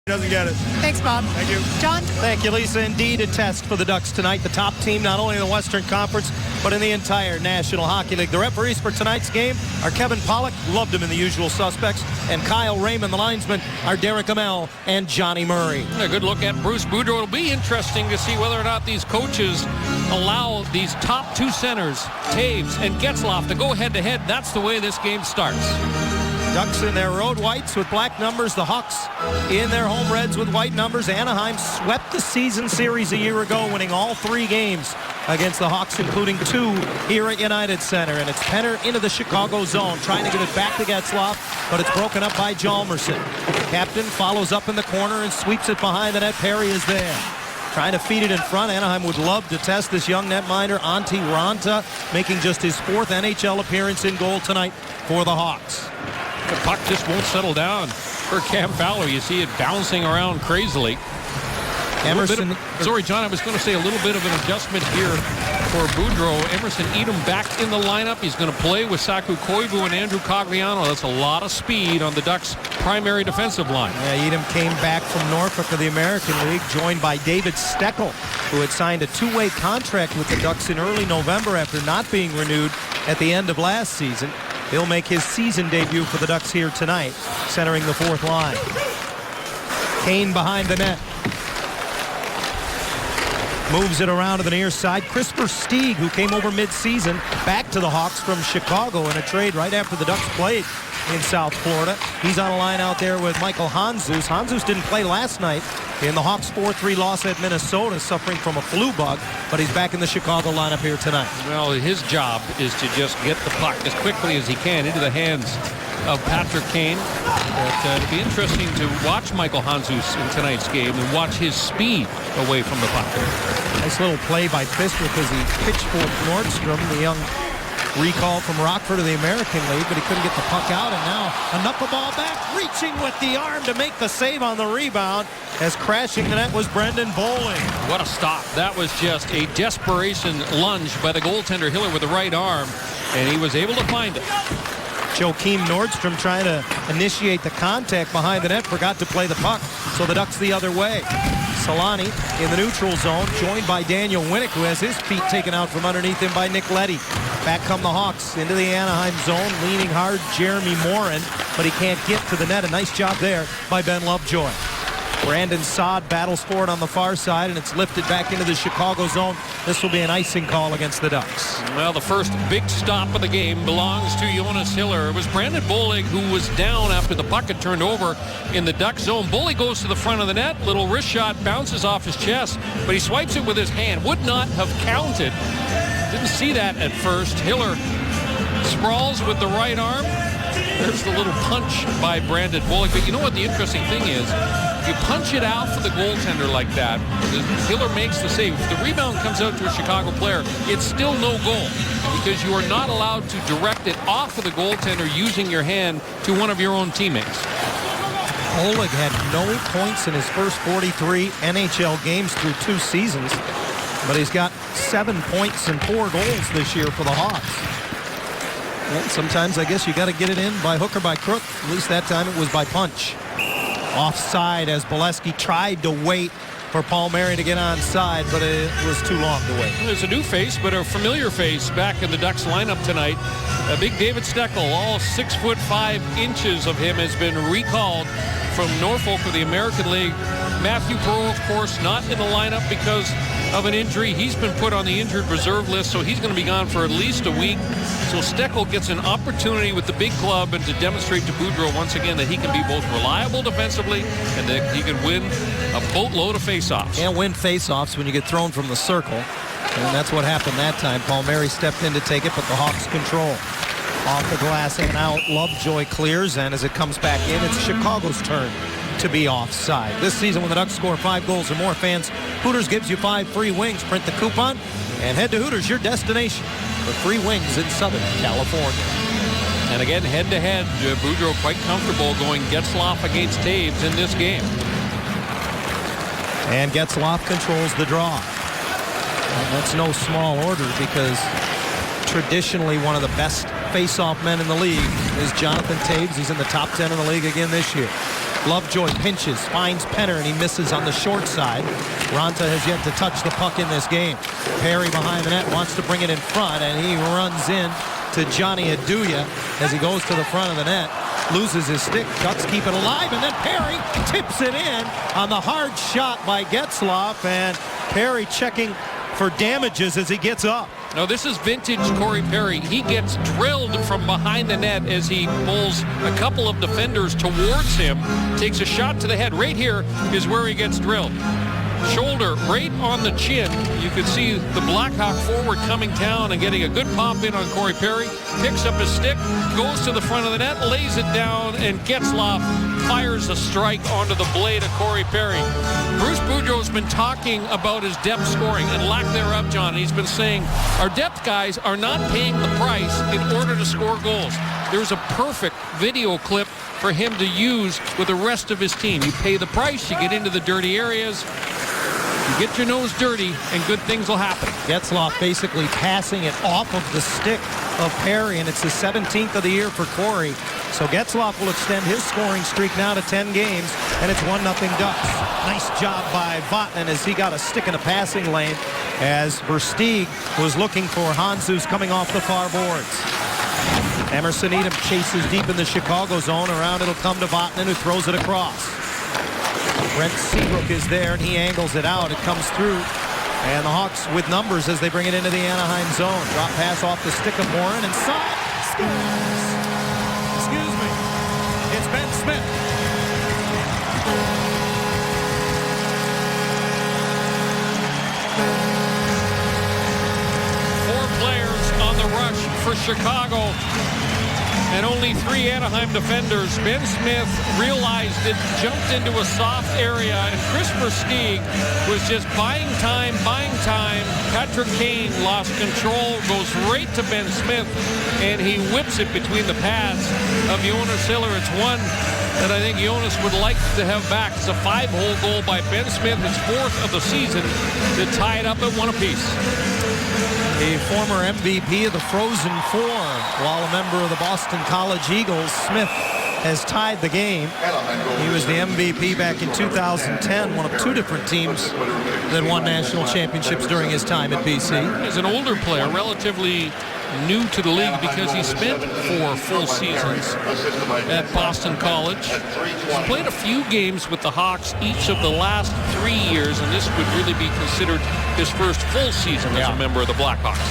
Doesn't get it. Thanks, Bob. Thank you. John? Thank you, Lisa. Indeed, a test for the Ducks tonight. The top team, not only in the Western Conference, but in the entire National Hockey League. The referees for tonight's game are Kevin Pollock, loved him in the usual suspects, and Kyle Raymond. The linesmen are Derek Amell and Johnny Murray. A good look at Bruce Boudreau. It'll be interesting to see whether or not these coaches allow these top two centers, Taves and Getzlaf, to go head-to-head. That's the way this game starts. Ducks in their road whites with black numbers. The Hawks in their home reds with white numbers. Anaheim swept the season series a year ago, winning all 3 games against the Hawks, including 2 here at United Center. And it's Penner into the Chicago zone, trying to get it back to Getzlaf, but it's broken up by Hjalmarsson. Captain follows up in the corner and sweeps it behind the net. Perry is there, trying to feed it in front. Anaheim would love to test this young netminder, Antti Raanta, making just his 4th NHL appearance in goal tonight for the Hawks. The puck just won't settle down for Cam Fowler. You see it bouncing around crazily. Emerson. Sorry, John, I was going to say a little bit of an adjustment here for Boudreau. Emerson Edom back in the lineup. He's going to play with Saku Koivu and Andrew Cogliano. That's a lot of speed on the Ducks' primary defensive line. Yeah, Edom came back from Norfolk of the American League, joined by David Steckel, who had signed a 2-way contract with the Ducks in early November after not being renewed at the end of last season. He'll make his season debut for the Ducks here tonight, centering the 4th line. Kane behind the net. Moves it around to the near side. Christopher Stieg, who came over mid-season, back to the Hawks from Chicago in a trade right after the Ducks played in South Florida. He's on a line out there with Michael Handzus. Handzus didn't play last night in the Hawks' 4-3 loss at Minnesota, suffering from a flu bug, but he's back in the Chicago lineup here tonight. Well, his job is to just get the puck as quickly as he can into the hands of Patrick Kane. It'll be interesting to watch Michael Handzus in tonight's game and watch his speed away from the puck. Nice little play by Fisker because he pitchforked Nordstrom, the young recall from Rockford of the American League, but he couldn't get the puck out, and now a knuckleball back, reaching with the arm to make the save on the rebound, as crashing the net was Brendan Bowling. What a stop. That was just a desperation lunge by the goaltender Hiller with the right arm, and he was able to find it. Joakim Nordstrom trying to initiate the contact behind the net, forgot to play the puck, so the Ducks the other way. Solani in the neutral zone, joined by Daniel Winnick, who has his feet taken out from underneath him by Nick Leddy. Back come the Hawks into the Anaheim zone, leaning hard Jeremy Morin, but he can't get to the net. A nice job there by Ben Lovejoy. Brandon Saad battles for it on the far side, and it's lifted back into the Chicago zone. This will be an icing call against the Ducks. Well, the first big stop of the game belongs to Jonas Hiller. It was Brandon Bollig who was down after the puck had turned over in the Duck zone. Bollig goes to the front of the net. Little wrist shot bounces off his chest, but he swipes it with his hand. Would not have counted. Didn't see that at first. Hiller sprawls with the right arm. There's the little punch by Brandon Bollig. But you know what the interesting thing is? You punch it out for the goaltender like that. Hiller makes the save. If the rebound comes out to a Chicago player, it's still no goal because you are not allowed to direct it off of the goaltender using your hand to one of your own teammates. Bollig had no points in his first 43 NHL games through 2 seasons, but he's got 7 points and 4 goals this year for the Hawks. And sometimes I guess you got to get it in by hook or by crook. At least that time it was by punch. Offside as Bolesky tried to wait for Palmieri to get onside, but it was too long to wait. There's a new face, but a familiar face back in the Ducks lineup tonight. A big David Steckel, all 6'5" of him, has been recalled from Norfolk of the American League. Matthew Perreault, of course, not in the lineup because of an injury. He's been put on the injured reserve list, so he's going to be gone for at least a week. So Steckel gets an opportunity with the big club and to demonstrate to Boudreau once again that he can be both reliable defensively and that he can win a boatload of faceoffs. Can't win faceoffs when you get thrown from the circle, and that's what happened that time. Palmieri stepped in to take it, but the Hawks control. Off the glass and out, Lovejoy clears, and as it comes back in, it's Chicago's turn to be offside. This season, when the Ducks score 5 goals or more, fans, Hooters gives you 5 free wings. Print the coupon and head to Hooters, your destination for free wings in Southern California. And again, head-to-head, Boudreau quite comfortable going Getzlaf against Taves in this game. And Getzlaf controls the draw. And that's no small order because traditionally one of the best face-off men in the league is Jonathan Taves. He's in the top 10 in the league again this year. Lovejoy pinches, finds Penner, and he misses on the short side. Raanta has yet to touch the puck in this game. Perry behind the net wants to bring it in front, and he runs in to Johnny Aduya as he goes to the front of the net. Loses his stick. Ducks keep it alive, and then Perry tips it in on the hard shot by Getzlaf, and Perry checking for damages as he gets up. Now this is vintage Corey Perry. He gets drilled from behind the net as he pulls a couple of defenders towards him. Takes a shot to the head. Right here is where he gets drilled. Shoulder right on the chin. You could see the Blackhawk forward coming down and getting a good pop in on Corey Perry. Picks up his stick, goes to the front of the net, lays it down, and Getzlaf fires a strike onto the blade of Corey Perry. Bruce Boudreau's been talking about his depth scoring and lack thereof, John. He's been saying our depth guys are not paying the price in order to score goals. There's a perfect video clip for him to use with the rest of his team. You pay the price, you get into the dirty areas, you get your nose dirty, and good things will happen. Getzlaf basically passing it off of the stick of Perry, and it's the 17th of the year for Corey. So Getzlaf will extend his scoring streak now to 10 games, and it's 1-0 Ducks. Nice job by Vatanen as he got a stick in a passing lane as Versteeg was looking for Jesus coming off the far boards. Emerson Edom chases deep in the Chicago zone. Around it'll come to Vatanen, who throws it across. Brent Seabrook is there, and he angles it out. It comes through, and the Hawks with numbers as they bring it into the Anaheim zone. Drop pass off the stick of Morin, and scores! Excuse me. It's Ben Smith. Four players on the rush for Chicago, and only 3 Anaheim defenders. Ben Smith realized it, jumped into a soft area, and Chris Versteeg was just buying time. Patrick Kane lost control, goes right to Ben Smith, and he whips it between the pads of Jonas Hiller. It's one that I think Jonas would like to have back. It's a 5-hole goal by Ben Smith, his 4th of the season, to tie it up at 1 apiece. A former MVP of the Frozen Four, while a member of the Boston College Eagles, Smith has tied the game. He was the MVP back in 2010, one of 2 different teams that won national championships during his time at BC. As an older player, relatively new to the league because he spent 4 full seasons at Boston College. He's played a few games with the Hawks each of the last 3 years, and this would really be considered his first full season as a member of the Blackhawks.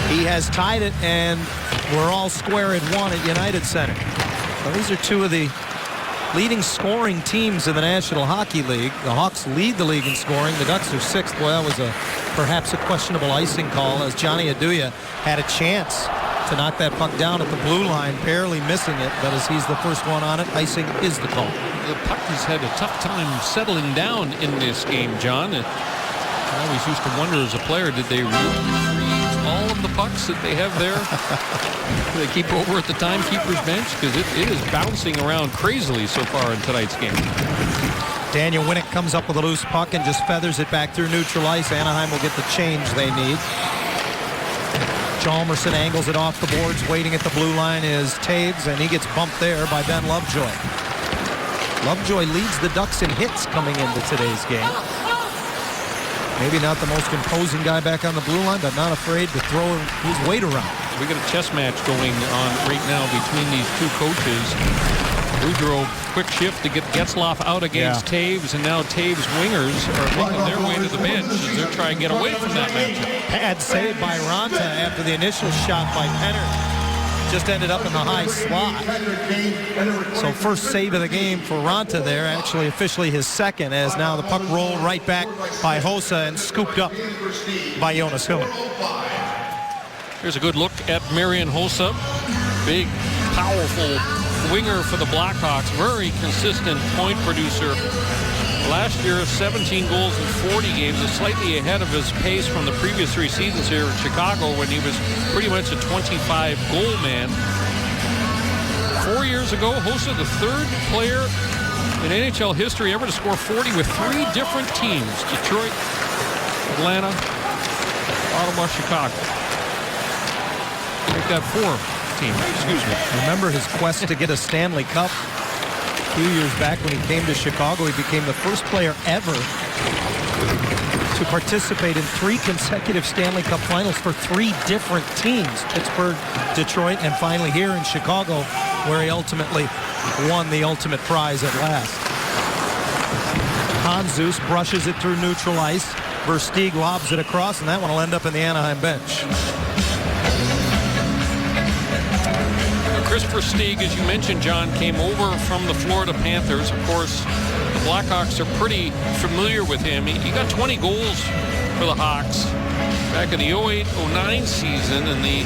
He has tied it, and we're all square at 1 at United Center. So these are 2 of the leading scoring teams in the National Hockey League. The Hawks lead the league in scoring. The Ducks are 6th. Well, that was perhaps a questionable icing call, as Johnny Aduya had a chance to knock that puck down at the blue line, barely missing it, but as he's the first one on it, icing is the call. The puck has had a tough time settling down in this game, John. I always used to wonder as a player, did they really freeze all of the pucks that they have there? Do they keep over at the timekeeper's bench? Because it is bouncing around crazily so far in tonight's game. Daniel Winnick comes up with a loose puck and just feathers it back through neutral ice. Anaheim will get the change they need. Chalmerson angles it off the boards. Waiting at the blue line is Taves, and he gets bumped there by Ben Lovejoy. Lovejoy leads the Ducks in hits coming into today's game. Maybe not the most imposing guy back on the blue line, but not afraid to throw his weight around. We got a chess match going on right now between these 2 coaches. Boudreau, quick shift to get Getzlaf out against Taves, and now Taves wingers are making their way to the bench as they're trying to get away from that matchup. Bad save by Raanta after the initial shot by Penner. Just ended up in the high slot. So first save of the game for Raanta there, actually officially his 2nd, as now the puck rolled right back by Hossa and scooped up by Jonas Hiller. Here's a good look at Marian Hossa. Big, powerful winger for the Blackhawks. Very consistent point producer. Last year, 17 goals in 40 games, is slightly ahead of his pace from the previous 3 seasons here in Chicago when he was pretty much a 25-goal man. 4 years ago, Hossa, the 3rd player in NHL history ever to score 40 with 3 different teams: Detroit, Atlanta, Ottawa, Chicago. Make that 4 teams. Excuse me. Remember his quest to get a Stanley Cup? few years back when he came to Chicago, he became the first player ever to participate in 3 consecutive Stanley Cup finals for 3 different teams. Pittsburgh, Detroit, and finally here in Chicago, where he ultimately won the ultimate prize at last. Handzus brushes it through neutral ice. Versteeg lobs it across, and that one will end up in the Anaheim bench. Chris Versteeg, as you mentioned, John, came over from the Florida Panthers. Of course, the Blackhawks are pretty familiar with him. He got 20 goals for the Hawks back in the 08-09 season and the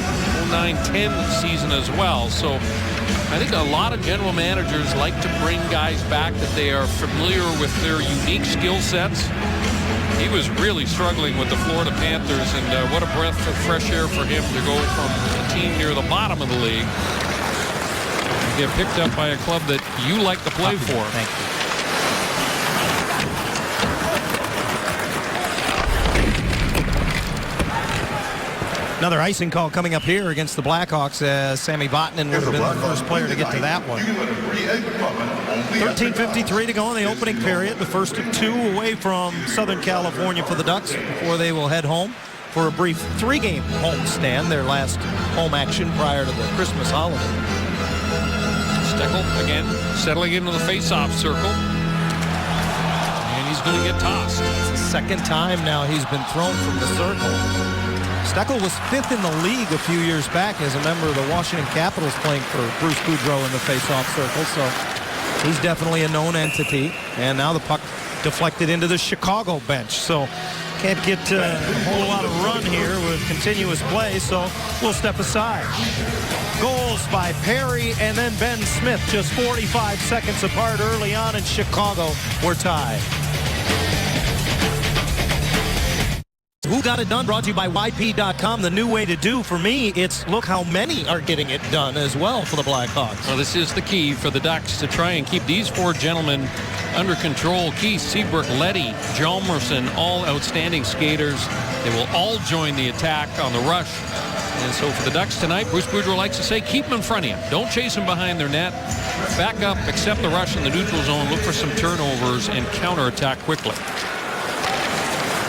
09-10 season as well. So I think a lot of general managers like to bring guys back that they are familiar with their unique skill sets. He was really struggling with the Florida Panthers, and what a breath of fresh air for him to go from a team near the bottom of the league, get picked up by a club that you like to play for. Thank you. Another icing call coming up here against the Blackhawks, as Sammy Vatanen would have been the first player to get to that one. 13:53 to go in the opening period. The first of 2 away from Southern California for the Ducks before they will head home for a brief 3-game homestand, their last home action prior to the Christmas holiday. Steckel again settling into the face-off circle, and he's going to get tossed. It's the second time now he's been thrown from the circle. Steckel was 5th in the league a few years back as a member of the Washington Capitals, playing for Bruce Boudreau in the face-off circle, so he's definitely a known entity. And now the puck deflected into the Chicago bench, so can't get a whole lot of run here with continuous play, so we'll step aside. Goals by Perry and then Ben Smith, just 45 seconds apart early on in Chicago. We're tied. Who Got It Done brought to you by YP.com. The new way to do, for me, it's look how many are getting it done as well for the Blackhawks. Well, this is the key for the Ducks to try and keep these 4 gentlemen under control. Keith, Seabrook, Leddy, Hjalmarsson, all outstanding skaters. They will all join the attack on the rush. And so for the Ducks tonight, Bruce Boudreau likes to say, keep them in front of you. Don't chase them behind their net. Back up, accept the rush in the neutral zone, look for some turnovers, and counterattack quickly.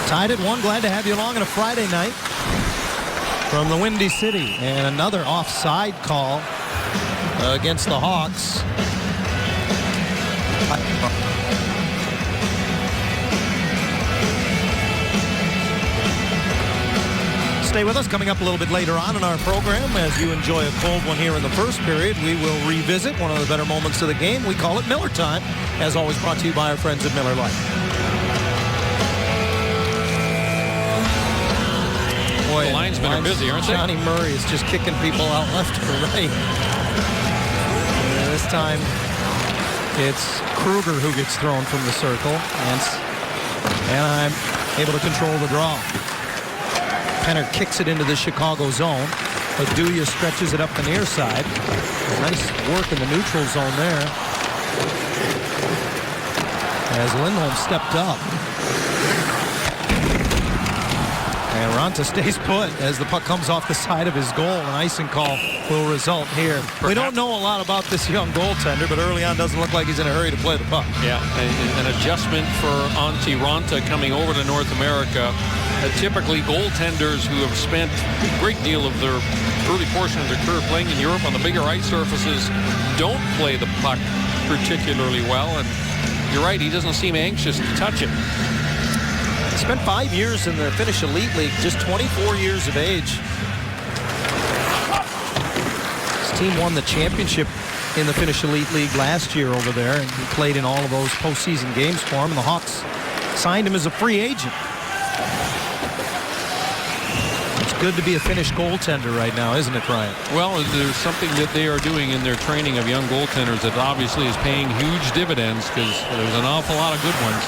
Tied at 1. Glad to have you along on a Friday night from the Windy City. And another offside call against the Hawks. Stay with us. Coming up a little bit later on in our program, as you enjoy a cold one here in the first period, we will revisit one of the better moments of the game. We call it Miller Time, as always brought to you by our friends at Miller Lite. Boy, the linesmen are busy, aren't they? Johnny Murray is just kicking people out left and right. And this time, it's Kruger who gets thrown from the circle, and I'm able to control the draw. Penner kicks it into the Chicago zone. Aduya stretches it up the near side. Nice work in the neutral zone there, as Lindholm stepped up. And Raanta stays put as the puck comes off the side of his goal. An icing call will result here. We don't know a lot about this young goaltender, but early on doesn't look like he's in a hurry to play the puck. Yeah, an adjustment for Antti Raanta coming over to North America. Typically, goaltenders who have spent a great deal of their early portion of their career playing in Europe on the bigger ice surfaces don't play the puck particularly well. And you're right, he doesn't seem anxious to touch it. Spent 5 years in the Finnish Elite League, just 24 years of age. His team won the championship in the Finnish Elite League last year over there, and he played in all of those postseason games for him, and the Hawks signed him as a free agent. It's good to be a Finnish goaltender right now, isn't it, Brian? Well, there's something that they are doing in their training of young goaltenders that obviously is paying huge dividends, because there's an awful lot of good ones.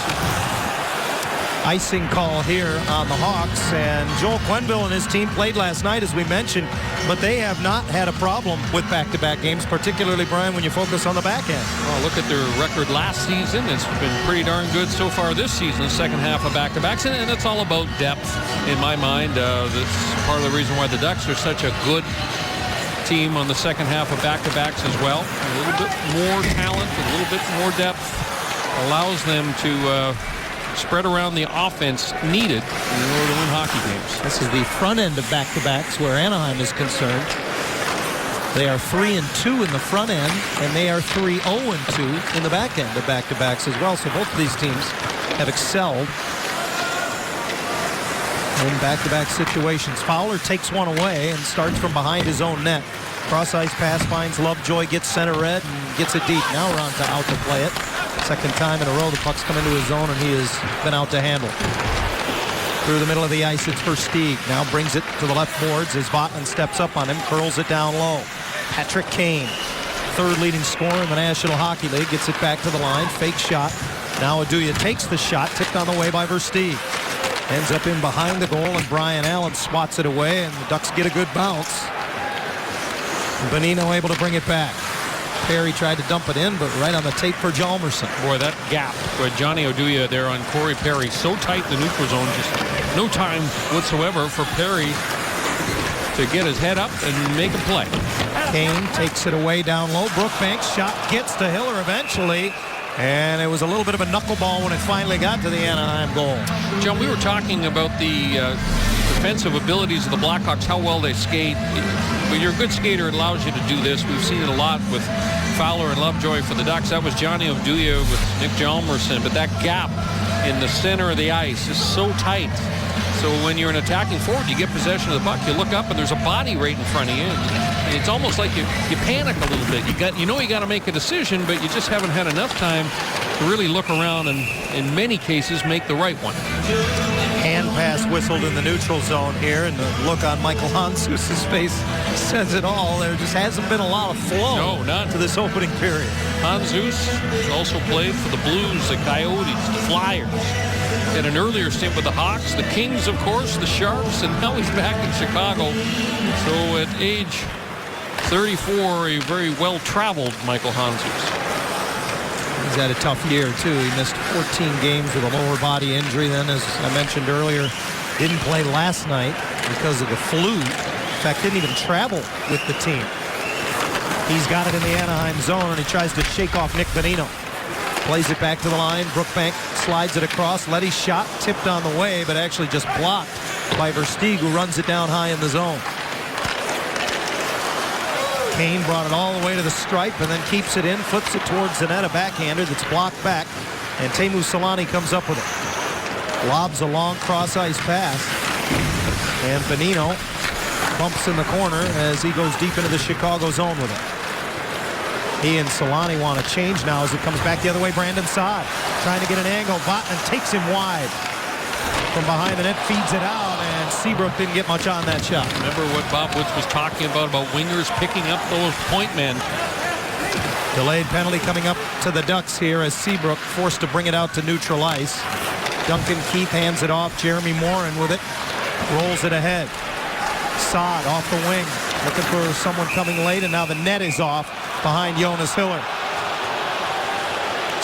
Icing call here on the Hawks, and Joel Quenneville and his team played last night, as we mentioned, but they have not had a problem with back-to-back games, particularly, Brian, when you focus on the back end. Well, look at their record last season. It's been pretty darn good so far this season, the second half of back-to-backs, and it's all about depth in my mind. That's part of the reason why the Ducks are such a good team on the second half of back-to-backs as well. A little bit more talent, a little bit more depth allows them to spread around the offense needed in order to win hockey games. This is the front end of back-to-backs where Anaheim is concerned. They are 3-2 in the front end, and they are 3-0-2 in the back end of back-to-backs as well. So both of these teams have excelled in back-to-back situations. Fowler takes one away and starts from behind his own net. Cross-ice pass finds Lovejoy, gets center red, and gets it deep. Now we're on to out to play it. Second time in a row the puck's come into his zone, and he has been out to handle. Through the middle of the ice, it's Versteeg. Now brings it to the left boards as Vatanen steps up on him, curls it down low. Patrick Kane, third leading scorer in the National Hockey League, gets it back to the line. Fake shot. Now Aduya takes the shot, tipped on the way by Versteeg. Ends up in behind the goal, and Brian Allen swats it away, and the Ducks get a good bounce. Bonino able to bring it back. Perry tried to dump it in, but right on the tape for Hjalmarsson. Boy, that gap with Johnny Oduya there on Corey Perry, so tight in the neutral zone, just no time whatsoever for Perry to get his head up and make a play. Kane takes it away down low. Brookbank's shot gets to Hiller eventually, and it was a little bit of a knuckleball when it finally got to the Anaheim goal. John, we were talking about the defensive abilities of the Blackhawks, how well they skate. When you're a good skater, it allows you to do this. We've seen it a lot with Fowler and Lovejoy for the Ducks. That was Johnny Oduya with Nick Hjalmarsson, but that gap in the center of the ice is so tight. So when you're an attacking forward, you get possession of the puck, you look up and there's a body right in front of you. It's almost like you panic a little bit. You got to make a decision, but you just haven't had enough time to really look around and in many cases make the right one. Hand pass whistled in the neutral zone here, and the look on Michael Handzus' face says it all. There just hasn't been a lot of flow to this opening period. Handzus also played for the Blues, the Coyotes, the Flyers. Had an earlier stint with the Hawks, the Kings, of course, the Sharks, and now he's back in Chicago. So at age 34, a very well-traveled Michael Handzus. He's had a tough year, too. He missed 14 games with a lower body injury. Then, as I mentioned earlier, didn't play last night because of the flu. In fact, didn't even travel with the team. He's got it in the Anaheim zone, and he tries to shake off Nick Bonino. Plays it back to the line. Brookbank slides it across. Letty's shot tipped on the way, but actually just blocked by Versteeg, who runs it down high in the zone. Kane brought it all the way to the stripe and then keeps it in, flips it towards the net, a backhander that's blocked back, and Teemu Selanne comes up with it. Lobs a long cross-ice pass, and Bonino bumps in the corner as he goes deep into the Chicago zone with it. He and Selanne want to change now as it comes back the other way. Brandon Saad trying to get an angle. Vatanen takes him wide. From behind the net, feeds it out, and Seabrook didn't get much on that shot. Remember what Bob Woods was talking about wingers picking up those point men. Delayed penalty coming up to the Ducks here as Seabrook forced to bring it out to neutral ice. Duncan Keith hands it off. Jeremy Morin with it. Rolls it ahead. Saad off the wing. Looking for someone coming late, and now the net is off behind Jonas Hiller.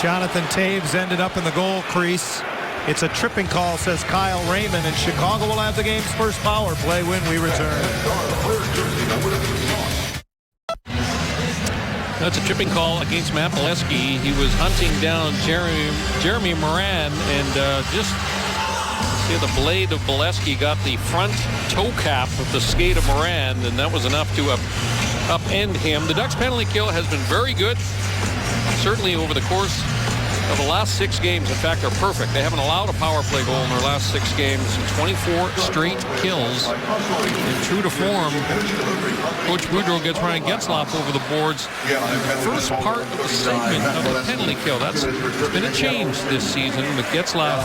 Jonathan Taves ended up in the goal crease. It's a tripping call, says Kyle Raymond, and Chicago will have the game's first power play when we return. That's a tripping call against Matt Bolesky. He was hunting down Jeremy Morin, and just see the blade of Bolesky got the front toe cap of the skate of Morin, and that was enough to upend him. The Ducks penalty kill has been very good, certainly over the course of the last 6 games. In fact, they're perfect. They haven't allowed a power play goal in their last 6 games. 24 straight kills. And true to form, Coach Boudreau gets Ryan Getzlaf over the boards. The first part of the segment of the penalty kill. That's been a change this season with Getzlaf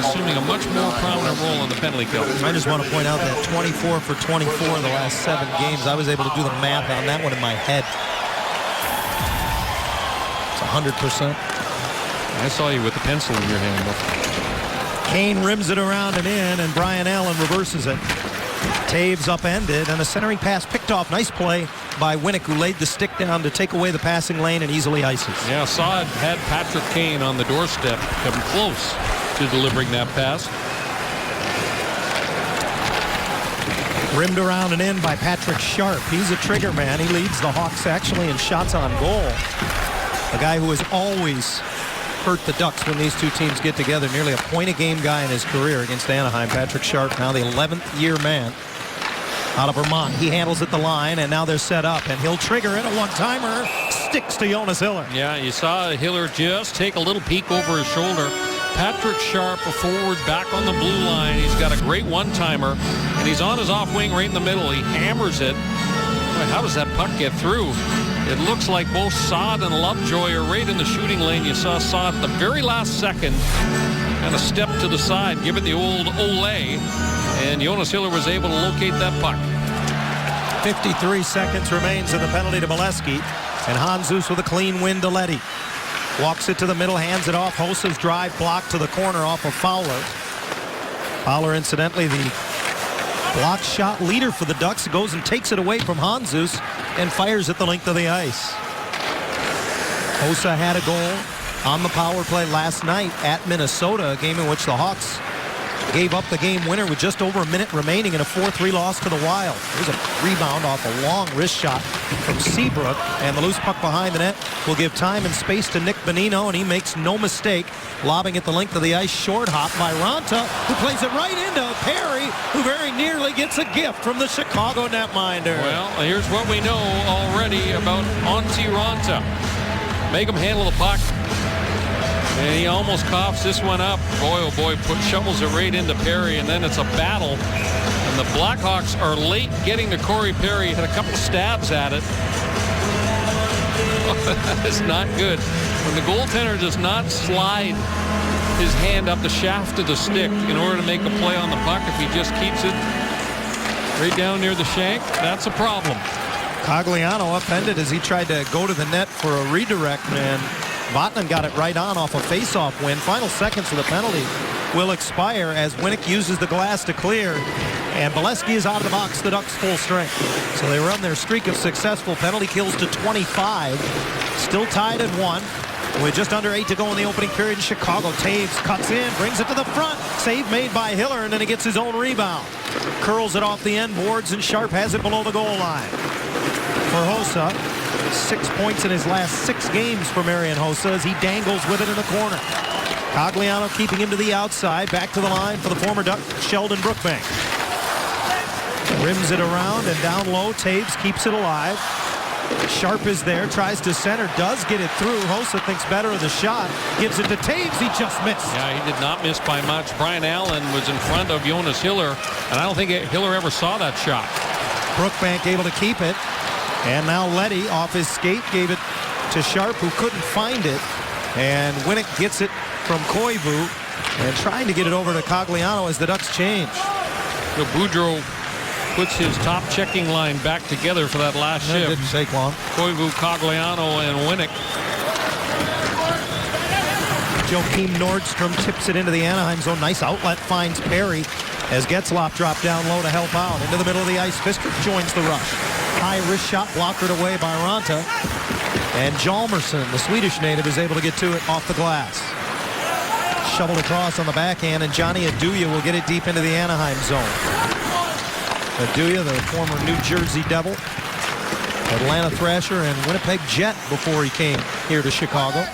assuming a much more prominent role in the penalty kill. I just want to point out that 24 for 24 in the last 7 games. I was able to do the math on that one in my head. It's 100%. I saw you with the pencil in your hand. Kane rims it around and in, and Brian Allen reverses it. Taves upended, and a centering pass picked off. Nice play by Winnick, who laid the stick down to take away the passing lane and easily ices. Yeah, Saad had Patrick Kane on the doorstep, come close to delivering that pass. Rimmed around and in by Patrick Sharp. He's a trigger man. He leads the Hawks actually in shots on goal. A guy who has always hurt the Ducks when these two teams get together. Nearly a point-a-game guy in his career against Anaheim. Patrick Sharp, now the 11th year man out of Vermont. He handles at the line, and now they're set up, and he'll trigger it. A one-timer sticks to Jonas Hiller. Yeah, you saw Hiller just take a little peek over his shoulder. Patrick Sharp, a forward, back on the blue line. He's got a great one-timer, and he's on his off wing right in the middle. He hammers it. Boy, how does that puck get through? It looks like both Saad and Lovejoy are right in the shooting lane. You saw Saad at the very last second kind of step to the side, give it the old Olay, and Jonas Hiller was able to locate that puck. 53 seconds remains in the penalty to Bolesky, and Handzus with a clean win to Leddy. Walks it to the middle, hands it off. Hosa's drive blocked to the corner off of Fowler. Fowler, incidentally, the block shot leader for the Ducks, goes and takes it away from Handzus and fires at the length of the ice. Hosa had a goal on the power play last night at Minnesota, a game in which the Hawks gave up the game winner with just over a minute remaining in a 4-3 loss to the Wild. There's a rebound off a long wrist shot from Seabrook, and the loose puck behind the net will give time and space to Nick Bonino, and he makes no mistake, lobbing at the length of the ice. Short hop by Raanta, who plays it right into Perry, who very nearly gets a gift from the Chicago netminder. Well, here's what we know already about Antti Raanta. Make him handle the puck. And he almost coughs this one up. Boy, oh boy, shovels it right into Perry, and then it's a battle. And the Blackhawks are late getting to Corey Perry. Had a couple stabs at it. It's not good. When the goaltender does not slide his hand up the shaft of the stick in order to make a play on the puck, if he just keeps it right down near the shank, that's a problem. Cogliano upended as he tried to go to the net for a redirect, and Vatanen got it right on off a face-off win. Final seconds of the penalty will expire as Winnick uses the glass to clear, and Bolesky is out of the box. The Ducks full strength. So they run their streak of successful penalty kills to 25. Still tied at 1. With just under 8 to go in the opening period in Chicago. Taves cuts in, brings it to the front. Save made by Hiller, and then he gets his own rebound. Curls it off the end boards, and Sharp has it below the goal line. For Hosa, 6 points in his last 6 games for Marian Hosa as he dangles with it in the corner. Cogliano keeping him to the outside. Back to the line for the former Duck, Sheldon Brookbank. Rims it around and down low. Taves keeps it alive. Sharp is there, tries to center, does get it through. Hosa thinks better of the shot, gives it to Taves. He just missed. Yeah, he did not miss by much. Brian Allen was in front of Jonas Hiller, and I don't think Hiller ever saw that shot. Brookbank able to keep it. And now Leddy off his skate gave it to Sharp, who couldn't find it. And Winnick gets it from Koivu and trying to get it over to Cogliano as the Ducks change. Boudreau puts his top checking line back together for that last shift. Didn't take long. Koivu, Cogliano, and Winnick. Joakim Nordstrom tips it into the Anaheim zone. Nice outlet, finds Perry as Getzlaf dropped down low to help out. Into the middle of the ice, Fisker joins the rush. High wrist shot blockered away by Raanta. And Hjalmarsson, the Swedish native, is able to get to it off the glass. Shoveled across on the backhand, and Johnny Aduya will get it deep into the Anaheim zone. Aduya, the former New Jersey Devil, Atlanta Thrasher, and Winnipeg Jet before he came here to Chicago.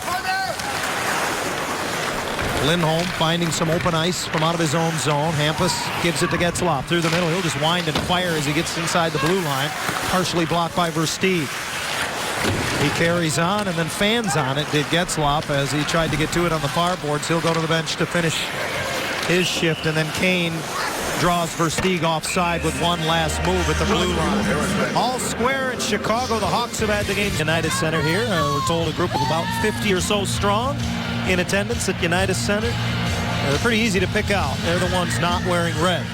Lindholm finding some open ice from out of his own zone. Hampus gives it to Getzlaf through the middle. He'll just wind and fire as he gets inside the blue line. Partially blocked by Versteeg. He carries on and then fans on it, did Getzlaf, as he tried to get to it on the far boards. He'll go to the bench to finish his shift, and then Kane draws Versteeg offside with one last move at the blue line. All square in Chicago. The Hawks have had the game. United Center here. We're told a group of about 50 or so strong in attendance at United Center. They're pretty easy to pick out. They're the ones not wearing red.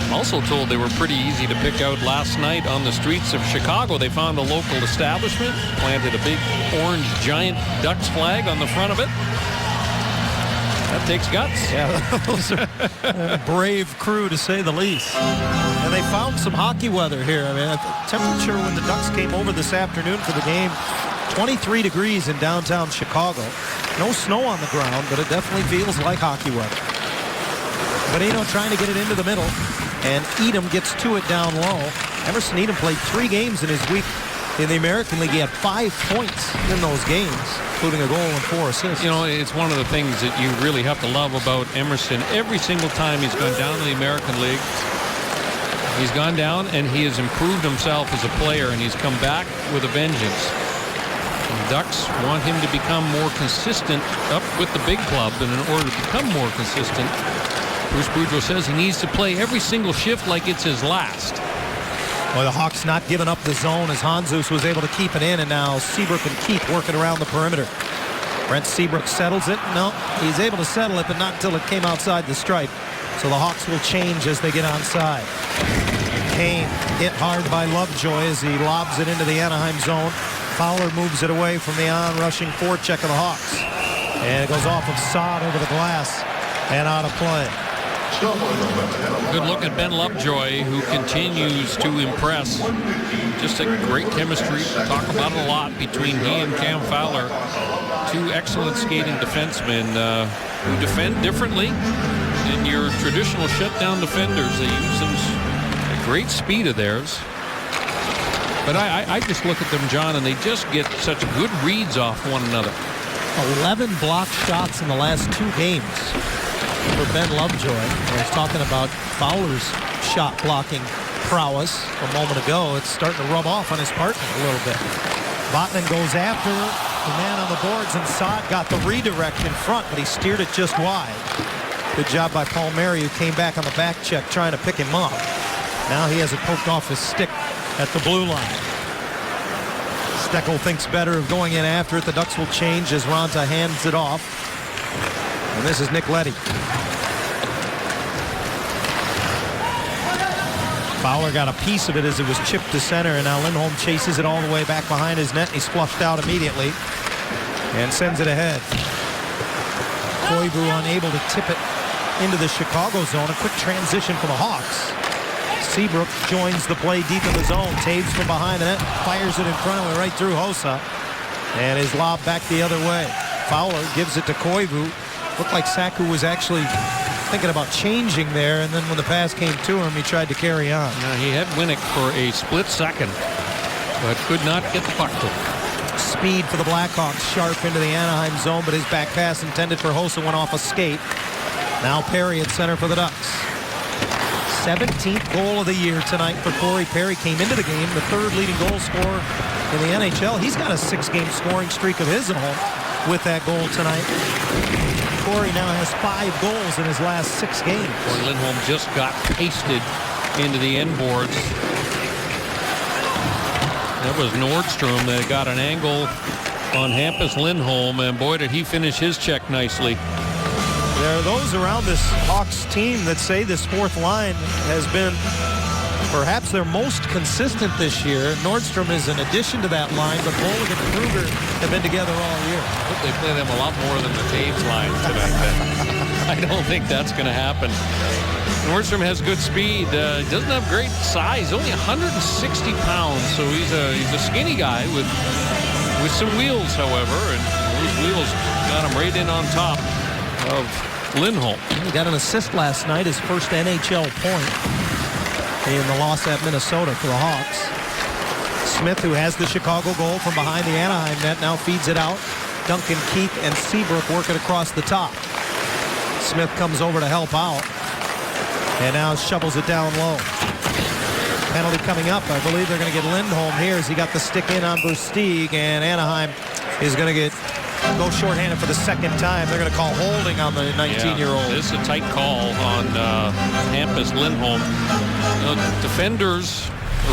I'm also told they were pretty easy to pick out last night on the streets of Chicago. They found a local establishment, planted a big orange giant Ducks flag on the front of it. That takes guts. Yeah, those are a brave crew, to say the least. And they found some hockey weather here. I mean, the temperature when the Ducks came over this afternoon for the game, 23 degrees in downtown Chicago. No snow on the ground, but it definitely feels like hockey weather. Bonino trying to get it into the middle. and Edom gets to it down low. Emerson Edom played 3 games in his week in the American League. He had 5 points in those games, including a goal and 4 assists. You know, it's one of the things that you really have to love about Emerson. Every single time he's gone down to the American League, he's gone down and he has improved himself as a player, and he's come back with a vengeance. The Ducks want him to become more consistent up with the big club, and in order to become more consistent, Bruce Boudreau says he needs to play every single shift like it's his last. Well, the Hawks not giving up the zone as Hanzus was able to keep it in, and now Seabrook and Keith working around the perimeter. Brent Seabrook settles it. No, he's able to settle it, but not until it came outside the stripe. So the Hawks will change as they get onside. Kane hit hard by Lovejoy as he lobs it into the Anaheim zone. Fowler moves it away from the on-rushing forecheck of the Hawks. And it goes off of Saad over the glass and out of play. Good look at Ben Lovejoy, who continues to impress. Just a great chemistry. Talk about it a lot between he and Cam Fowler. 2 excellent skating defensemen who defend differently than your traditional shutdown defenders. They use a great speed of theirs. But I just look at them, John, and they just get such good reads off one another. 11 blocked shots in the last 2 games for Ben Lovejoy. I was talking about Fowler's shot blocking prowess a moment ago. It's starting to rub off on his partner a little bit. Vatanen goes after the man on the boards, and Saad got the redirect in front, but he steered it just wide. Good job by Paul Mary, who came back on the back check trying to pick him up. Now he has it poked off his stick at the blue line. Steckel thinks better of going in after it. The Ducks will change as Ronta hands it off. And this is Nick Leddy. Fowler got a piece of it as it was chipped to center, and now Lindholm chases it all the way back behind his net. He's flushed out immediately and sends it ahead. Koivu unable to tip it into the Chicago zone. A quick transition for the Hawks. Seabrook joins the play deep in the zone. Taves from behind the net, fires it in front of him right through Hossa, and his lob back the other way. Fowler gives it to Koivu. Looked like Saku was actually thinking about changing there, and then when the pass came to him, he tried to carry on. Now, he had Winnick for a split second, but could not get the puck to him. Speed for the Blackhawks, sharp into the Anaheim zone, but his back pass intended for Hossa went off a skate. Now Perry at center for the Ducks. 17th goal of the year tonight for Corey Perry. Came into the game the 3rd leading goal scorer in the NHL. He's got a 6-game scoring streak of his own with that goal tonight. Corey now has 5 goals in his last 6 games. Boy, Lindholm just got pasted into the end boards. That was Nordstrom that got an angle on Hampus Lindholm, and boy, did he finish his check nicely. There are those around this Hawks team that say this 4th line has been perhaps their most consistent this year. Nordstrom is an addition to that line, but Bollig and Kruger have been together all year. I hope they play them a lot more than the Taves line tonight. I don't think that's going to happen. Nordstrom has good speed. Doesn't have great size. Only 160 pounds, so he's a skinny guy with some wheels, however, and those wheels got him right in on top of Lindholm. He got an assist last night, his first NHL point in the loss at Minnesota for the Hawks. Smith, who has the Chicago goal from behind the Anaheim net, now feeds it out. Duncan Keith and Seabrook work it across the top. Smith comes over to help out, and now shovels it down low. Penalty coming up. I believe they're going to get Lindholm here as he got the stick in on Versteeg, and Anaheim is going to go shorthanded for the 2nd time. They're going to call holding on the 19-year-old. Yeah, this is a tight call on Hampus Lindholm. Defenders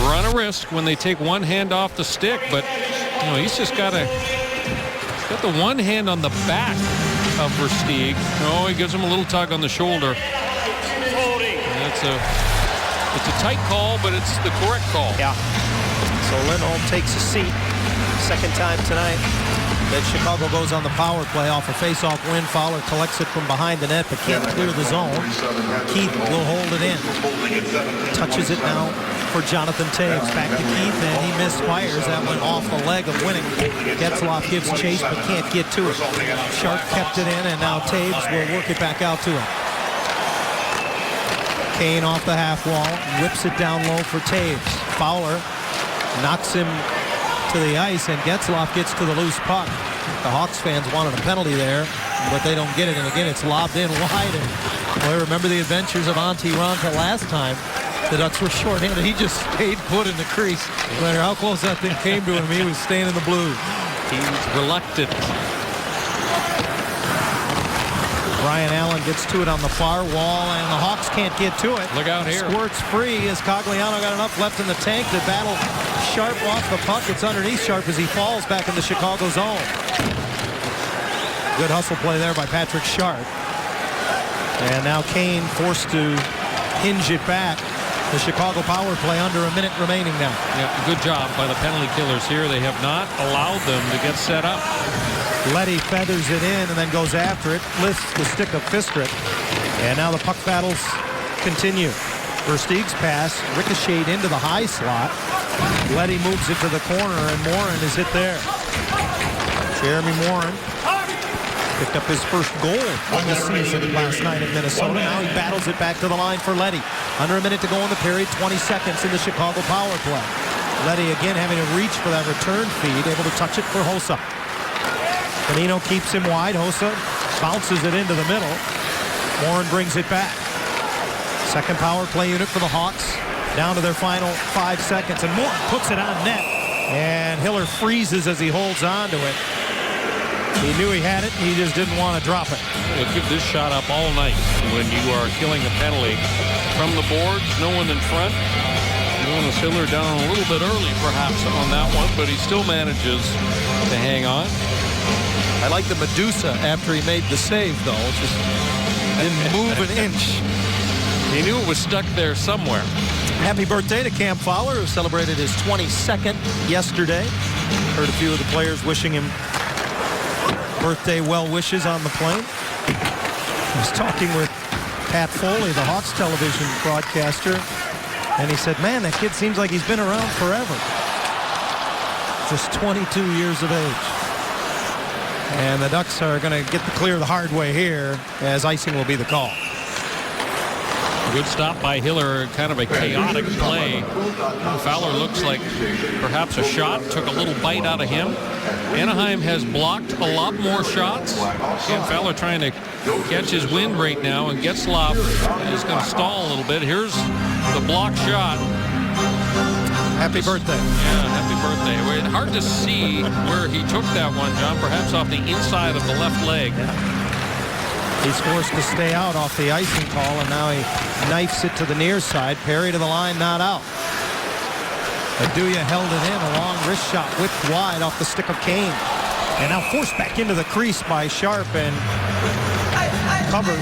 run a risk when they take one hand off the stick, but he's just got the one hand on the back of Versteeg. Oh, he gives him a little tug on the shoulder. It's a tight call, but it's the correct call. Yeah. So Lindholm takes a seat. 2nd time tonight that Chicago goes on the power play off a face-off win. Fowler collects it from behind the net, but can't clear the zone. Keith will hold it in. Touches it now for Jonathan Taves. Back to Keith, and he misfires. That went off the leg of Winnick. Getzlaf gives chase, but can't get to it. Sharp kept it in, and now Taves will work it back out to him. Kane off the half wall, whips it down low for Taves. Fowler knocks him to the ice, and Getzlaf gets to the loose puck. The Hawks fans wanted a penalty there, but they don't get it. And again, it's lobbed in wide. And boy, remember the adventures of Antti Raanta last time. The Ducks were shorthanded. He just stayed put in the crease. No matter how close that thing came to him, he was staying in the blue. He's reluctant. Brian Allen gets to it on the far wall, and the Hawks can't get to it. Look out here. Squirts free as Cogliano got enough left in the tank to battle Sharp off the puck. It's underneath Sharp as he falls back in the Chicago zone. Good hustle play there by Patrick Sharp. And now Kane forced to hinge it back. The Chicago power play under a minute remaining now. Yeah, good job by the penalty killers here. They have not allowed them to get set up. Letty feathers it in and then goes after it, lifts the stick of Fistrick. And now the puck battles continue. Versteeg's pass ricocheted into the high slot. Letty moves it to the corner, and Morin is hit there. Jeremy Morin picked up his first goal of the season last night in Minnesota. Now he battles it back to the line for Letty. Under a minute to go in the period, 20 seconds in the Chicago power play. Letty again having to reach for that return feed, able to touch it for Hossa. Bonino keeps him wide. Hossa bounces it into the middle. Morin brings it back. Second power play unit for the Hawks. Down to their final 5 seconds. And Morin puts it on net. And Hiller freezes as he holds on to it. He knew he had it. He just didn't want to drop it. We'll give this shot up all night when you are killing a penalty. From the boards, no one in front. Jonas Hiller down a little bit early perhaps on that one, but he still manages to hang on. I like the Medusa after he made the save, though. Just didn't move an inch. He knew it was stuck there somewhere. Happy birthday to Cam Fowler, who celebrated his 22nd yesterday. Heard a few of the players wishing him birthday well wishes on the plane. I was talking with Pat Foley, the Hawks television broadcaster, and he said, man, that kid seems like he's been around forever. Just 22 years of age. And the Ducks are going to get the clear the hard way here, as icing will be the call. Good stop by Hiller, kind of a chaotic play. Fowler looks like perhaps a shot, took a little bite out of him. Anaheim has blocked a lot more shots. And Fowler trying to catch his wind right now, and Getzlaf is going to stall a little bit. Here's the block shot. Happy birthday. Yeah, happy birthday. Hard to see where he took that one, John, perhaps off the inside of the left leg. He's forced to stay out off the icing call, and now he knifes it to the near side. Perry to the line, not out. Aduya held it in, a long wrist shot whipped wide off the stick of Kane. And now forced back into the crease by Sharp and covered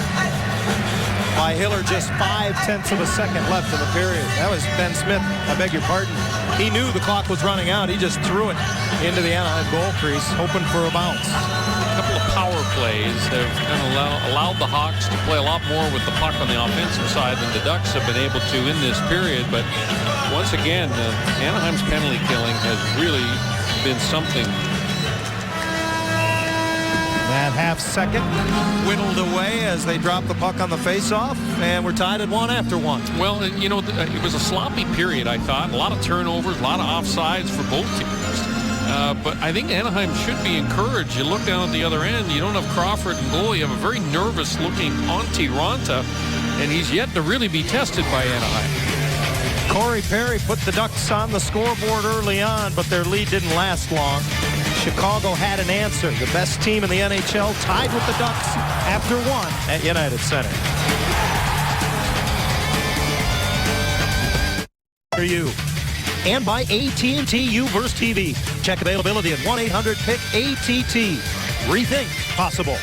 by Hiller. Just 0.5 of a second left in the period. That was Ben Smith, I beg your pardon. He knew the clock was running out. He just threw it into the Anaheim goal crease, hoping for a bounce. A couple of power plays have kind of allowed the Hawks to play a lot more with the puck on the offensive side than the Ducks have been able to in this period. But once again, Anaheim's penalty killing has really been something. That half second whittled away as they drop the puck on the faceoff, and we're tied at 1 after 1. Well, you know, it was a sloppy period, I thought. A lot of turnovers, a lot of offsides for both teams. But I think Anaheim should be encouraged. You look down at the other end, you don't have Crawford and goal. You have a very nervous-looking Antti Raanta, and he's yet to really be tested by Anaheim. Corey Perry put the Ducks on the scoreboard early on, but their lead didn't last long. Chicago had an answer. The best team in the NHL tied with the Ducks after 1 at United Center. For you. And by AT&T U-verse TV. Check availability at 1-800-PICK-ATT. Rethink possible.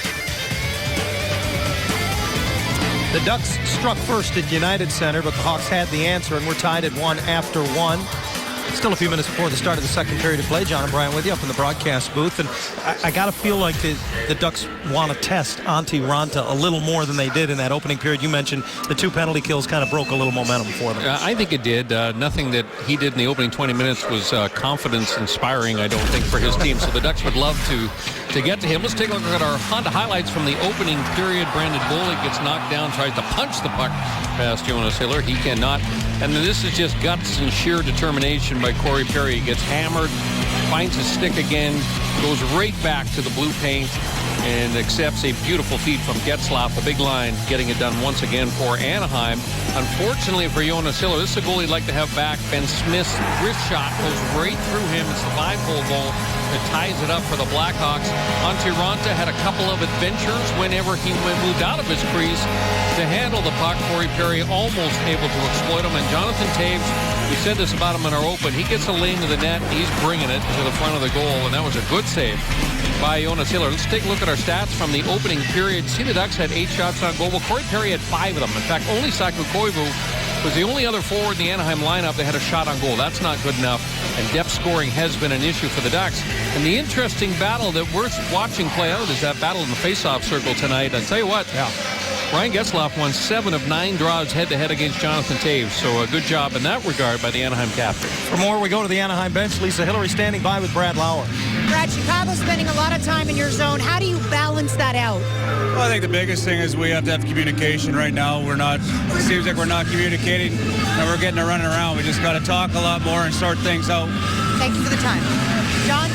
The Ducks struck first at United Center, but the Hawks had the answer, and we're tied at 1 after 1. Still a few minutes before the start of the second period of play. John and Brian with you up in the broadcast booth. And I got to feel like the Ducks want to test Antti Raanta a little more than they did in that opening period. You mentioned the 2 penalty kills kind of broke a little momentum for them. I think it did. Nothing that he did in the opening 20 minutes was confidence inspiring, I don't think, for his team. So the Ducks would love to get to him. Let's take a look at our highlights from the opening period. Brandon Bollig gets knocked down, tries to punch the puck past Jonas Hiller. He cannot. And then this is just guts and sheer determination by Corey Perry. He gets hammered, finds his stick again, goes right back to the blue paint, and accepts a beautiful feed from Getzlaf. The big line getting it done once again for Anaheim. Unfortunately for Jonas Hiller, this is a goal he'd like to have back. Ben Smith's wrist shot goes right through him. It's the 5-hole goal that ties it up for the Blackhawks. Antti Raanta had a couple of adventures whenever he moved out of his crease to handle the puck. Corey Perry almost able to exploit him. And Jonathan Toews, we said this about him in our open, he gets a lane to the net, he's bringing it to the front of the goal, and that was a good save by Jonas Hiller. Let's take a look at our stats from the opening period. See, the Ducks had 8 shots on goal. Well, Corey Perry had 5 of them. In fact, only Saku Koivu was the only other forward in the Anaheim lineup that had a shot on goal. That's not good enough, and depth scoring has been an issue for the Ducks. And the interesting battle that we're watching play out is that battle in the faceoff circle tonight. I tell you what, Ryan Getzlaf won 7 of 9 draws head-to-head against Jonathan Toews, so a good job in that regard by the Anaheim captain. For more, we go to the Anaheim bench. Lisa Hillary standing by with Brad Lauer. Brad, Chicago's spending a lot of time in your zone. How do you balance that out? Well, I think the biggest thing is we have to have communication right now. It seems like we're not communicating, and we're getting to running around. We just got to talk a lot more and sort things out. Thank you for the time. John?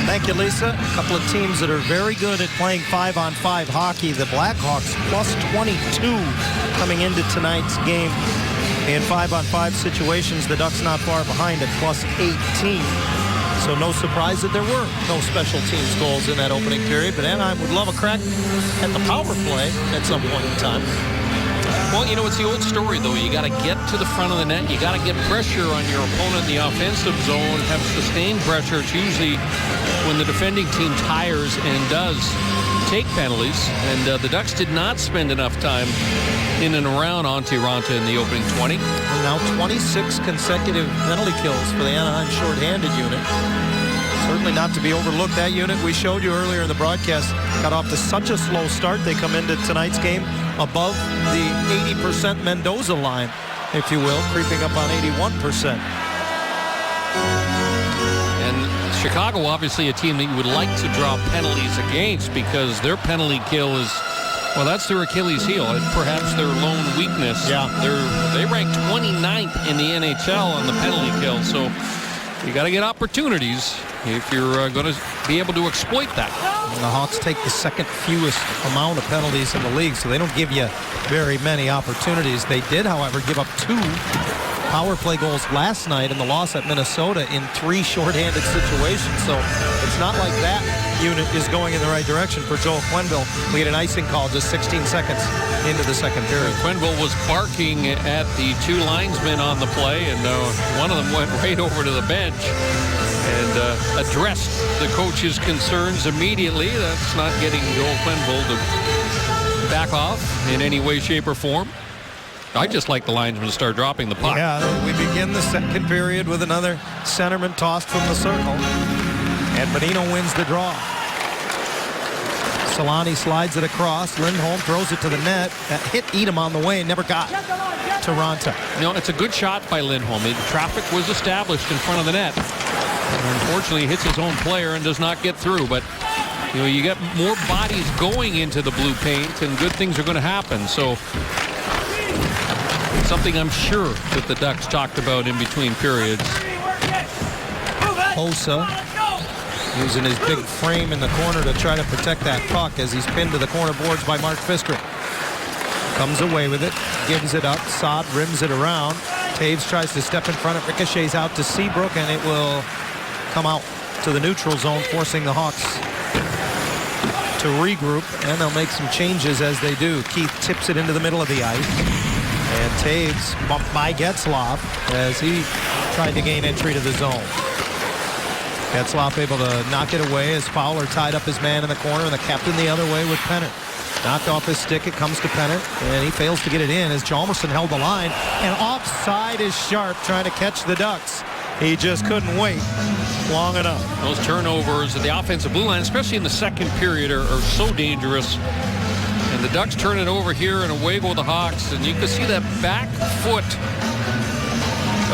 Thank you, Lisa. A couple of teams that are very good at playing 5-on-5 hockey. The Blackhawks plus 22 coming into tonight's game. In 5-on-5 situations, the Ducks not far behind at plus 18. So no surprise that there were no special teams goals in that opening period. But Anaheim would love a crack at the power play at some point in time. Well, you know, it's the old story, though. You got to get to the front of the net. You got to get pressure on your opponent in the offensive zone, have sustained pressure. It's usually when the defending team tires and does take penalties. And the Ducks did not spend enough time in and around Antti Raanta in the opening 20. And now 26 consecutive penalty kills for the Anaheim shorthanded unit. Certainly not to be overlooked. That unit we showed you earlier in the broadcast got off to such a slow start. They come into tonight's game above the 80% Mendoza line, if you will, creeping up on 81%. And Chicago, obviously a team that you would like to draw penalties against because their penalty kill is, well, that's their Achilles heel and perhaps their lone weakness. Yeah. They rank 29th in the NHL on the penalty kill, so you got to get opportunities if you're going to be able to exploit that. And the Hawks take the second fewest amount of penalties in the league, so they don't give you very many opportunities. They did, however, give up 2 power play goals last night in the loss at Minnesota in 3 shorthanded situations. So it's not like that unit is going in the right direction for Joel Quenneville. We get an icing call just 16 seconds into the second period. Quenneville was barking at the 2 linesmen on the play, and one of them went right over to the bench and addressed the coach's concerns immediately. That's not getting Joel Quenneville to back off in any way, shape, or form. I just like the linesmen to start dropping the puck. Yeah, we begin the second period with another centerman tossed from the circle. And Bonino wins the draw. Solani slides it across. Lindholm throws it to the net. That hit Edom on the way and never got to Raanta. No, it's a good shot by Lindholm. The traffic was established in front of the net. And unfortunately, he hits his own player and does not get through. But, you know, you get more bodies going into the blue paint and good things are going to happen. So something I'm sure that the Ducks talked about in between periods. Hossa using his big frame in the corner to try to protect that puck as he's pinned to the corner boards by Mark Fisker. Comes away with it, gives it up. Saad rims it around. Toews tries to step in front. It ricochets out to Seabrook, and it will come out to the neutral zone, forcing the Hawks to regroup, and they'll make some changes as they do. Keith tips it into the middle of the ice, and Toews bumped by Getzlaf as he tried to gain entry to the zone. Getzlaf able to knock it away as Fowler tied up his man in the corner, and the captain the other way with Pennant. Knocked off his stick, it comes to Pennant, and he fails to get it in as Chalmerson held the line, and offside is Sharp trying to catch the Ducks. He just couldn't wait long enough. Those turnovers at the offensive blue line, especially in the second period, are so dangerous. And the Ducks turn it over here, and away go the Hawks. And you can see that back foot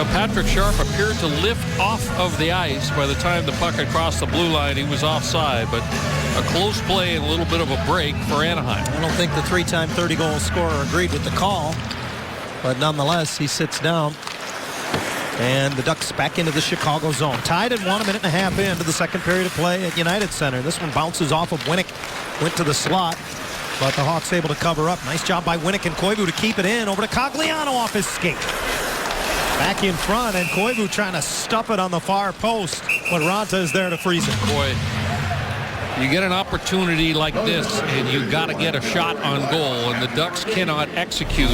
of Patrick Sharp appeared to lift off of the ice. By the time the puck had crossed the blue line, he was offside. But a close play and a little bit of a break for Anaheim. I don't think the 3-time 30-goal scorer agreed with the call. But nonetheless, he sits down. And the Ducks back into the Chicago zone. Tied at 1, a minute and a half into the second period of play at United Center. This one bounces off of Winnick. Went to the slot. But the Hawks able to cover up. Nice job by Winnick and Koivu to keep it in. Over to Cogliano off his skate. Back in front, and Koivu trying to stuff it on the far post. But Raanta is there to freeze it. Boy, you get an opportunity like this, and you got to get a shot on goal, and the Ducks cannot execute.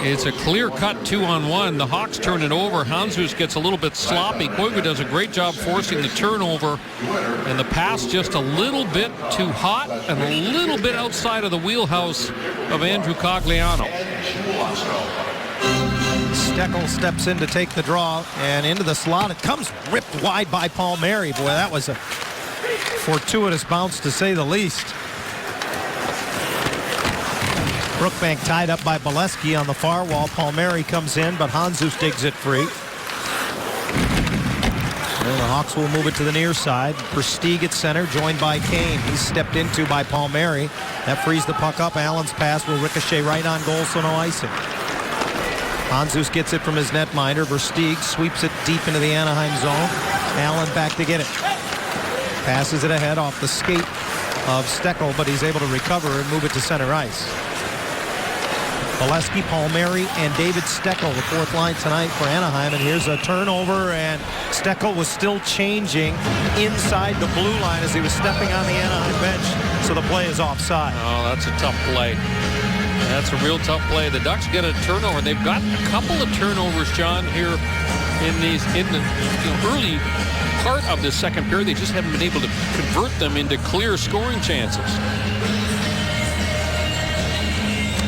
It's a clear-cut 2-on-1. The Hawks turn it over. Handzus gets a little bit sloppy. Koivu does a great job forcing the turnover, and the pass just a little bit too hot and a little bit outside of the wheelhouse of Andrew Cogliano. Steckel steps in to take the draw, and into the slot. It comes ripped wide by Palmieri. Boy, that was a fortuitous bounce, to say the least. Brookbank tied up by Bolesky on the far wall. Palmieri comes in, but Handzus digs it free. And the Hawks will move it to the near side. Versteeg at center, joined by Kane. He's stepped into by Palmieri. That frees the puck up. Allen's pass will ricochet right on goal, so no icing. Handzus gets it from his netminder. Versteeg sweeps it deep into the Anaheim zone. Allen back to get it. Passes it ahead off the skate of Steckel, but he's able to recover and move it to center ice. Bolesky, Palmieri, and David Steckel, the fourth line tonight for Anaheim. And here's a turnover, and Steckel was still changing inside the blue line as he was stepping on the Anaheim bench, so the play is offside. Oh, that's a tough play. That's a real tough play. The Ducks get a turnover. They've got a couple of turnovers, John, here in the early part of the second period. They just haven't been able to convert them into clear scoring chances.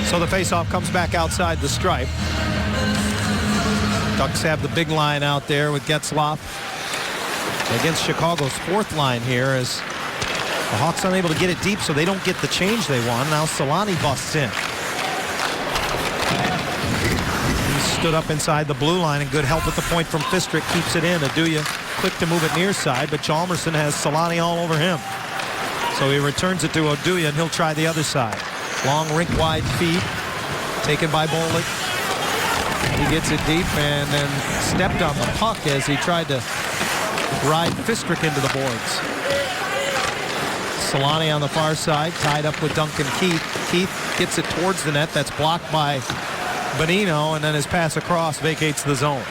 So the faceoff comes back outside the stripe. Ducks have the big line out there with Getzlaf against Chicago's fourth line here, as the Hawks unable to get it deep, so they don't get the change they want. Now Solani busts in. Stood up inside the blue line, and good help with the point from Fistrick keeps it in. Aduya quick to move it near side, but Chalmerson has Solani all over him. So he returns it to Aduya, and he'll try the other side. Long rink wide feed taken by Bollig. He gets it deep and then stepped on the puck as he tried to ride Fistrick into the boards. Solani on the far side, tied up with Duncan Keith. Keith gets it towards the net. That's blocked by Bonino, and then his pass across vacates the zone.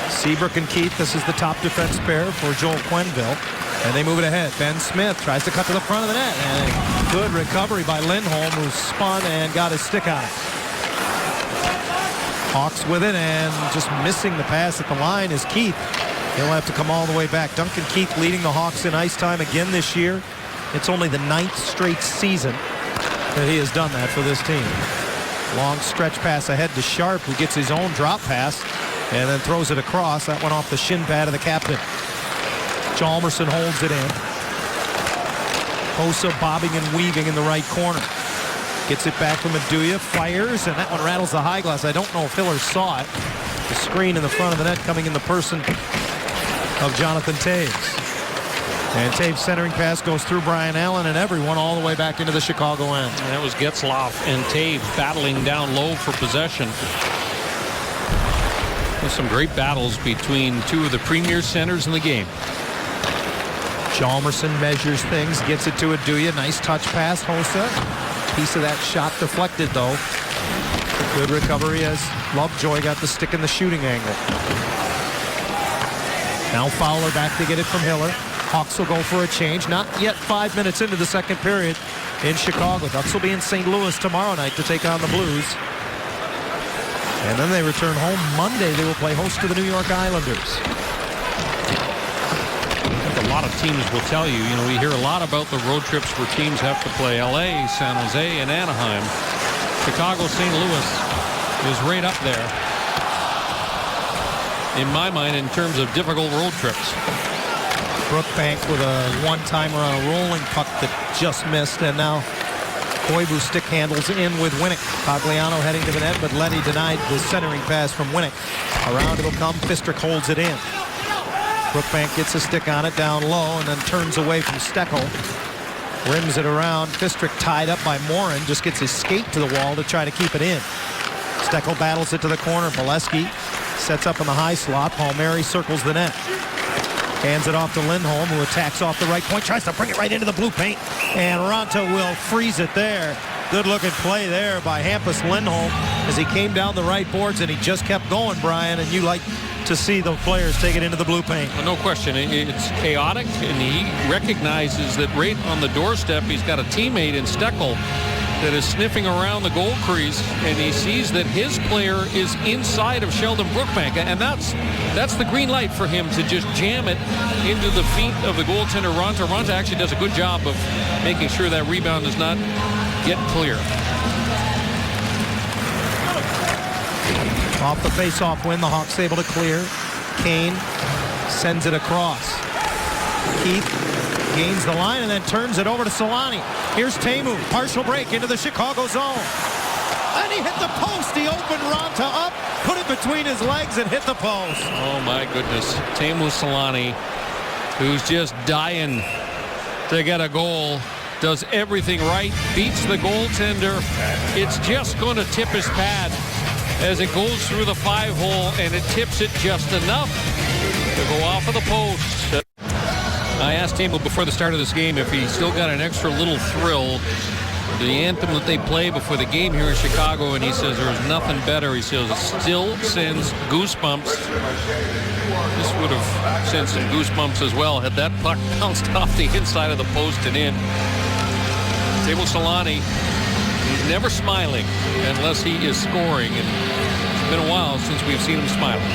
Seabrook and Keith, this is the top defense pair for Joel Quenneville, and they move it ahead. Ben Smith tries to cut to the front of the net, and a good recovery by Lindholm, who spun and got his stick out. Hawks with it, and just missing the pass at the line is Keith. He'll have to come all the way back. Duncan Keith leading the Hawks in ice time again this year. It's only the 9th straight season that he has done that for this team. Long stretch pass ahead to Sharp, who gets his own drop pass and then throws it across. That went off the shin pad of the captain. Chalmerson holds it in. Hossa bobbing and weaving in the right corner. Gets it back from Aduya, fires, and that one rattles the high glass. I don't know if Hiller saw it. The screen in the front of the net coming in the person of Jonathan Toews. And Taves' centering pass goes through Brian Allen and everyone all the way back into the Chicago end. And that was Getzlaf and Taves battling down low for possession. There's some great battles between two of the premier centers in the game. Chalmerson measures things, gets it to Aduya. Nice touch pass, Hossa. Piece of that shot deflected, though. Good recovery as Lovejoy got the stick in the shooting angle. Now Fowler back to get it from Hiller. Hawks will go for a change. Not yet 5 minutes into the second period in Chicago. Ducks will be in St. Louis tomorrow night to take on the Blues. And then they return home Monday. They will play host to the New York Islanders. I think a lot of teams will tell you, we hear a lot about the road trips where teams have to play LA, San Jose, and Anaheim. Chicago, St. Louis is right up there. in my mind, in terms of difficult road trips. Brookbank with a one-timer on a rolling puck that just missed, and now Koivu stick handles in with Winnick. Pagliano heading to the net, but Leddy denied the centering pass from Winnick. Around it'll come. Fistrick holds it in. Brookbank gets a stick on it down low and then turns away from Steckel. Rims it around. Fistrick tied up by Morin. Just gets his skate to the wall to try to keep it in. Steckel battles it to the corner. Bolesky sets up in the high slot. Palmieri circles the net. Hands it off to Lindholm, who attacks off the right point. Tries to bring it right into the blue paint. And Raanta will freeze it there. Good-looking play there by Hampus Lindholm as he came down the right boards, and he just kept going, Brian. And you like to see the players take it into the blue paint. Well, no question. It's chaotic, and he recognizes that right on the doorstep, he's got a teammate in Steckel that is sniffing around the goal crease, and he sees that his player is inside of Sheldon Brookbank, and that's the green light for him to just jam it into the feet of the goaltender Raanta. Raanta actually does a good job of making sure that rebound does not get clear. Off the face-off win, the Hawks able to clear. Kane sends it across. Keith gains the line and then turns it over to Solani. Here's Teemu, partial break into the Chicago zone. And he hit the post. He opened Raanta up, put it between his legs and hit the post. Oh my goodness. Teemu Solani, who's just dying to get a goal, does everything right, beats the goaltender. It's just going to tip his pad as it goes through the 5-hole, and it tips it just enough to go off of the post. I asked Teemu before the start of this game if he still got an extra little thrill, the anthem that they play before the game here in Chicago, and he says there's nothing better. He says it still sends goosebumps. This would have sent some goosebumps as well had that puck bounced off the inside of the post and in. Teemu Solani, he's never smiling unless he is scoring, and it's been a while since we've seen him smiling.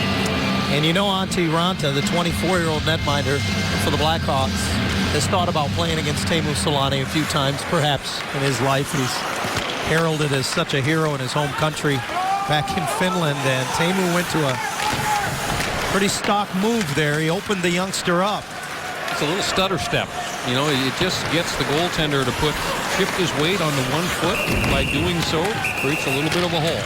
And you know, Antti Raanta, the 24-year-old netminder for the Blackhawks, has thought about playing against Teemu Solani a few times, perhaps, in his life. He's heralded as such a hero in his home country back in Finland, and Teemu went to a pretty stock move there. He opened the youngster up. It's a little stutter step. You know, it just gets the goaltender to shift his weight onto one foot. By doing so, creates a little bit of a hole.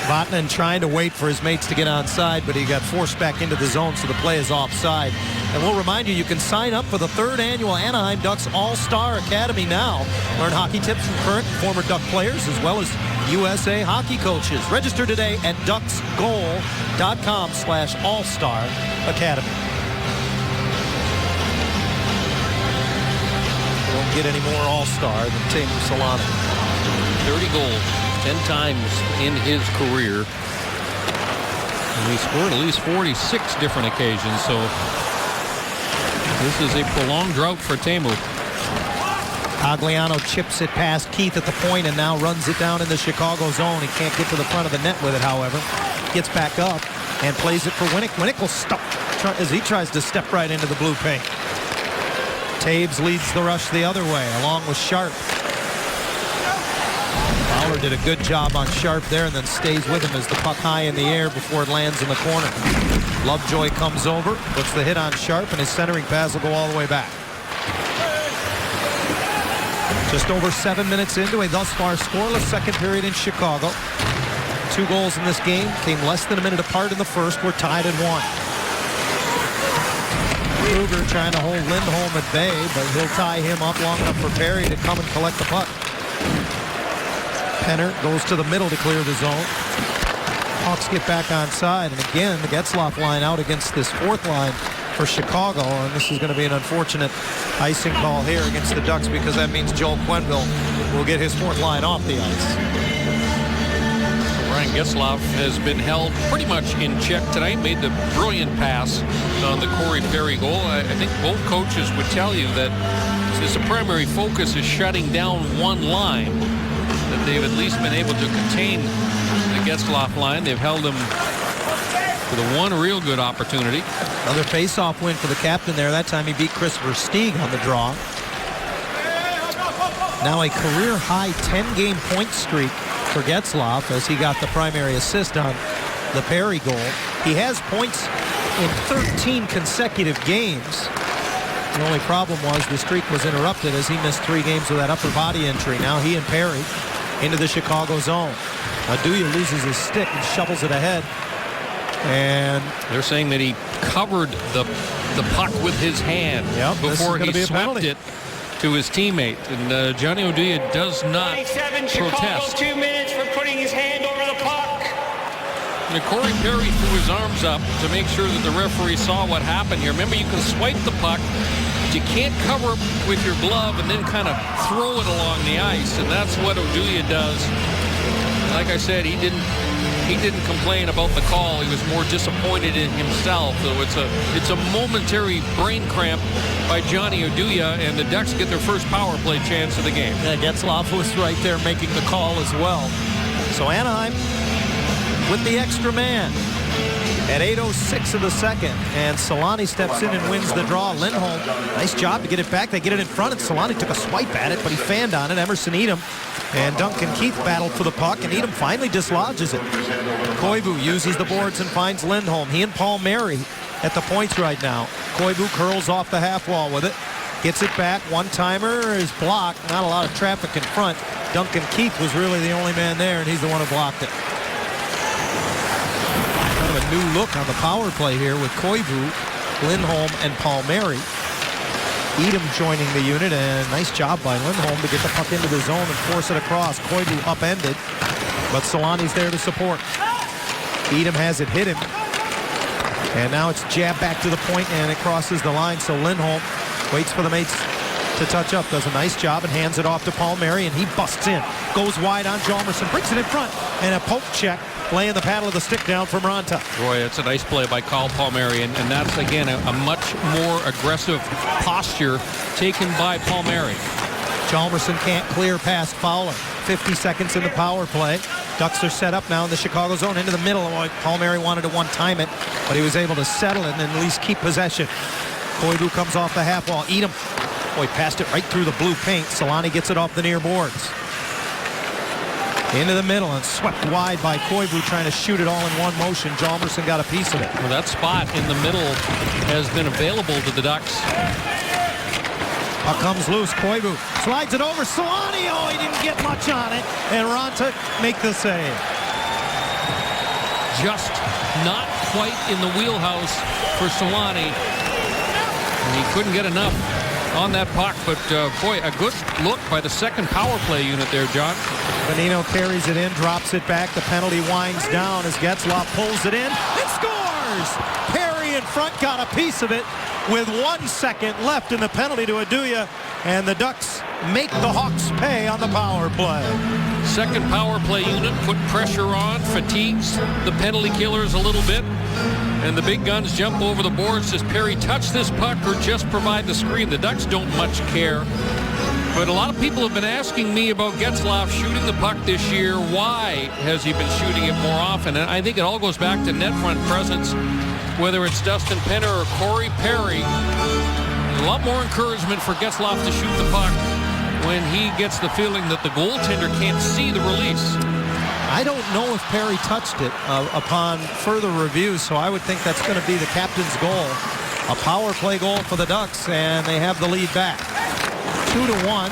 Vatanen trying to wait for his mates to get onside, but he got forced back into the zone, so the play is offside. And we'll remind you can sign up for the 3rd annual Anaheim Ducks All-Star Academy now. Learn hockey tips from current and former Duck players, as well as USA hockey coaches. Register today at ducksgoal.com/all-star academy. Won't get any more all-star than Teemu Solani. 30 goals. 10 times in his career. And he scored at least 46 different occasions, so this is a prolonged drought for Teemu. Pagliano chips it past Keith at the point and now runs it down in the Chicago zone. He can't get to the front of the net with it, however. Gets back up and plays it for Winnick. Winnick will stop as he tries to step right into the blue paint. Taves leads the rush the other way, along with Sharp. Fowler did a good job on Sharp there and then stays with him as the puck high in the air before it lands in the corner. Lovejoy comes over, puts the hit on Sharp, and his centering pass will go all the way back. Just over 7 minutes into a thus far scoreless second period in Chicago. 2 goals in this game came less than a minute apart in the first. We're tied at 1. Kruger trying to hold Lindholm at bay, but he'll tie him up long enough for Perry to come and collect the puck. Penner goes to the middle to clear the zone. Hawks get back onside, and again the Getzlaf line out against this 4th line for Chicago, and this is going to be an unfortunate icing call here against the Ducks because that means Joel Quenneville will get his 4th line off the ice. Brian Getzlaf has been held pretty much in check tonight. Made the brilliant pass on the Corey Perry goal. I think both coaches would tell you that since the primary focus is shutting down one line, that they've at least been able to contain the Getzlaf line. They've held him for the one real good opportunity. Another face-off win for the captain there. That time he beat Christopher Stieg on the draw. Now a career-high 10-game point streak for Getzlaf as he got the primary assist on the Perry goal. He has points in 13 consecutive games. The only problem was the streak was interrupted as he missed 3 games with that upper body injury. Now he and Perry into the Chicago zone. Aduya loses his stick and shovels it ahead. And they're saying that he covered the puck with his hand before he swept it to his teammate. And Johnny Aduya does not protest. 2 minutes for putting his hand over the puck. And Corey Perry threw his arms up to make sure that the referee saw what happened here. Remember, you can swipe the puck, but you can't cover it with your glove and then kind of throw it along the ice. And that's what Aduya does. Like I said, he didn't complain about the call. He was more disappointed in himself. So it's a momentary brain cramp by Johnny Aduya, and the Ducks get their first power play chance of the game. Yeah, Getzlaf was right there making the call as well. So Anaheim with the extra man at 8:06 of the second, and Solani steps in and wins the draw. Lindholm, nice job to get it back. They get it in front, and Solani took a swipe at it, but he fanned on it. Emerson Edom and Duncan Keith battled for the puck, and Edom finally dislodges it. Koivu uses the boards and finds Lindholm. He and Palmieri at the points right now. Koivu curls off the half wall with it. Gets it back. One-timer is blocked. Not a lot of traffic in front. Duncan Keith was really the only man there, and he's the one who blocked it. Kind of a new look on the power play here with Koivu, Lindholm, and Palmieri. Edom joining the unit, and nice job by Lindholm to get the puck into the zone and force it across. Koivu upended, but Solani's there to support. Edom has it hit him, and now it's jabbed back to the point, and it crosses the line. So Lindholm waits for the mates to touch up, does a nice job, and hands it off to Palmieri, and he busts in. Goes wide on Hjalmarsson, brings it in front, and a poke check, laying the paddle of the stick down from Raanta. Roy, it's a nice play by Carl Palmieri, and that's, again, a much more aggressive posture taken by Palmieri. Hjalmarsson can't clear past Fowler. 50 seconds in the power play. Ducks are set up now in the Chicago zone into the middle. Palmieri wanted to one-time it, but he was able to settle it and at least keep possession. Koivu comes off the half wall. Edom, boy, passed it right through the blue paint. Solani gets it off the near boards. Into the middle and swept wide by Koivu, trying to shoot it all in one motion. Hjalmarsson got a piece of it. Well, that spot in the middle has been available to the Ducks. Puck comes loose. Koivu slides it over. Solani, oh, he didn't get much on it. And Raanta make the save. Just not quite in the wheelhouse for Solani. And he couldn't get enough on that puck, but boy, a good look by the second power play unit there, John. Bonino carries it in, drops it back. The penalty winds down as Getzlaf pulls it in and scores! Perry in front got a piece of it with 1 second left in the penalty to Aduya, and the Ducks make the Hawks pay on the power play. Second power play unit put pressure on, fatigues the penalty killers a little bit, and the big guns jump over the boards. Does Perry touch this puck or just provide the screen? The Ducks don't much care. But a lot of people have been asking me about Getzlaf shooting the puck this year. Why has he been shooting it more often? And I think it all goes back to net front presence, whether it's Dustin Penner or Corey Perry. A lot more encouragement for Getzlaf to shoot the puck when he gets the feeling that the goaltender can't see the release. I don't know if Perry touched it upon further review, so I would think that's going to be the captain's goal. A power play goal for the Ducks, and they have the lead back. 2-1.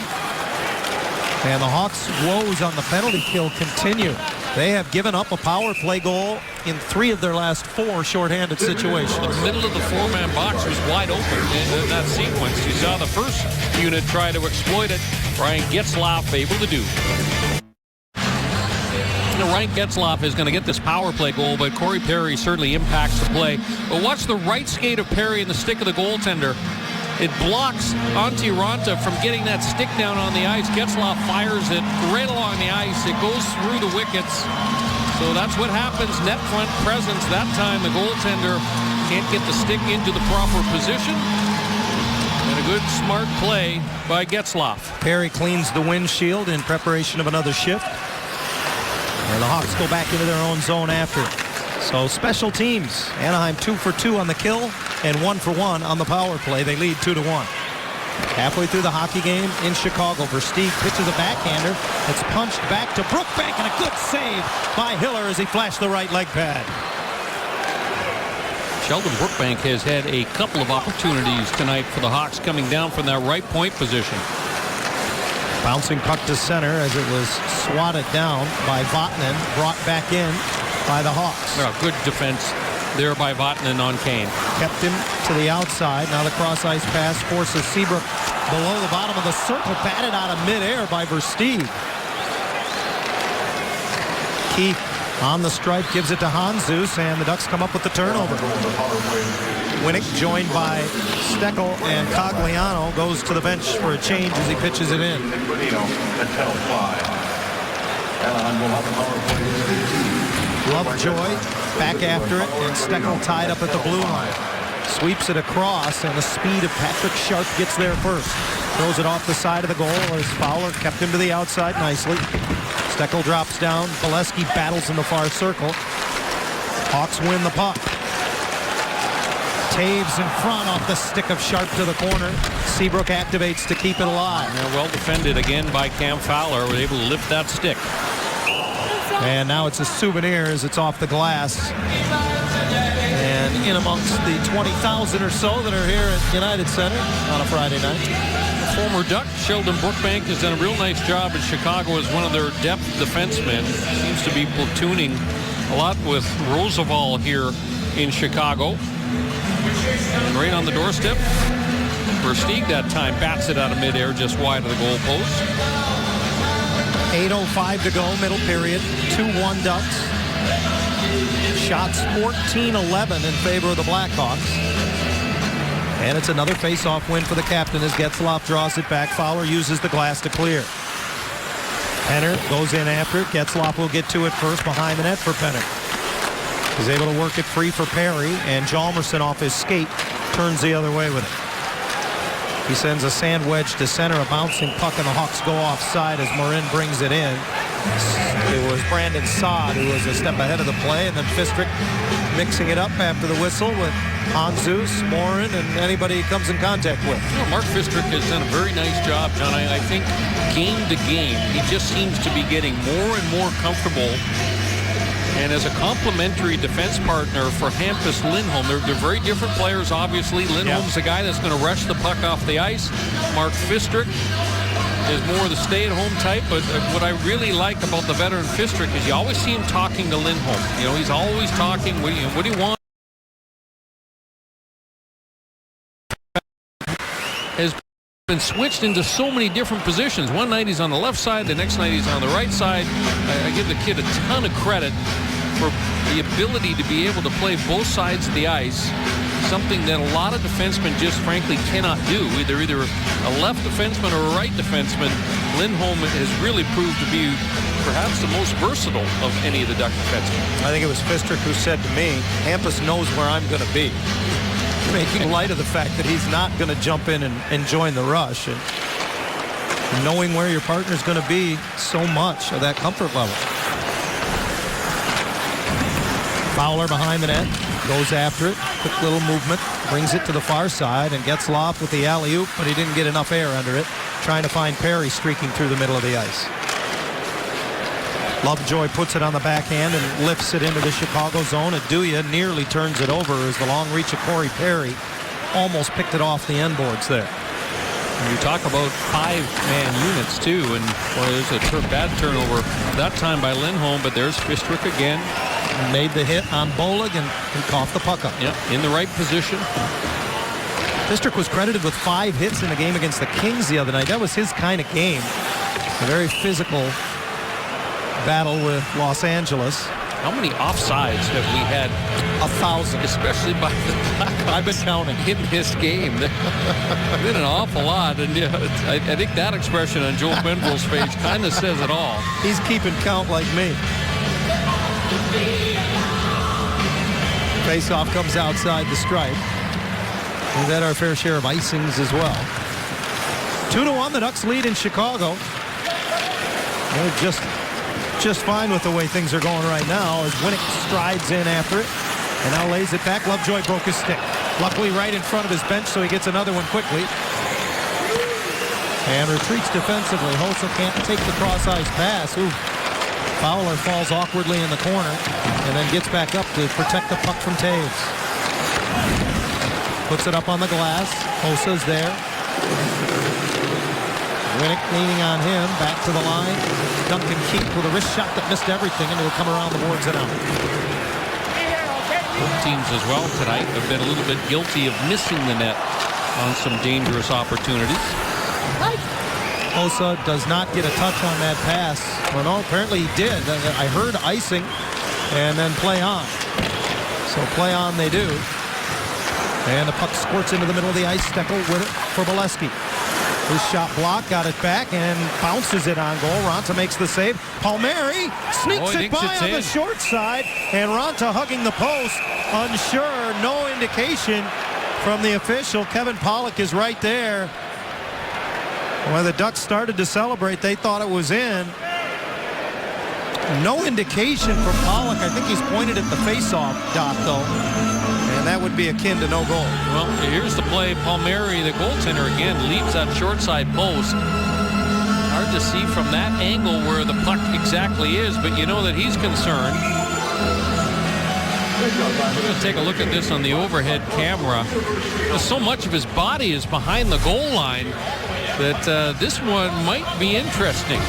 And the Hawks' woes on the penalty kill continue. They have given up a power play goal in 3 of their last 4 shorthanded situations. The middle of the 4-man box was wide open in that sequence. You saw the first unit try to exploit it. Ryan Getzlaf able to do. Ryan Getzlaf is going to get this power play goal, but Corey Perry certainly impacts the play. But watch the right skate of Perry in the stick of the goaltender. It blocks Antti Raanta from getting that stick down on the ice. Getzlaf fires it right along the ice. It goes through the wickets. So that's what happens. Net front presence. That time the goaltender can't get the stick into the proper position. And a good, smart play by Getzlaf. Perry cleans the windshield in preparation of another shift. And the Hawks go back into their own zone after. So special teams. Anaheim 2 for 2 on the kill and 1 for 1 on the power play. They lead 2-1. Halfway through the hockey game in Chicago, Versteeg pitches a backhander. It's punched back to Brookbank, and a good save by Hiller as he flashed the right leg pad. Sheldon Brookbank has had a couple of opportunities tonight for the Hawks coming down from that right point position. Bouncing puck to center as it was swatted down by Vatanen, brought back in by the Hawks. Good defense there by Vatanen on Kane. Kept him to the outside. Now the cross-ice pass forces Seabrook below the bottom of the circle, batted out of midair by Versteeg. Keith on the stripe gives it to Handzus, and the Ducks come up with the turnover. Winnick, joined by Steckel and Cogliano, goes to the bench for a change as he pitches it in. Lovejoy back after it, and Steckel tied up at the blue line. Sweeps it across, and the speed of Patrick Sharp gets there first. Throws it off the side of the goal as Fowler kept him to the outside nicely. Steckel drops down. Bolesky battles in the far circle. Hawks win the puck. Taves in front off the stick of Sharp to the corner. Seabrook activates to keep it alive. Well defended again by Cam Fowler. Was able to lift that stick. And now it's a souvenir as it's off the glass. And in amongst the 20,000 or so that are here at United Center on a Friday night. Former Duck Sheldon Brookbank has done a real nice job in Chicago as one of their depth defensemen. Seems to be platooning a lot with Roosevelt here in Chicago. And right on the doorstep, Versteeg that time bats it out of midair just wide of the goal post. 8:05 to go, middle period. 2-1 Ducks. Shots 14-11 in favor of the Blackhawks. And it's another face-off win for the captain as Getzlaf draws it back. Fowler uses the glass to clear. Penner goes in after it. Getzlaf will get to it first behind the net for Penner. He's able to work it free for Perry, and Hjalmarsson off his skate turns the other way with it. He sends a sand wedge to center, a bouncing puck, and the Hawks go offside as Marin brings it in. It was Brandon Saad who was a step ahead of the play, and then Fistrick mixing it up after the whistle with Handzus, Morin, and anybody he comes in contact with. You know, Mark Fistrick has done a very nice job, John. I think game to game, he just seems to be getting more and more comfortable. And as a complementary defense partner for Hampus Lindholm, they're very different players, obviously. Lindholm's the guy that's going to rush the puck off the ice. Mark Fistrick is more the stay-at-home type, but what I really like about the veteran Fistrick is you always see him talking to Lindholm. You know, he's always talking, what do you want? Has been switched into so many different positions. One night he's on the left side, the next night he's on the right side. I give the kid a ton of credit for the ability to be able to play both sides of the ice, something that a lot of defensemen just frankly cannot do. Either a left defenseman or a right defenseman. Lindholm has really proved to be perhaps the most versatile of any of the Duck defensemen. I think it was Fistrick who said to me, Hampus knows where I'm going to be. Making light of the fact that he's not going to jump in and join the rush. And knowing where your partner's going to be, so much of that comfort level. Fowler behind the net, goes after it. Quick little movement, brings it to the far side, and Getzlaf with the alley-oop, but he didn't get enough air under it. Trying to find Perry streaking through the middle of the ice. Lovejoy puts it on the backhand and lifts it into the Chicago zone. Aduya nearly turns it over as the long reach of Corey Perry almost picked it off the end boards there. And you talk about five-man units, too, and well, there's a bad turnover that time by Lindholm, but there's Fistrick again. Made the hit on Bollig and coughed the puck up. Yep, in the right position. Fistrick was credited with 5 hits in the game against the Kings the other night. That was his kind of game. A very physical battle with Los Angeles. How many offsides have we had? 1,000. Especially by the Blackhawks. I've been counting. In this game. There's been an awful lot. And yeah, I think that expression on Joel Benville's face kind of says it all. He's keeping count like me. Face-off comes outside the stripe. We've had our fair share of icings as well. 2-1, the Ducks lead in Chicago. They're just fine with the way things are going right now as Winnick strides in after it and now lays it back. Lovejoy broke his stick. Luckily right in front of his bench, so he gets another one quickly. And retreats defensively. Hossa can't take the cross-ice pass. Ooh. Fowler falls awkwardly in the corner and then gets back up to protect the puck from Taves. Puts it up on the glass. Hosa's there. Winnick leaning on him. Back to the line. Duncan Keith with a wrist shot that missed everything, and it'll come around the boards and out. Both teams as well tonight have been a little bit guilty of missing the net on some dangerous opportunities. Hosa does not get a touch on that pass. Well, no, apparently he did. I heard icing and then play on. So play on they do. And the puck squirts into the middle of the ice. Steckel with it for Bolesky. His shot blocked, got it back, and bounces it on goal. Ranta makes the save. Palmieri sneaks it by on the short side, and Ranta hugging the post. Unsure, no indication from the official. Kevin Pollock is right there. When the Ducks started to celebrate, they thought it was in. No indication from Pollock. I think he's pointed at the face-off dot, though. And that would be akin to no goal. Well, here's the play. Palmieri, the goaltender, again, leaves that short side post. Hard to see from that angle where the puck exactly is, but you know that he's concerned. We're going to take a look at this on the overhead camera. So much of his body is behind the goal line that this one might be interesting.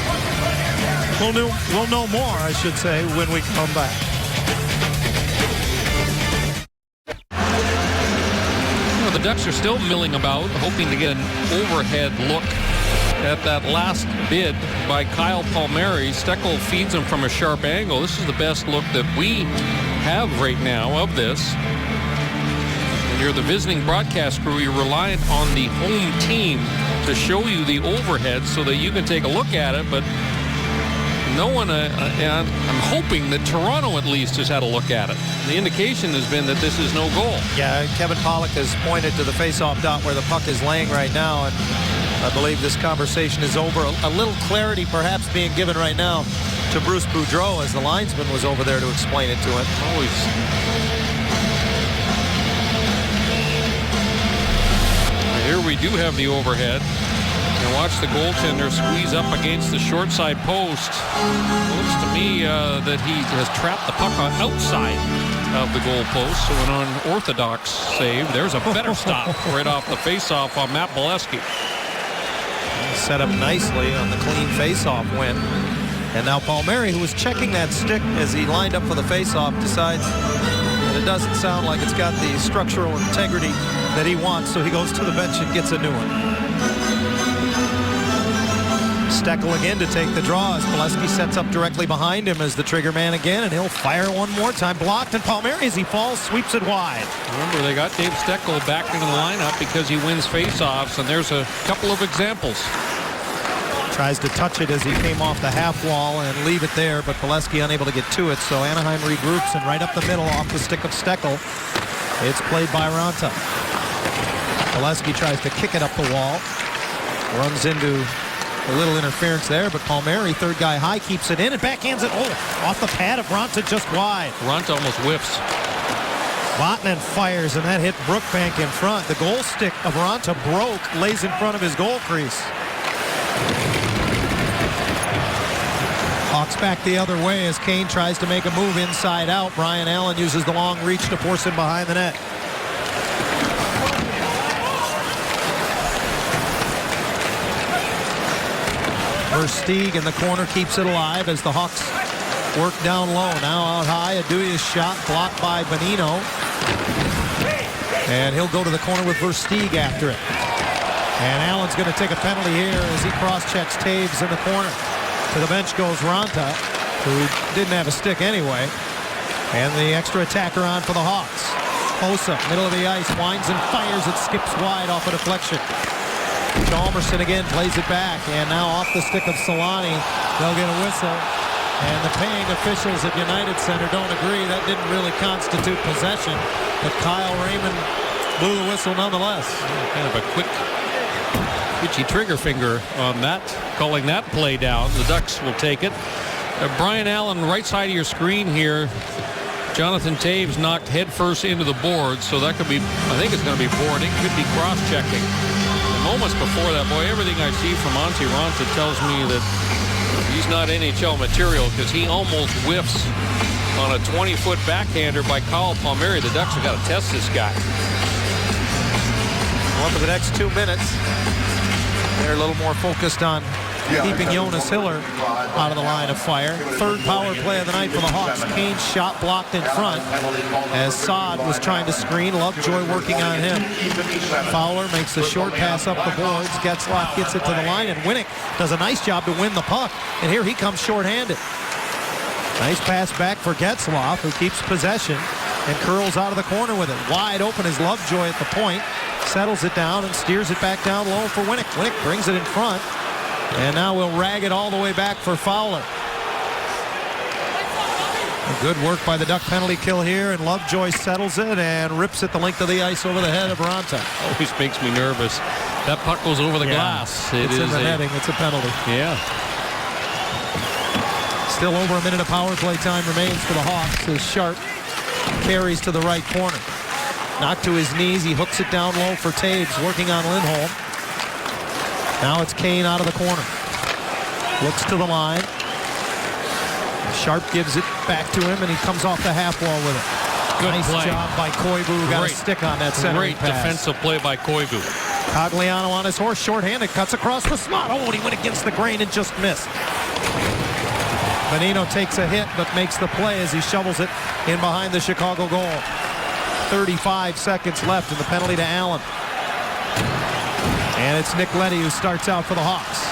We'll know more, I should say, when we come back. You know, the Ducks are still milling about, hoping to get an overhead look at that last bid by Kyle Palmieri. Steckel feeds him from a sharp angle. This is the best look that we have right now of this. When you're the visiting broadcast crew, you're reliant on the home team to show you the overhead so that you can take a look at it, but no one, I'm hoping that Toronto at least has had a look at it. The indication has been that this is no goal. Yeah, Kevin Pollock has pointed to the face-off dot where the puck is laying right now, and I believe this conversation is over. A little clarity perhaps being given right now to Bruce Boudreau as the linesman was over there to explain it to him. Always. Here we do have the overhead. And watch the goaltender squeeze up against the short side post. Looks to me that he has trapped the puck outside of the goal post. So an unorthodox save. There's a better stop right off the faceoff on Matt Bolesky. Set up nicely on the clean faceoff win. And now Palmieri, who was checking that stick as he lined up for the faceoff, decides that it doesn't sound like it's got the structural integrity that he wants, so he goes to the bench and gets a new one. Steckel again to take the draw as Bolesky sets up directly behind him as the trigger man again, and he'll fire one more time. Blocked, and Palmieri, as he falls, sweeps it wide. Remember, they got Dave Steckel back into the lineup because he wins faceoffs, and there's a couple of examples. Tries to touch it as he came off the half wall and leave it there, but Bolesky unable to get to it, so Anaheim regroups, and right up the middle off the stick of Steckel, it's played by Ranta. Bolesky tries to kick it up the wall, runs into a little interference there, but Palmieri, third guy high, keeps it in and backhands it off the pad of Ranta just wide. Ranta almost whiffs. Vatanen fires, and that hit Brookbank in front. The goal stick of Ranta broke, lays in front of his goal crease. Hawks back the other way as Kane tries to make a move inside out. Brian Allen uses the long reach to force him behind the net. Versteeg in the corner keeps it alive as the Hawks work down low. Now out high, Aduya's shot blocked by Bonino. And he'll go to the corner with Versteeg after it. And Allen's going to take a penalty here as he cross-checks Taves in the corner. To the bench goes Ranta, who didn't have a stick anyway. And the extra attacker on for the Hawks. Hosa, middle of the ice, winds and fires. It skips wide off a deflection. Chalmerson again plays it back, and now off the stick of Solani. They'll get a whistle, and the paying officials at United Center don't agree. That didn't really constitute possession, but Kyle Raymond blew the whistle nonetheless. Kind of a quick, twitchy trigger finger on that, calling that play down. The Ducks will take it. Brian Allen, right side of your screen here. Jonathan Taves knocked headfirst into the board, so that could be, I think it's going to be boarding, could be cross-checking. Moments before that, boy, everything I see from Antti Ranta tells me that he's not NHL material because he almost whiffs on a 20-foot backhander by Kyle Palmieri. The Ducks have got to test this guy. Well, for the next 2 minutes, they're a little more focused on keeping Jonas Hiller out of the line of fire. Third power play of the night for the Hawks. Kane's shot blocked in front as Saad was trying to screen. Lovejoy working on him. Fowler makes the short pass up the boards. Getzlaf gets it to the line, and Winnick does a nice job to win the puck. And here he comes shorthanded. Nice pass back for Getzlaf, who keeps possession and curls out of the corner with it. Wide open is Lovejoy at the point. Settles it down and steers it back down low for Winnick. Winnick brings it in front. And now we'll rag it all the way back for Fowler. Good work by the Duck penalty kill here, and Lovejoy settles it and rips it the length of the ice over the head of Raanta. Always makes me nervous. That puck goes over the glass. It's in the netting. It's a penalty. Yeah. Still over a minute of power play time remains for the Hawks as Sharp carries to the right corner. Knocked to his knees. He hooks it down low for Taves, working on Lindholm. Now it's Kane out of the corner. Looks to the line. Sharp gives it back to him, and he comes off the half wall with it. Good nice play. job by Koivu, who got a stick on that center Great pass. defensive play by Koivu. Cogliano on his horse, shorthanded, cuts across the slot. Oh, and he went against the grain and just missed. Bonino takes a hit, but makes the play as he shovels it in behind the Chicago goal. 35 seconds left, and the penalty to Allen. And it's Nick Leddy who starts out for the Hawks.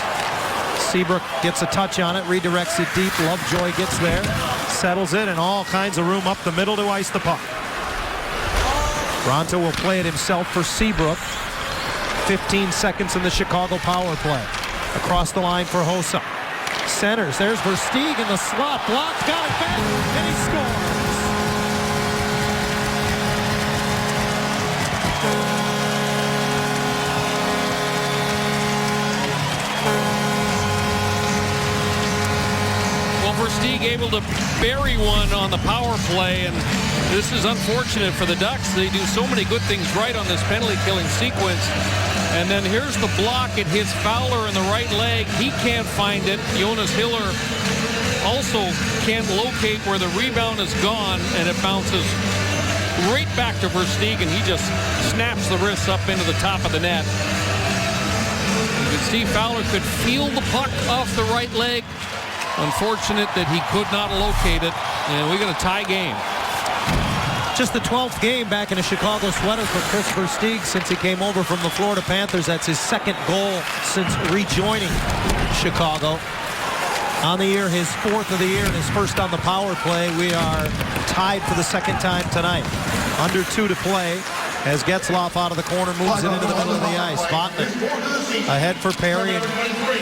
Seabrook gets a touch on it, redirects it deep. Lovejoy gets there, settles it, and all kinds of room up the middle to ice the puck. Raanta will play it himself for Seabrook. 15 seconds in the Chicago power play. Across the line for Hossa. Centers, there's Versteeg in the slot, blocked, got it back, and he scores. Versteeg able to bury one on the power play, and this is unfortunate for the Ducks. They do so many good things right on this penalty killing sequence, and then here's the block. It hits Fowler in the right leg. He can't find it. Jonas Hiller also can't locate where the rebound is gone, and it bounces right back to Versteeg, and he just snaps the wrists up into the top of the net. You can see Fowler could feel the puck off the right leg. Unfortunate that he could not locate it, and we got a tie game. Just the 12th game back in a Chicago sweater for Chris Versteeg since he came over from the Florida Panthers. That's his second goal since rejoining Chicago. On the year, his fourth of the year and his first on the power play. We are tied for the second time tonight. Under 2 to play as Getzlaf out of the corner moves it into the middle of the ice. Vatanen ahead for Perry, and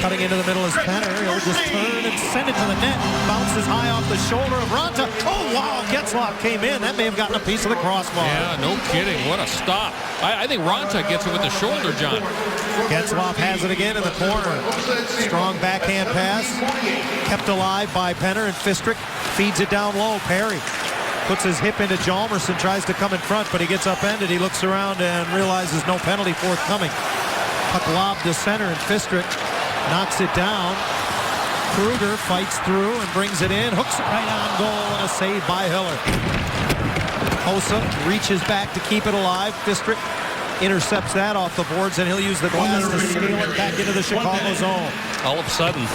cutting into the middle is Penner. He'll just turn and send it to the net. Bounces high off the shoulder of Raanta. Oh, wow, Getzlaf came in. That may have gotten a piece of the crossbar. Yeah, no kidding. What a stop. I think Raanta gets it with the shoulder, John. Getzlaf has it again in the corner. Strong backhand pass. Kept alive by Penner, and Fistrick feeds it down low. Perry puts his hip into Hjalmarsson, tries to come in front, but he gets upended. He looks around and realizes no penalty forthcoming. Puck lobbed to center, and Fistrick knocks it down. Kruger fights through and brings it in. Hooks it right on goal, and a save by Hiller. Hossa reaches back to keep it alive. Fistrick intercepts that off the boards, and he'll use the glass to sail it back into the Chicago zone. All of a sudden,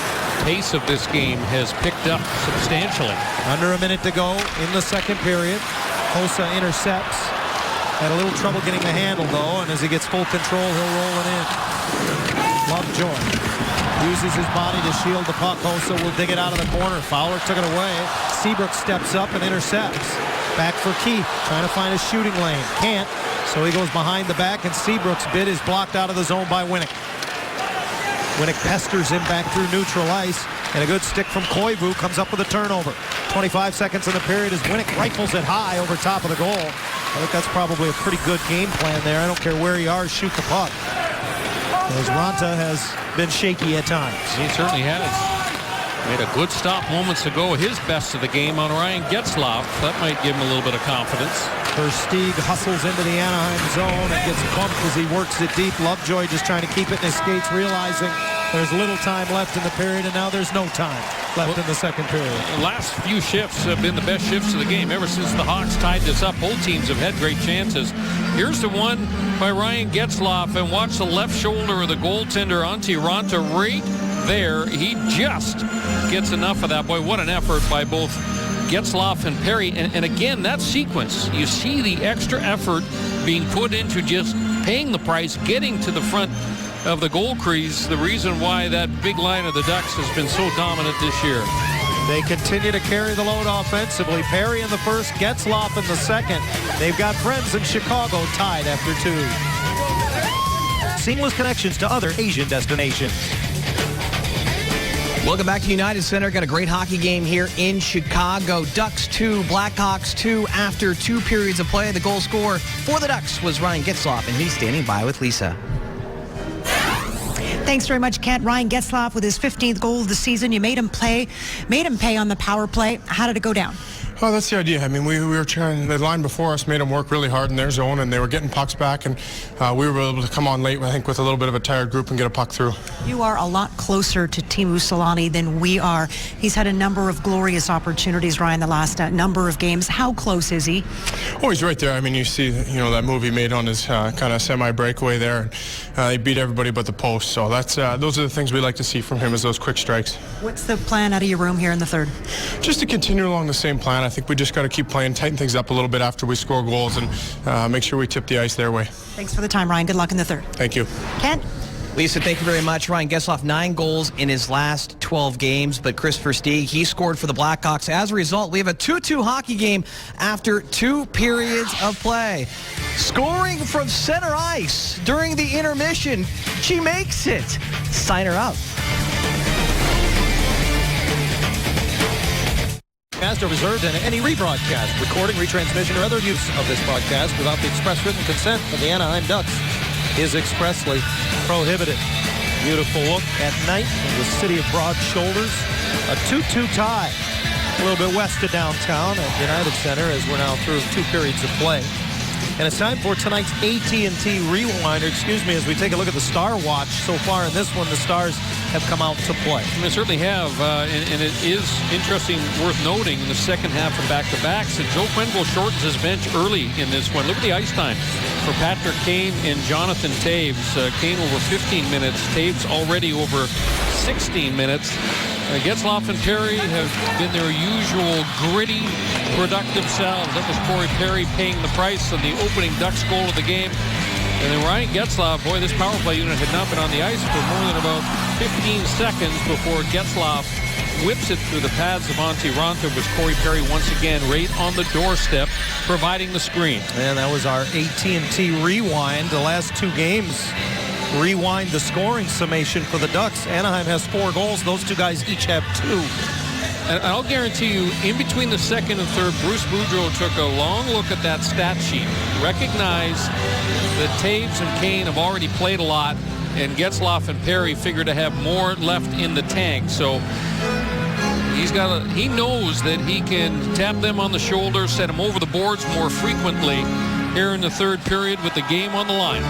pace of this game has picked up substantially. Under a minute to go in the second period. Hossa intercepts. Had a little trouble getting the handle, though, and as he gets full control, he'll roll it in. Lovejoy uses his body to shield the puck. Hossa will dig it out of the corner. Fowler took it away. Seabrook steps up and intercepts. Back for Keith, trying to find a shooting lane. Can't, so he goes behind the back, and Seabrook's bid is blocked out of the zone by Winnick. Winnick pesters him back through neutral ice, and a good stick from Koivu comes up with a turnover. 25 seconds in the period as Winnick rifles it high over top of the goal. I think that's probably a pretty good game plan there. I don't care where you are, shoot the puck. As Raanta has been shaky at times. He certainly has. Made a good stop moments ago. His best of the game on Ryan Getzlaf. That might give him a little bit of confidence. Versteeg hustles into the Anaheim zone and gets bumped as he works it deep. Lovejoy just trying to keep it in his skates, realizing There's little time left in the period, and now there's no time left in the second period. The last few shifts have been the best shifts of the game. Ever since the Hawks tied this up, both teams have had great chances. Here's the one by Ryan Getzlaf, and watch the left shoulder of the goaltender, Antti Raanta, right there. He just gets enough of that. Boy, what an effort by both Getzlaf and Perry. And again, that sequence, you see the extra effort being put into just paying the price, getting to the front of the goal crease, the reason why that big line of the Ducks has been so dominant this year. They continue to carry the load offensively. Perry in the first, Getzlaf in the second. They've got friends in Chicago tied after 2. Seamless connections to other Asian destinations. Welcome back to United Center. Got a great hockey game here in Chicago. Ducks 2, Blackhawks 2 after 2 periods of play. The goal scorer for the Ducks was Ryan Getzlaf, and he's standing by with Lisa. Thanks very much, Kent. Ryan Getzlaf with his 15th goal of the season. You made him pay on the power play. How did it go down? Oh, that's the idea. I mean, we were trying, the line before us made them work really hard in their zone, and they were getting pucks back, and we were able to come on late, I think, with a little bit of a tired group and get a puck through. You are a lot closer to Teemu Selanne than we are. He's had a number of glorious opportunities, Ryan, the last number of games. How close is he? Oh, he's right there. I mean, you see, that move he made on his kind of semi-breakaway there. He beat everybody but the post, so that's those are the things we like to see from him, is those quick strikes. What's the plan out of your room here in the third? Just to continue along the same plan. I think we just got to keep playing, tighten things up a little bit after we score goals, and make sure we tip the ice their way. Thanks for the time, Ryan. Good luck in the third. Thank you. Kent? Lisa, thank you very much. Ryan Getzlaf, 9 goals in his last 12 games, but Chris Versteeg, he scored for the Blackhawks. As a result, we have a 2-2 hockey game after 2 periods of play. Scoring from center ice during the intermission, she makes it. Sign her up. Are reserved and any rebroadcast, recording, retransmission, or other use of this broadcast without the express written consent of the Anaheim Ducks is expressly prohibited. Beautiful look at night in the city of Broad Shoulders. A 2-2 tie a little bit west of downtown at United Center as we're now through 2 periods of play. And it's time for tonight's AT&T Rewind, as we take a look at the Star Watch. So far in this one, the Stars have come out to play. They certainly have, and it is interesting, worth noting, in the second half of back-to-backs, that Joe Quenneville shortens his bench early in this one. Look at the ice time for Patrick Kane and Jonathan Toews. Kane over 15 minutes, Toews already over 16 minutes. Getzlaf and Perry have been their usual gritty, productive selves. That was Corey Perry paying the price on the opening Ducks goal of the game. And then Ryan Getzlaf, boy, this power play unit had not been on the ice for more than about 15 seconds before Getzlaf whips it through the pads of Antti Raanta. Was Corey Perry once again right on the doorstep, providing the screen. And that was our AT&T Rewind. The last 2 games rewind the scoring summation for the Ducks. Anaheim has 4 goals. Those 2 guys each have 2. And I'll guarantee you, in between the second and third, Bruce Boudreau took a long look at that stat sheet, recognized that Toews and Kane have already played a lot, and Getzlaf and Perry figure to have more left in the tank. So he knows that he can tap them on the shoulder, set them over the boards more frequently here in the third period with the game on the line.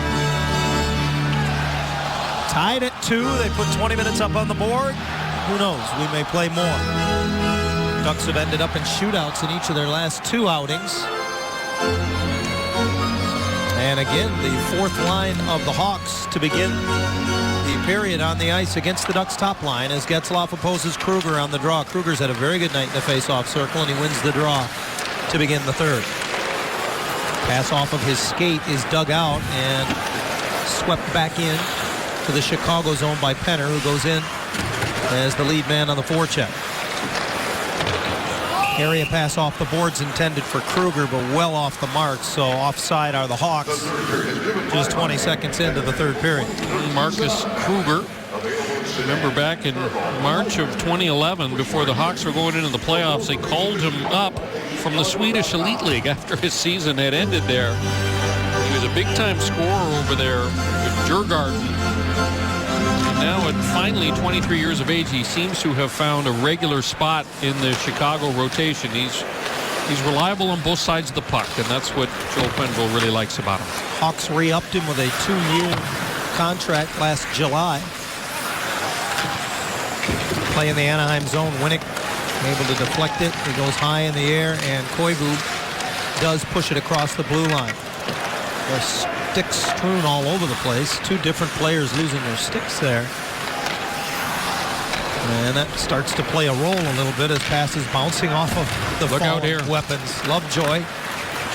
Tied at 2. They put 20 minutes up on the board. Who knows? We may play more. Ducks have ended up in shootouts in each of their last 2 outings. And again, the 4th line of the Hawks to begin the period on the ice against the Ducks top line as Getzlaf opposes Kruger on the draw. Kruger's had a very good night in the face-off circle, and he wins the draw to begin the third. Pass off of his skate is dug out and swept back in to the Chicago zone by Penner, who goes in as the lead man on the forecheck. Area pass off the boards intended for Kruger, but well off the mark, so offside are the Hawks just 20 seconds into the third period. Marcus Kruger, remember back in March of 2011, before the Hawks were going into the playoffs, they called him up from the Swedish Elite League after his season had ended there. He was a big-time scorer over there with Djurgården. Now at finally 23 years of age, he seems to have found a regular spot in the Chicago rotation. He's reliable on both sides of the puck, and that's what Joe Quenneville really likes about him. Hawks re-upped him with a 2-year contract last July. Play in the Anaheim zone. Winnick able to deflect it. It goes high in the air, and Koivu does push it across the blue line. The sticks strewn all over the place. Two different players losing their sticks there. And that starts to play a role a little bit as passes bouncing off of the weapons. Lovejoy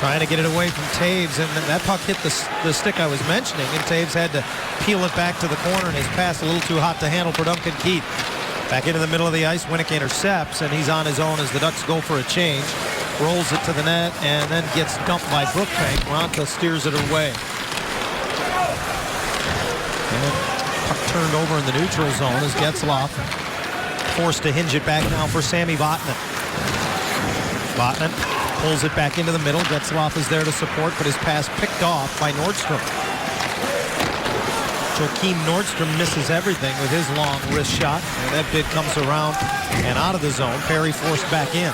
trying to get it away from Taves, and that puck hit the stick I was mentioning, and Taves had to peel it back to the corner, and his pass a little too hot to handle for Duncan Keith. Back into the middle of the ice, Winnick intercepts, and he's on his own as the Ducks go for a change. Rolls it to the net, and then gets dumped by Brookbank. Raanta steers it away. And puck turned over in the neutral zone as Getzlaf forced to hinge it back now for Sami Vatanen. Vatanen pulls it back into the middle. Getzlaf is there to support, but his pass picked off by Nordstrom. Joakim Nordstrom misses everything with his long wrist shot, and that bid comes around and out of the zone. Perry forced back in.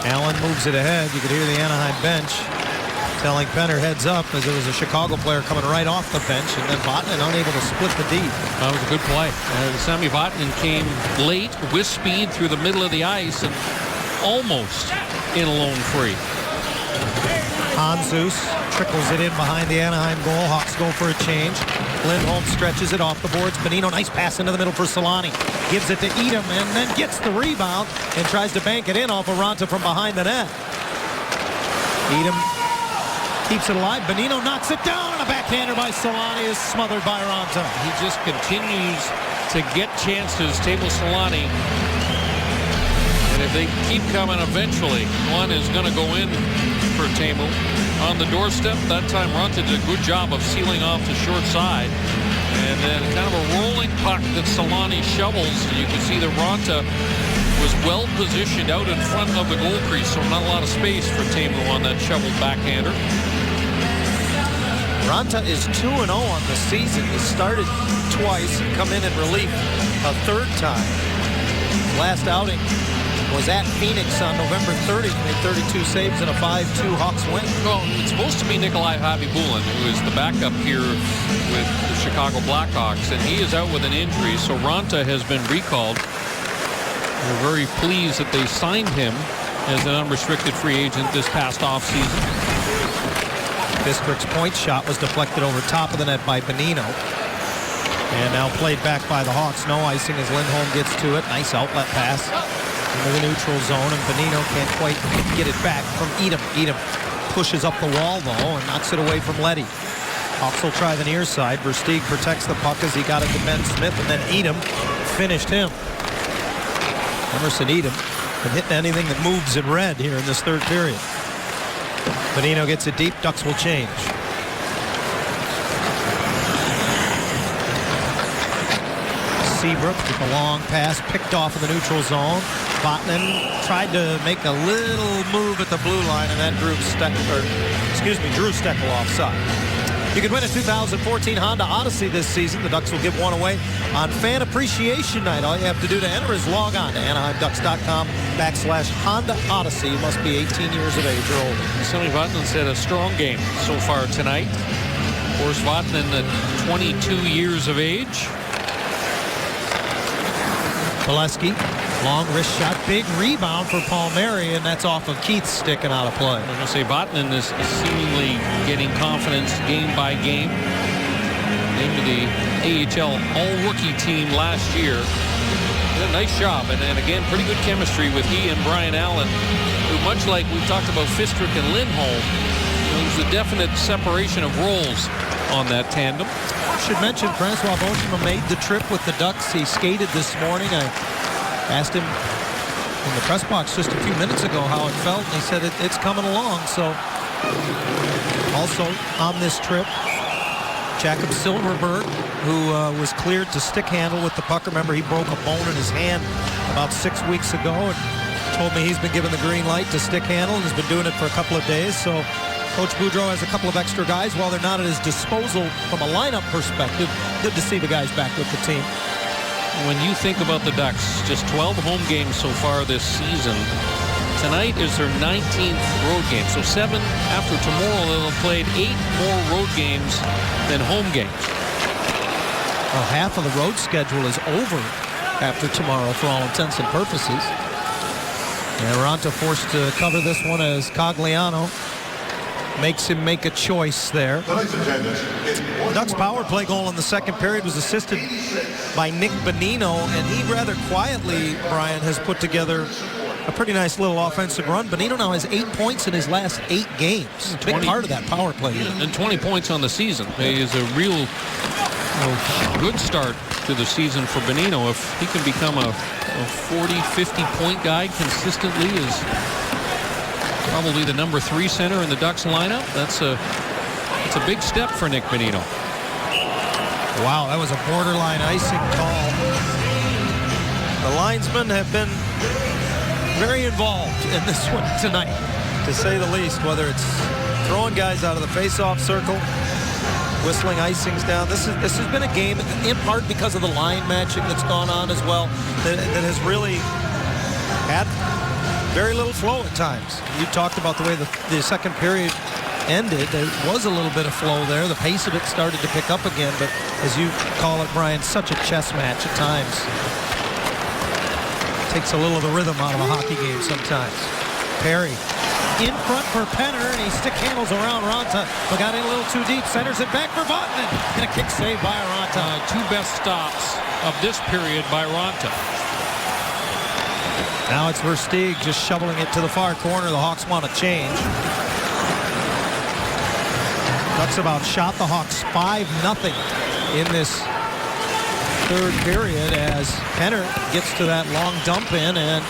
Allen moves it ahead. You could hear the Anaheim bench telling Penner heads up as there was a Chicago player coming right off the bench, and then Vatanen unable to split the D. That was a good play. Sami Vatanen came late with speed through the middle of the ice and almost in alone free. Handzus trickles it in behind the Anaheim goal. Hawks go for a change. Lindholm stretches it off the boards. Bonino, nice pass into the middle for Solani. Gives it to Edom and then gets the rebound and tries to bank it in off of Raanta from behind the net. Edom keeps it alive. Bonino knocks it down, and a backhander by Solani is smothered by Raanta. He just continues to get chances, Teemu Solani. And if they keep coming, eventually one is going to go in for Teemu. On the doorstep, that time Raanta did a good job of sealing off the short side. And then kind of a rolling puck that Solani shovels. You can see that Raanta was well positioned out in front of the goal crease, so not a lot of space for Teemu on that shoveled backhander. Raanta is 2-0 on the season. He started twice and come in relief a third time. Last outing was at Phoenix on November 30th. Made 32 saves and a 5-2 Hawks win. Well, it's supposed to be Nikolai Khabibulin, who is the backup here with the Chicago Blackhawks, and he is out with an injury, so Raanta has been recalled. We're very pleased that they signed him as an unrestricted free agent this past offseason. Bistrick's point shot was deflected over top of the net by Bonino. And now played back by the Hawks. No icing as Lindholm gets to it. Nice outlet pass into the neutral zone, and Bonino can't quite get it back from Edom. Edom pushes up the wall, though, and knocks it away from Leddy. Hawks will try the near side. Versteeg protects the puck as he got it to Ben Smith, and then Edom finished him. Emerson Edom been hitting anything that moves in red here in this third period. Bonino gets it deep. Ducks will change. Seabrook with a long pass picked off in the neutral zone. Vatanen tried to make a little move at the blue line, and that drew Steckel offside. You can win a 2014 Honda Odyssey this season. The Ducks will give one away on Fan Appreciation Night. All you have to do to enter is log on to AnaheimDucks.com/Honda Odyssey. You must be 18 years of age or older. Sami Vatanen's had a strong game so far tonight. Of course, Vatanen at 22 years of age. Bolesky, long wrist shot, big rebound for Palmieri, and that's off of Keith's stick and out of play. I was going to say, Vatanen is seemingly getting confidence game by game. Named the AHL All-Rookie team last year. Did a nice job, and again, pretty good chemistry with he and Brian Allen, who, much like we talked about Fistrick and Lindholm, there's a definite separation of roles on that tandem. I should mention Francois Beauchemin made the trip with the Ducks. He skated this morning. I asked him in the press box just a few minutes ago how it felt, and he said it's coming along. So also on this trip, Jakob Silfverberg, who was cleared to stick handle with the puck. Remember, he broke a bone in his hand about 6 weeks ago, and told me he's been given the green light to stick handle and has been doing it for a couple of days. So Coach Boudreau has a couple of extra guys. While they're not at his disposal from a lineup perspective, good to see the guys back with the team. When you think about the Ducks, just 12 home games so far this season. Tonight is their 19th road game. So 7 after tomorrow. They'll have played 8 more road games than home games. Well, half of the road schedule is over after tomorrow for all intents and purposes. And Raanta forced to cover this one as Cogliano makes him make a choice there. The Ducks' power play goal in the second period was assisted by Nick Bonino, and he rather quietly, Brian, has put together a pretty nice little offensive run. Bonino now has 8 points in his last 8 games. A big part of that power play. And 20 points on the season. He is a real good start to the season for Bonino. If he can become a 40, 50-point guy consistently, is probably the number 3 center in the Ducks lineup. That's a big step for Nick Bonino. Wow, that was a borderline icing call. The linesmen have been very involved in this one tonight, to say the least, whether it's throwing guys out of the face-off circle, whistling icings down. This has been a game, in part because of the line matching that's gone on as well, that has really had very little flow at times. You talked about the way the second period ended. There was a little bit of flow there. The pace of it started to pick up again, but as you call it, Brian, such a chess match at times. Takes a little of the rhythm out of a hockey game sometimes. Perry in front for Penner, and he stick handles around Raanta, but got in a little too deep. Centers it back for Vatanen, and a kick save by Raanta. 2 best stops of this period by Raanta. Now it's Versteeg just shoveling it to the far corner. The Hawks want to change. Ducks have outshot the Hawks 5-0 in this third period as Penner gets to that long dump in, and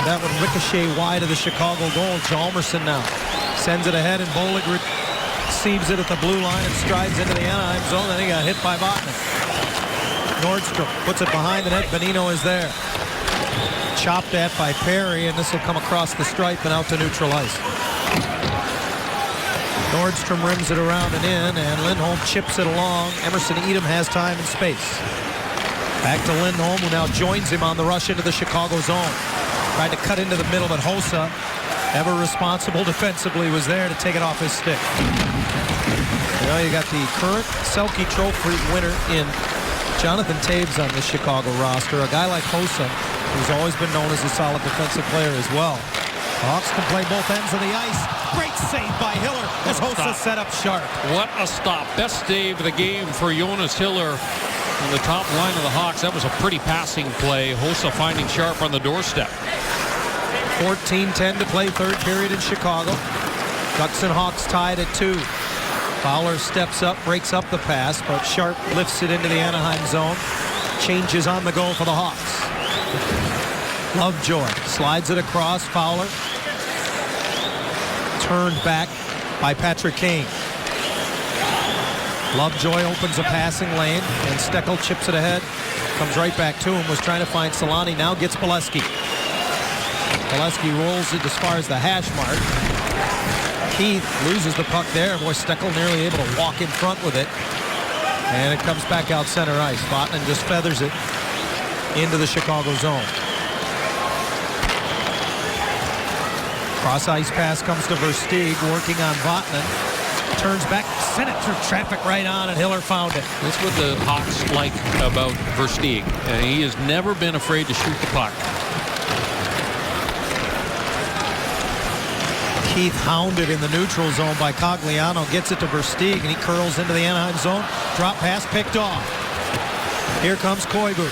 that would ricochet wide of the Chicago goal. Hjalmarsson now sends it ahead, and Bollig receives it at the blue line and strides into the Anaheim zone. Then he got hit by Vatanen. Nordstrom puts it behind the net. Bonino is there. Chopped at by Perry, and this will come across the stripe and out to neutral ice. Nordstrom rims it around and in, and Lindholm chips it along. Emerson Edom has time and space. Back to Lindholm, who now joins him on the rush into the Chicago zone. Tried to cut into the middle, but Hossa, ever responsible defensively, was there to take it off his stick. You got the current Selke Trophy winner in Jonathan Toews on the Chicago roster. A guy like Hossa, who's always been known as a solid defensive player as well. Hawks can play both ends of the ice. Great save by Hiller as Hossa set up Sharp. What a stop. Best save of the game for Jonas Hiller on the top line of the Hawks. That was a pretty passing play. Hossa finding Sharp on the doorstep. 14-10 to play, third period in Chicago. Ducks and Hawks tied at 2. Fowler steps up, breaks up the pass, but Sharp lifts it into the Anaheim zone. Changes on the goal for the Hawks. Lovejoy slides it across. Fowler turned back by Patrick Kane. Lovejoy opens a passing lane, and Steckel chips it ahead. Comes right back to him. Was trying to find Solani. Now gets Bolesky. Bolesky rolls it as far as the hash mark. Keith loses the puck there. Boy, Steckel nearly able to walk in front with it. And it comes back out center ice. Vatanen just feathers it into the Chicago zone. Cross ice pass comes to Versteeg, working on Vatanen. Turns back, sent it through traffic right on, and Hiller found it. That's what the Hawks like about Versteeg. He has never been afraid to shoot the puck. Keith hounded in the neutral zone by Cogliano. Gets it to Versteeg, and he curls into the Anaheim zone. Drop pass picked off. Here comes Koivu.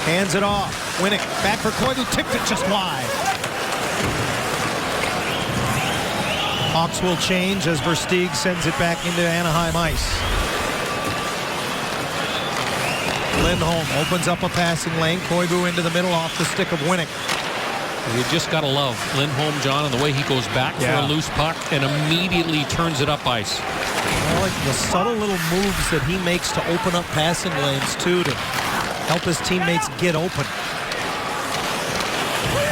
Hands it off. Winnick back for Koivu. Tipped it just wide. Hawks will change as Versteeg sends it back into Anaheim ice. Lindholm opens up a passing lane. Koivu into the middle off the stick of Winnick. You just got to love Lindholm, John, and the way he goes back for a loose puck and immediately turns it up ice. I like the subtle little moves that he makes to open up passing lanes, too, to help his teammates get open.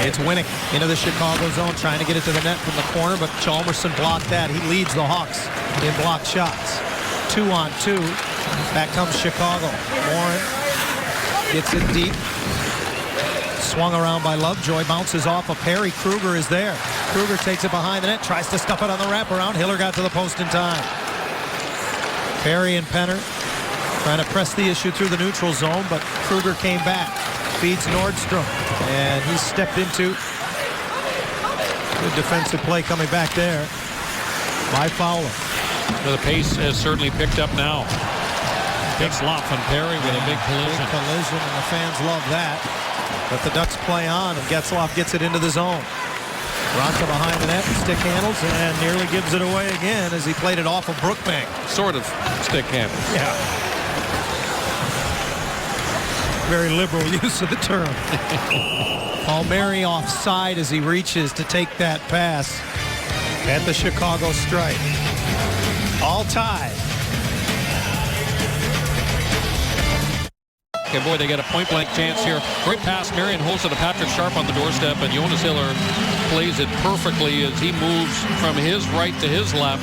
It's Winnick into the Chicago zone, trying to get it to the net from the corner, but Hjalmarsson blocked that. He leads the Hawks in blocked shots. 2-on-2. Back comes Chicago. Warren gets it deep. Swung around by Lovejoy, bounces off of Perry. Kruger is there. Kruger takes it behind the net, tries to stuff it on the wraparound. Hiller got to the post in time. Perry and Penner Trying to press the issue through the neutral zone, but Kruger came back. Feeds Nordstrom, and he stepped into good defensive play coming back there by Fowler. So the pace has certainly picked up now. Getzlaf and Perry with a big collision. Big collision, and the fans love that. But the Ducks play on, and Getzlaf gets it into the zone. Raanta behind the net, stick handles, and nearly gives it away again as he played it off of Brookbank. Sort of stick handle. Yeah. Very liberal use of the term. Palmieri offside as he reaches to take that pass at the Chicago stripe. All tied. Okay, boy, they get a point-blank chance here. Great pass, Marian Hossa to Patrick Sharp on the doorstep, and Jonas Hiller plays it perfectly as he moves from his right to his left.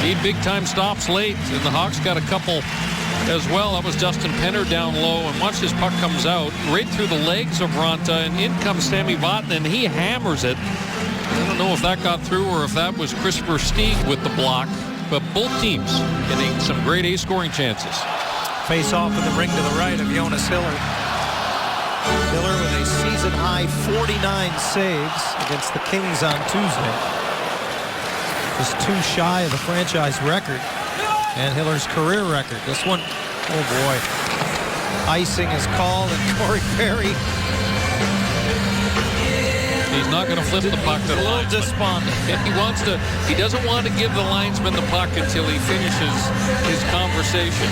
Need big-time stops late, and the Hawks got a couple as well. That was Dustin Penner down low, and watch this puck comes out right through the legs of Raanta, and in comes Sami Vatanen, and he hammers it. I don't know if that got through or if that was Chris Versteeg with the block, but both teams getting some great A-scoring chances. Face off in the ring to the right of Jonas Hiller. Hiller with a season-high 49 saves against the Kings on Tuesday. Just 2 shy of the franchise record and Hiller's career record. This one, oh boy. Icing is called, and Corey Perry. He's not going to flip the puck to the little linesman. despondent. He doesn't want to give the linesman the puck until he finishes his conversation.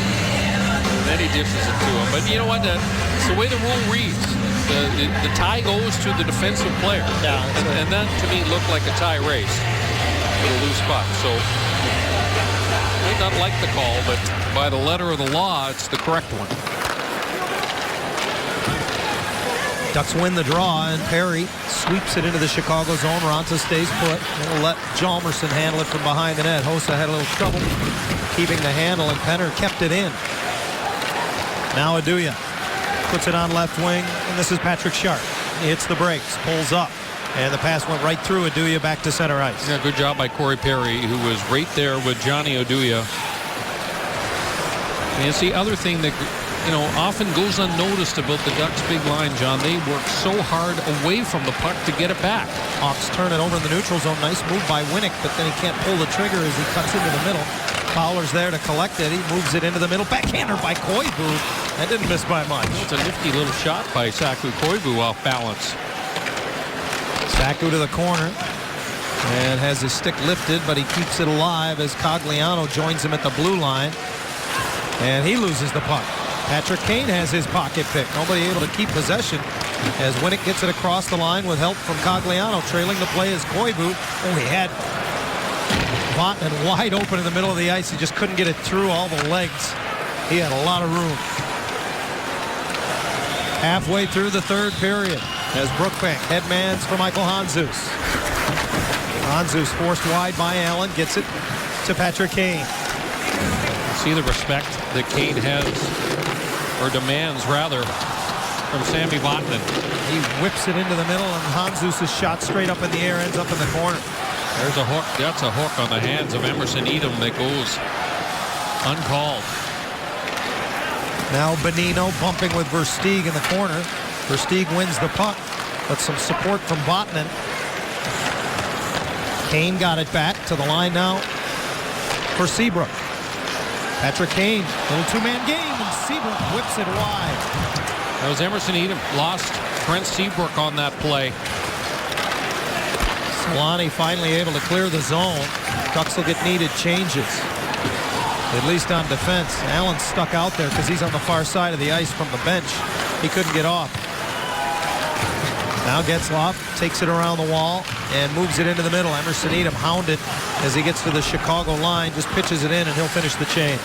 And then he dishes it to him. But you know what? It's the way the rule reads. The tie goes to the defensive player. Yeah, and that, to me, looked like a tie race with a loose puck. So, I might not like the call, but by the letter of the law, it's the correct one. Ducks win the draw, and Perry sweeps it into the Chicago zone. Raanta stays put. They'll let Hjalmarsson handle it from behind the net. Hossa had a little trouble keeping the handle, and Penner kept it in. Now Aduya puts it on left wing, and this is Patrick Sharp. He hits the brakes, pulls up, and the pass went right through Aduya back to center ice. Yeah, good job by Corey Perry, who was right there with Johnny Aduya. And it's the other thing that, you know, often goes unnoticed about the Ducks' big line, John. They work so hard away from the puck to get it back. Hawks turn it over in the neutral zone. Nice move by Winnick, but then he can't pull the trigger as he cuts into the middle. Fowler's there to collect it. He moves it into the middle. Backhander by Koivu. That didn't miss by much. It's a nifty little shot by Saku Koivu off balance. Saku to the corner and has his stick lifted, but he keeps it alive as Cogliano joins him at the blue line, and he loses the puck. Patrick Kane has his pocket pick. Nobody able to keep possession as Winnick gets it across the line with help from Cogliano. Trailing the play is Koivu. Oh, he had Vatanen wide open in the middle of the ice. He just couldn't get it through all the legs. He had a lot of room. Halfway through the third period as Brookbank headmans for Michael Handzus. Handzus forced wide by Allen, gets it to Patrick Kane. See the respect that Kane has, or demands rather, from Sami Vatanen. He whips it into the middle, and Handzus' shot straight up in the air ends up in the corner. There's a hook. That's a hook on the hands of Emerson Edom that goes uncalled. Now Bonino bumping with Versteeg in the corner. Versteeg wins the puck, but some support from Vatanen. Kane got it back to the line now for Seabrook. Patrick Kane, little two-man game, and Seabrook whips it wide. That was Emerson Edom. Lost Trent Seabrook on that play. Solani finally able to clear the zone. Ducks will get needed changes, at least on defense. Allen's stuck out there because he's on the far side of the ice from the bench. He couldn't get off. Now Getzlaf takes it around the wall and moves it into the middle. Emerson Edom hounded as he gets to the Chicago line, just pitches it in, and he'll finish the change.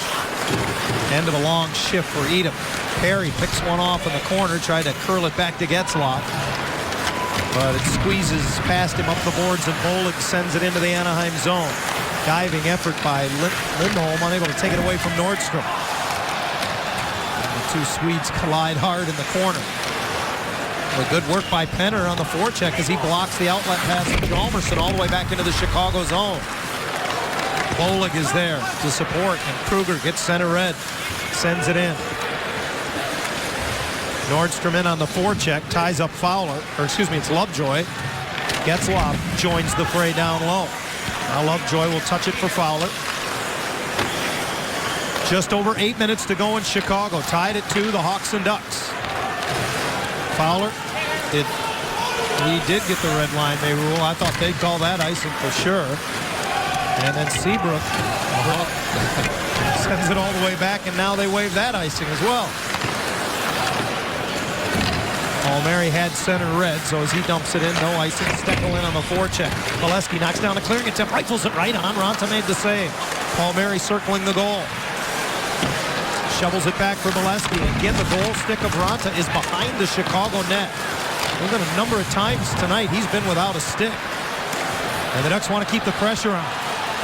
End of a long shift for Edom. Perry picks one off in the corner, tried to curl it back to Getzlaf, but it squeezes past him up the boards, and Bollig sends it into the Anaheim zone. Diving effort by Lindholm, unable to take it away from Nordstrom. And the two Swedes collide hard in the corner. Well, good work by Penner on the forecheck as he blocks the outlet pass from Hjalmarsson all the way back into the Chicago zone. Bolig is there to support, and Kruger gets center red, sends it in. Nordstrom in on the forecheck, ties up Fowler, or excuse me, it's Lovejoy. Getzlaf joins the fray down low. Now Lovejoy will touch it for Fowler. Just over 8 minutes to go in Chicago. Tied at 2, the Hawks and Ducks. Fowler, he did get the red line, they rule. I thought they'd call that icing for sure. And then Seabrook sends it all the way back, and now they wave that icing as well. Palmieri had center red, so as he dumps it in, no icing. Steckel in on the forecheck. Bolesky knocks down a clearing attempt, rifles it right on. Ronta made the save. Palmieri circling the goal. Shovels it back for Bolesky. Again, the goal stick of Ronta is behind the Chicago net. There's been a number of times tonight he's been without a stick. And the Ducks want to keep the pressure on.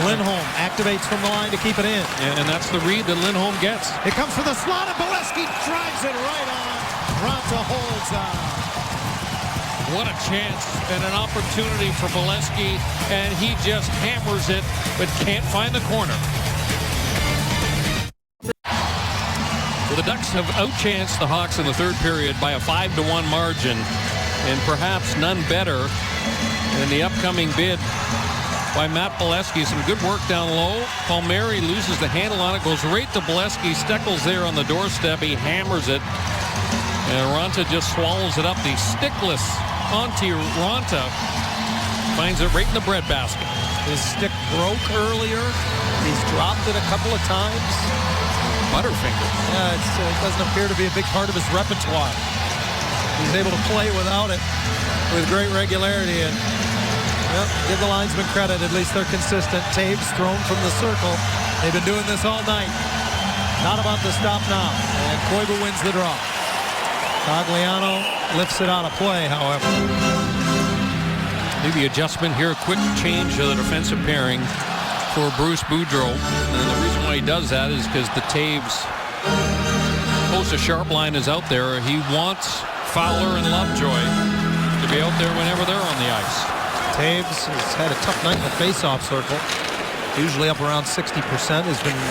Lindholm activates from the line to keep it in. And that's the read that Lindholm gets. It comes for the slot, and Bolesky drives it right on. Ronta holds on. What a chance and an opportunity for Bolesky, and he just hammers it, but can't find the corner. Well, the Ducks have outchanced the Hawks in the third period by a 5-1 margin, and perhaps none better than the upcoming bid by Matt Bolesky. Some good work down low. Palmieri loses the handle on it, goes right to Bolesky. Steckel's there on the doorstep. He hammers it, and Ronta just swallows it up. The stickless Antti Ronta finds it right in the breadbasket. His stick broke earlier. He's dropped it a couple of times. Butterfinger. Yeah, it doesn't appear to be a big part of his repertoire. He's able to play without it with great regularity, and give the linesman credit. At least they're consistent. Taves thrown from the circle. They've been doing this all night. Not about to stop now. And Koivu wins the draw. Cogliano lifts it out of play, however. Maybe adjustment here. A quick change of the defensive pairing for Bruce Boudreau. And the reason why he does that is because the Taves post a sharp line is out there. He wants Fowler and Lovejoy to be out there whenever they're on the ice. Taves has had a tough night in the face-off circle. Usually up around 60%. Has been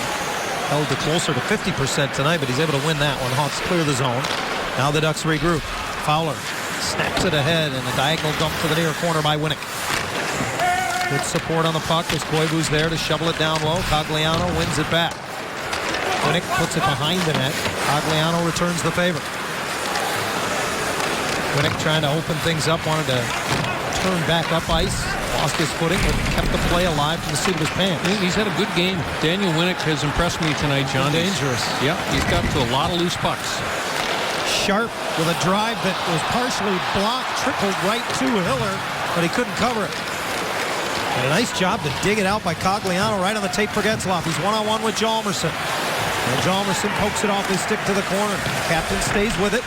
held to closer to 50% tonight, but he's able to win that one. Hawks clear the zone. Now the Ducks regroup. Fowler snaps it ahead, and a diagonal dump to the near corner by Winnick. Good support on the puck as Koivu's there to shovel it down low. Cogliano wins it back. Winnick puts it behind the net. Cogliano returns the favor. Winnick trying to open things up, wanted to turn back up ice, lost his footing, but kept the play alive from the seat of his pants. He's had a good game. Daniel Winnick has impressed me tonight, John. Dangerous. Yeah, he's got to a lot of loose pucks. Sharp with a drive that was partially blocked, trickled right to Hiller, but he couldn't cover it. And a nice job to dig it out by Cogliano right on the tape for Getzlaf. He's one-on-one with Hjalmarsson. And Hjalmarsson pokes it off his stick to the corner. The captain stays with it.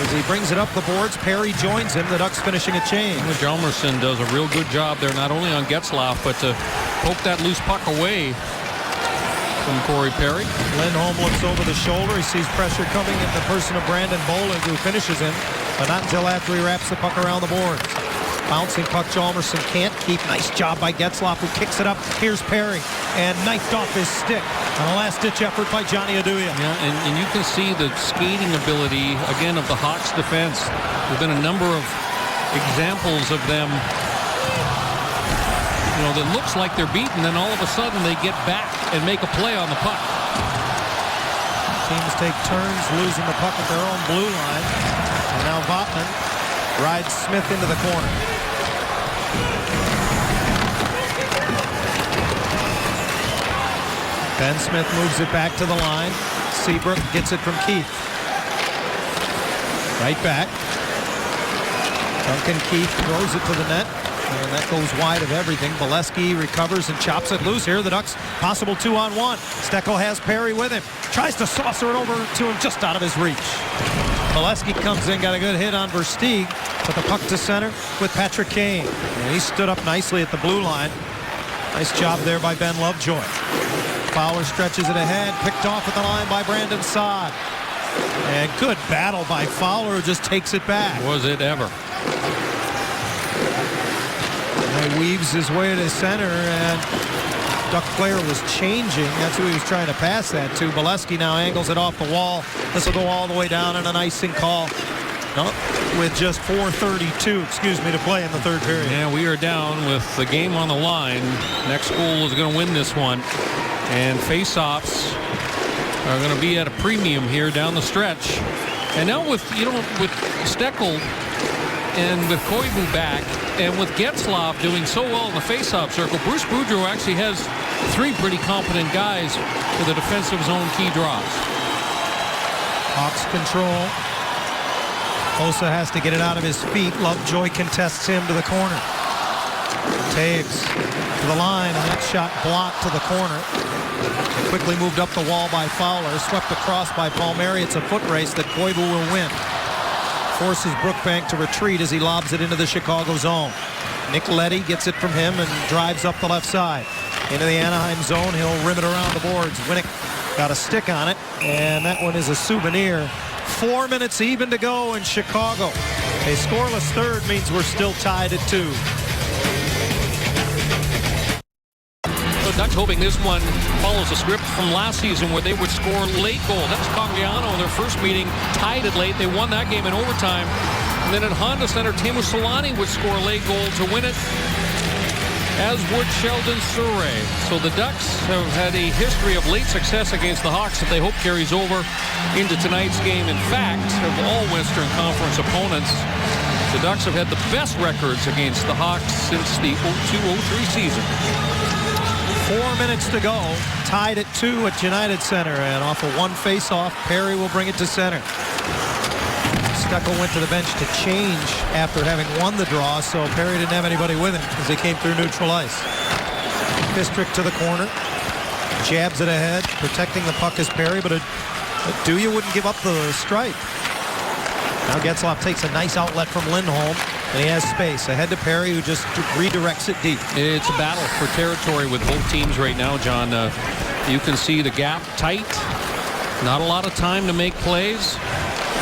As he brings it up the boards, Perry joins him. The Ducks finishing a change. Hjalmarsson does a real good job there, not only on Getzlaf, but to poke that loose puck away from Corey Perry. Lindholm looks over the shoulder. He sees pressure coming in the person of Brandon Bolig, who finishes him, but not until after he wraps the puck around the boards. Bouncing puck Hjalmarsson can't keep. Nice job by Getzlaf, who kicks it up. Here's Perry, and knifed off his stick on a last-ditch effort by Johnny Aduya. Yeah, and you can see the skating ability, again, of the Hawks defense. There have been a number of examples of them, that looks like they're beaten, and all of a sudden they get back and make a play on the puck. Teams take turns losing the puck at their own blue line. And now Votman rides Smith into the corner. Ben Smith moves it back to the line. Seabrook gets it from Keith. Right back. Duncan Keith throws it to the net. And that goes wide of everything. Bolesky recovers and chops it loose here. The Ducks possible 2-on-1. Steckel has Perry with him. Tries to saucer it over to him just out of his reach. Bolesky comes in, got a good hit on Versteeg. Put the puck to center with Patrick Kane. And he stood up nicely at the blue line. Nice job there by Ben Lovejoy. Fowler stretches it ahead. Picked off at the line by Brandon Saad. And good battle by Fowler, who just takes it back. Was it ever? He weaves his way to center, and Duck player was changing. That's who he was trying to pass that to. Bolesky now angles it off the wall. This will go all the way down and an icing call. No, with just 4:32, to play in the third period. Yeah, we are down with the game on the line. Next goal is going to win this one. And face-offs are going to be at a premium here down the stretch. And now with Steckel and with Koivu back and with Getzlaf doing so well in the face-off circle, Bruce Boudreau actually has 3 pretty competent guys for the defensive zone key draws. Hawks control. Osa has to get it out of his feet. Lovejoy contests him to the corner. Taves to the line, and that shot blocked to the corner. Quickly moved up the wall by Fowler. Swept across by Palmieri. It's a foot race that Koivu will win. Forces Brookbank to retreat as he lobs it into the Chicago zone. Nick Leddy gets it from him and drives up the left side. Into the Anaheim zone. He'll rim it around the boards. Winnick got a stick on it, and that one is a souvenir. 4 minutes even to go in Chicago. A scoreless third means we're still tied at 2. So Ducks hoping this one follows a script from last season where they would score late goal. That was Cogliano in their first meeting, tied it late. They won that game in overtime. And then at Honda Center, Teemu Selanne would score a late goal to win it, as would Sheldon Surrey. So the Ducks have had a history of late success against the Hawks that they hope carries over into tonight's game. In fact, of all Western Conference opponents, the Ducks have had the best records against the Hawks since the 02-03 season. 4 minutes to go. Tied at 2 at United Center. And off of one face-off, Perry will bring it to center. Steckel went to the bench to change after having won the draw, so Perry didn't have anybody with him as they came through neutral ice. Fistrick to the corner. Jabs it ahead. Protecting the puck is Perry, but Duya wouldn't give up the strike. Now Getzlaf takes a nice outlet from Lindholm, and he has space. Ahead to Perry, who just redirects it deep. It's a battle for territory with both teams right now, John. You can see the gap tight. Not a lot of time to make plays.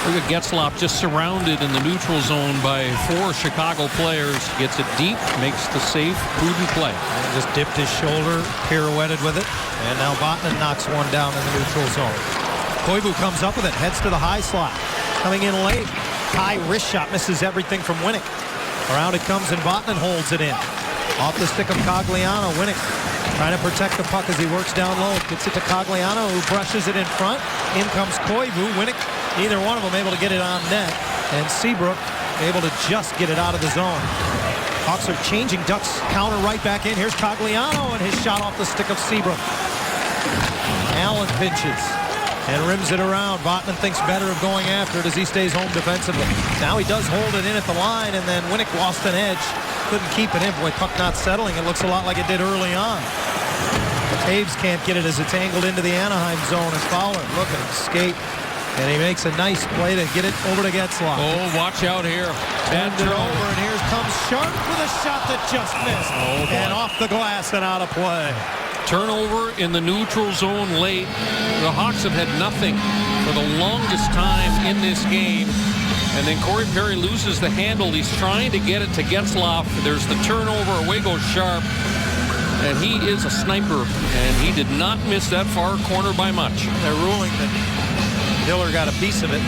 Look at Getzlaf just surrounded in the neutral zone by 4 Chicago players. Gets it deep, makes the safe, prudent play. And just dipped his shoulder, pirouetted with it. And now Vatanen knocks one down in the neutral zone. Koivu comes up with it, heads to the high slot. Coming in late. High wrist shot, misses everything from Winnick. Around it comes and Vatanen holds it in. Off the stick of Cogliano. Winnick trying to protect the puck as he works down low. Gets it to Cogliano, who brushes it in front. In comes Koivu. Winnick, neither one of them able to get it on net. And Seabrook able to just get it out of the zone. Hawks are changing. Ducks counter right back in. Here's Cogliano, and his shot off the stick of Seabrook. Allen pinches and rims it around. Vatanen thinks better of going after it as he stays home defensively. Now he does hold it in at the line, and then Winnick lost an edge. Couldn't keep it in. Boy, puck not settling. It looks a lot like it did early on. Taves can't get it as it's angled into the Anaheim zone, and Fowler looking to escape. And he makes a nice play to get it over to Getzlaf. Oh, watch out here. Bend it over, and here comes Sharp with a shot that just missed. Oh, and off the glass and out of play. Turnover in the neutral zone late. The Hawks have had nothing for the longest time in this game. And then Corey Perry loses the handle. He's trying to get it to Getzlaf. There's the turnover. Away goes Sharp. And he is a sniper. And he did not miss that far corner by much. They're ruling that Diller got a piece of it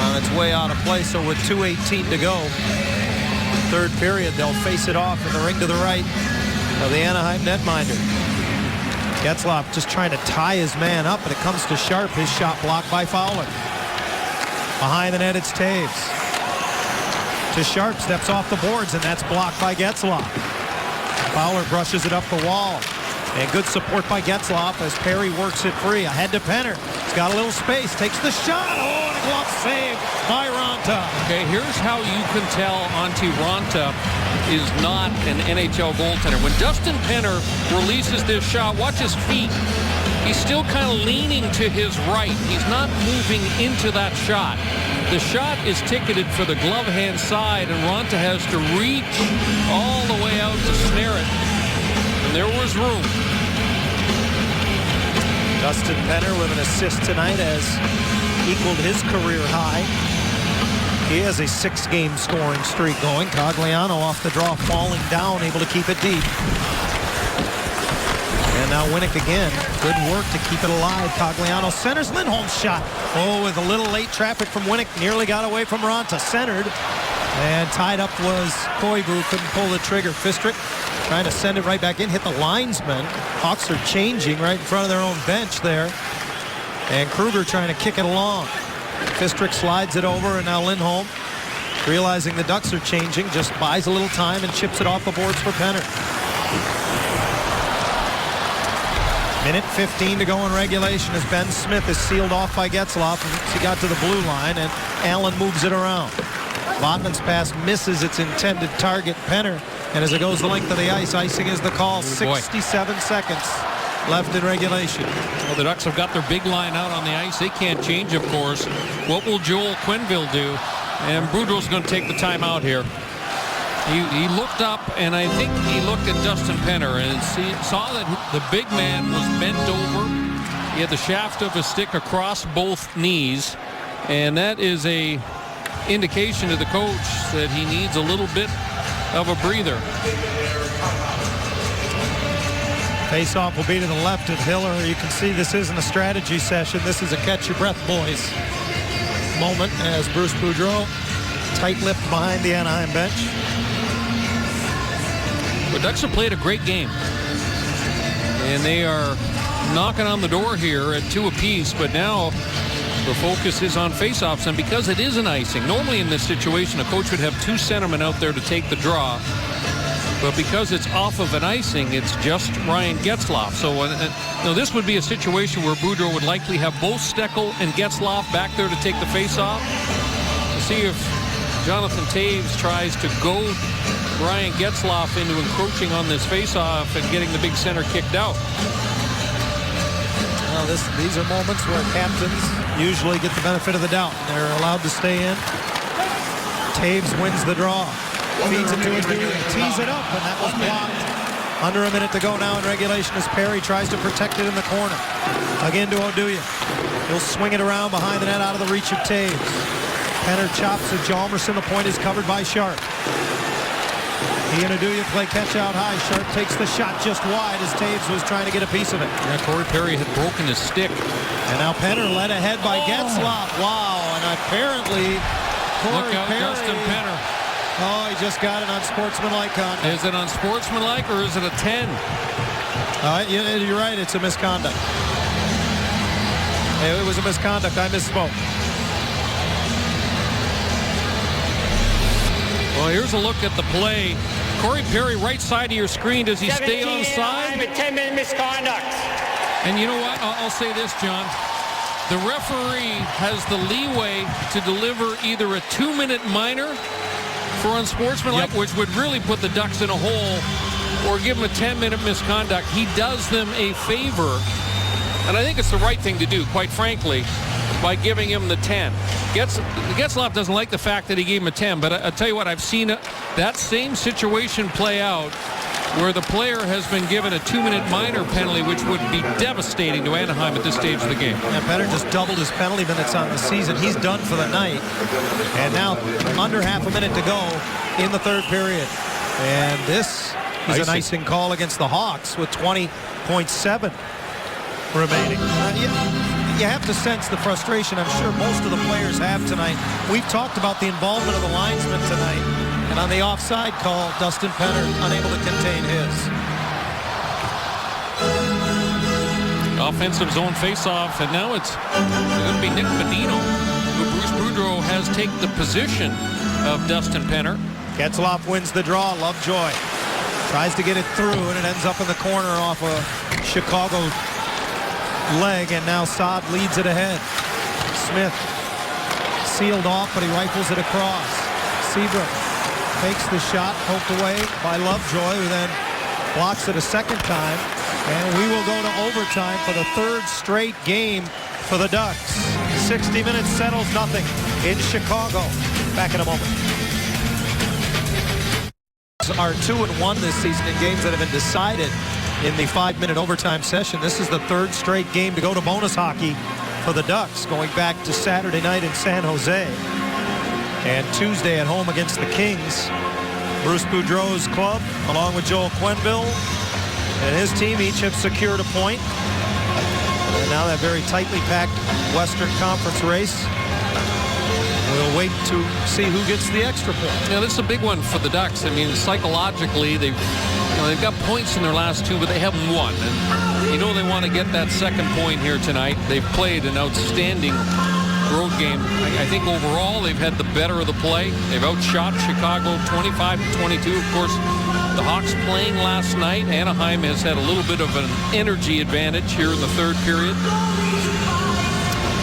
on its way out of play. So with 2:18 to go, third period, they'll face it off in the ring to the right of the Anaheim netminder. Getzlaf just trying to tie his man up, and it comes to Sharp. His shot blocked by Fowler. Behind the net, it's Taves. To Sharp, steps off the boards, and that's blocked by Getzlaf. Fowler brushes it up the wall. And good support by Getzlaf as Perry works it free. Ahead to Penner. He's got a little space. Takes the shot. Oh, and a glove save by Ranta. Okay, here's how you can tell Antti Ranta is not an NHL goaltender. When Dustin Penner releases this shot, watch his feet. He's still kind of leaning to his right. He's not moving into that shot. The shot is ticketed for the glove hand side, and Ranta has to reach all the way out to snare it. And there was room. Dustin Penner with an assist tonight has equaled his career high. He has a 6-game scoring streak going. Cogliano off the draw, falling down, able to keep it deep. And now Winnick again. Good work to keep it alive. Cogliano centers. Lindholm's shot. Oh, with a little late traffic from Winnick. Nearly got away from Raanta. Centered. And tied up was Koivu. Couldn't pull the trigger. Fistrick trying to send it right back in. Hit the linesman. Hawks are changing right in front of their own bench there. And Kruger trying to kick it along. Fistrick slides it over, and now Lindholm, realizing the Ducks are changing, just buys a little time and chips it off the boards for Penner. Minute 15 to go in regulation as Ben Smith is sealed off by Getzlaf as he got to the blue line, and Allen moves it around. Bodman's pass misses its intended target, Penner, and as it goes the length of the ice, icing is the call. 67 seconds left in regulation. Well, the Ducks have got their big line out on the ice. They can't change, of course. What will Joel Quenneville do? And Boudreau's going to take the timeout here. He looked up, and I think he looked at Dustin Penner and saw that the big man was bent over. He had the shaft of his stick across both knees, and that is a indication to the coach that he needs a little bit of a breather. Face-off will be to the left of Hiller. You can see this isn't a strategy session. This is a catch-your-breath, boys moment as Bruce Boudreau tight-lipped behind the Anaheim bench. The Ducks have played a great game, and they are knocking on the door here at 2 apiece, but now the focus is on face-offs, and because it is an icing, normally in this situation a coach would have 2 centermen out there to take the draw, but because it's off of an icing, it's just Ryan Getzlaf. So this would be a situation where Boudreau would likely have both Steckel and Getzlaf back there to take the face-off. To see if Jonathan Toews tries to goad Ryan Getzlaf into encroaching on this face-off and getting the big center kicked out. Well, these are moments where captains usually get the benefit of the doubt. They're allowed to stay in. Toews wins the draw. Feeds it to Oduya, tees it up, and that was blocked. Under a minute to go now in regulation as Perry tries to protect it in the corner. Again to Oduya. He'll swing it around behind the net out of the reach of Toews. Penner chops at Hjalmarsson. The point is covered by Sharp. He and Oduya play catch out high. Sharp takes the shot just wide as Toews was trying to get a piece of it. Yeah, Corey Perry had broken his stick. And now Penner led ahead by Getzlaf. Wow, and apparently Corey Look out, Perry. Dustin Penner. Oh, he just got it on sportsmanlike conduct. Is it unsportsmanlike or is it a 10? You're right, it's a misconduct. It was a misconduct, I misspoke. Well, here's a look at the play. Corey Perry, right side of your screen. Does he stay on side? 10-minute misconduct. And you know what? I'll say this, John. The referee has the leeway to deliver either a 2-minute minor for unsportsmanlike, which would really put the Ducks in a hole, or give them a 10-minute misconduct. He does them a favor, and I think it's the right thing to do, quite frankly, by giving him the 10. Getzlaf doesn't like the fact that he gave him a 10, but I'll tell you what, I've seen that same situation play out where the player has been given a 2-minute minor penalty, which would be devastating to Anaheim at this stage of the game. And Penner just doubled his penalty minutes on the season. He's done for the night. And now under half a minute to go in the third period. And this is an icing call against the Hawks with 20.7 remaining. You have to sense the frustration I'm sure most of the players have tonight. We've talked about the involvement of the linesmen tonight. And on the offside call, Dustin Penner unable to contain his. Offensive zone face-off, and now it's going to be Nick Bonino, who Bruce Boudreau has taken the position of Dustin Penner. Getzlaf wins the draw. Lovejoy tries to get it through, and it ends up in the corner off a Chicago leg, and now Saad leads it ahead. Smith sealed off, but he rifles it across. Seabrook takes the shot, poked away by Lovejoy, who then blocks it a second time. And we will go to overtime for the third straight game for the Ducks. 60 minutes settles nothing in Chicago. Back in a moment. Are 2-1 this season in games that have been decided in the 5-minute overtime session. This is the third straight game to go to bonus hockey for the Ducks, going back to Saturday night in San Jose. And Tuesday at home against the Kings. Bruce Boudreau's club, along with Joel Quenneville, and his team each have secured a point. And now that very tightly packed Western Conference race. We'll wait to see who gets the extra point. Yeah, this is a big one for the Ducks. I mean, psychologically, they've got points in their last two, but they haven't won. And they want to get that second point here tonight. They've played an outstanding road game. I think overall they've had the better of the play. They've outshot Chicago 25-22. Of course, the Hawks playing last night. Anaheim has had a little bit of an energy advantage here in the third period.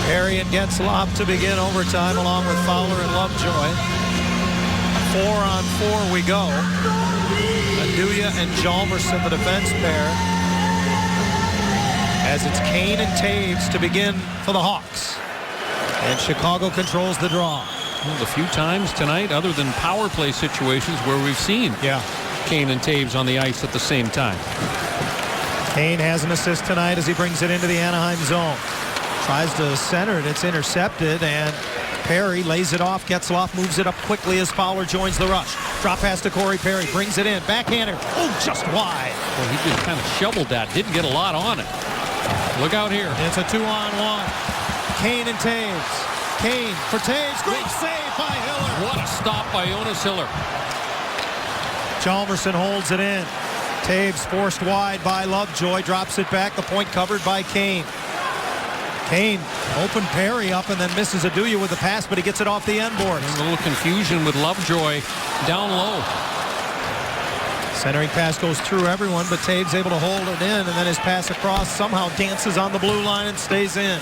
Perry and Getzlaf to begin overtime along with Fowler and Lovejoy. 4-on-4 we go. Aduya and Hjalmarsson, the defense pair. As it's Kane and Taves to begin for the Hawks. And Chicago controls the draw. Well, a few times tonight, other than power play situations where we've seen Kane and Taves on the ice at the same time. Kane has an assist tonight as he brings it into the Anaheim zone. Tries to center it. It's intercepted, and Perry lays it off. Getzlaf moves it up quickly as Fowler joins the rush. Drop pass to Corey Perry. Brings it in. Backhander. Oh, just wide. Well, he just kind of shoveled that. Didn't get a lot on it. Look out here. It's a 2-on-1. Kane and Taves. Kane for Taves. Great save by Hiller. What a stop by Jonas Hiller. Hjalmarsson holds it in. Taves forced wide by Lovejoy. Drops it back. The point covered by Kane. Kane opened Perry up and then misses Aduya with the pass, but he gets it off the end boards. A little confusion with Lovejoy down low. Centering pass goes through everyone, but Taves able to hold it in, and then his pass across somehow dances on the blue line and stays in.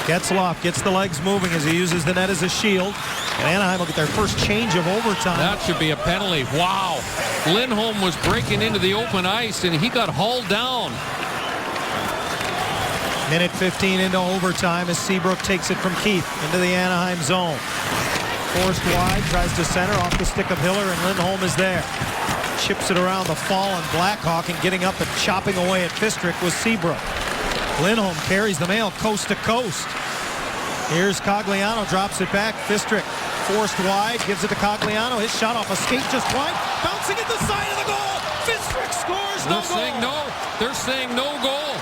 Getzlaf gets the legs moving as he uses the net as a shield. And Anaheim will get their first change of overtime. That should be a penalty. Wow. Lindholm was breaking into the open ice, and he got hauled down. Minute 15 into overtime as Seabrook takes it from Keith into the Anaheim zone. Forced wide, tries to center off the stick of Hiller, and Lindholm is there. Chips it around the fallen Blackhawk, and getting up and chopping away at Fistrick was Seabrook. Lindholm carries the mail coast to coast. Here's Cogliano, drops it back. Fistrick forced wide, gives it to Cogliano. His shot off a skate just wide, bouncing at the side of the goal. Fistrick scores. They're saying no. They're saying no goal.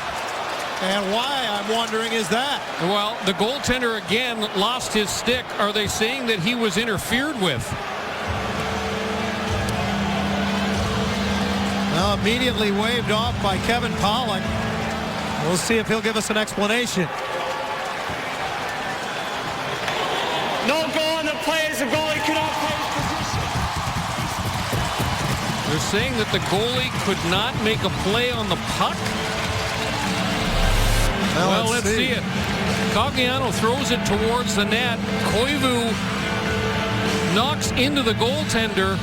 And why, I'm wondering, is that? Well, the goaltender again lost his stick. Are they saying that he was interfered with? Well, immediately waved off by Kevin Pollock. We'll see if he'll give us an explanation. No goal on the play as the goalie could not play his position. They're saying that the goalie could not make a play on the puck? Well, let's see it. Cogliano throws it towards the net. Koivu knocks into the goaltender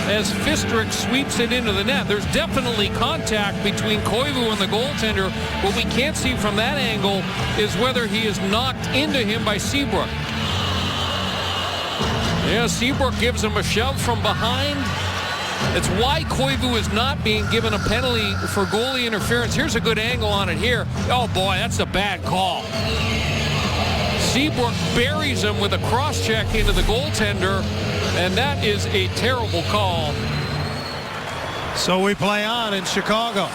as Fistrick sweeps it into the net. There's definitely contact between Koivu and the goaltender. What we can't see from that angle is whether he is knocked into him by Seabrook. Yeah, Seabrook gives him a shove from behind. It's why Koivu is not being given a penalty for goalie interference. Here's a good angle on it here. Oh boy, that's a bad call. Seabrook buries him with a cross-check into the goaltender, and that is a terrible call. So we play on in Chicago.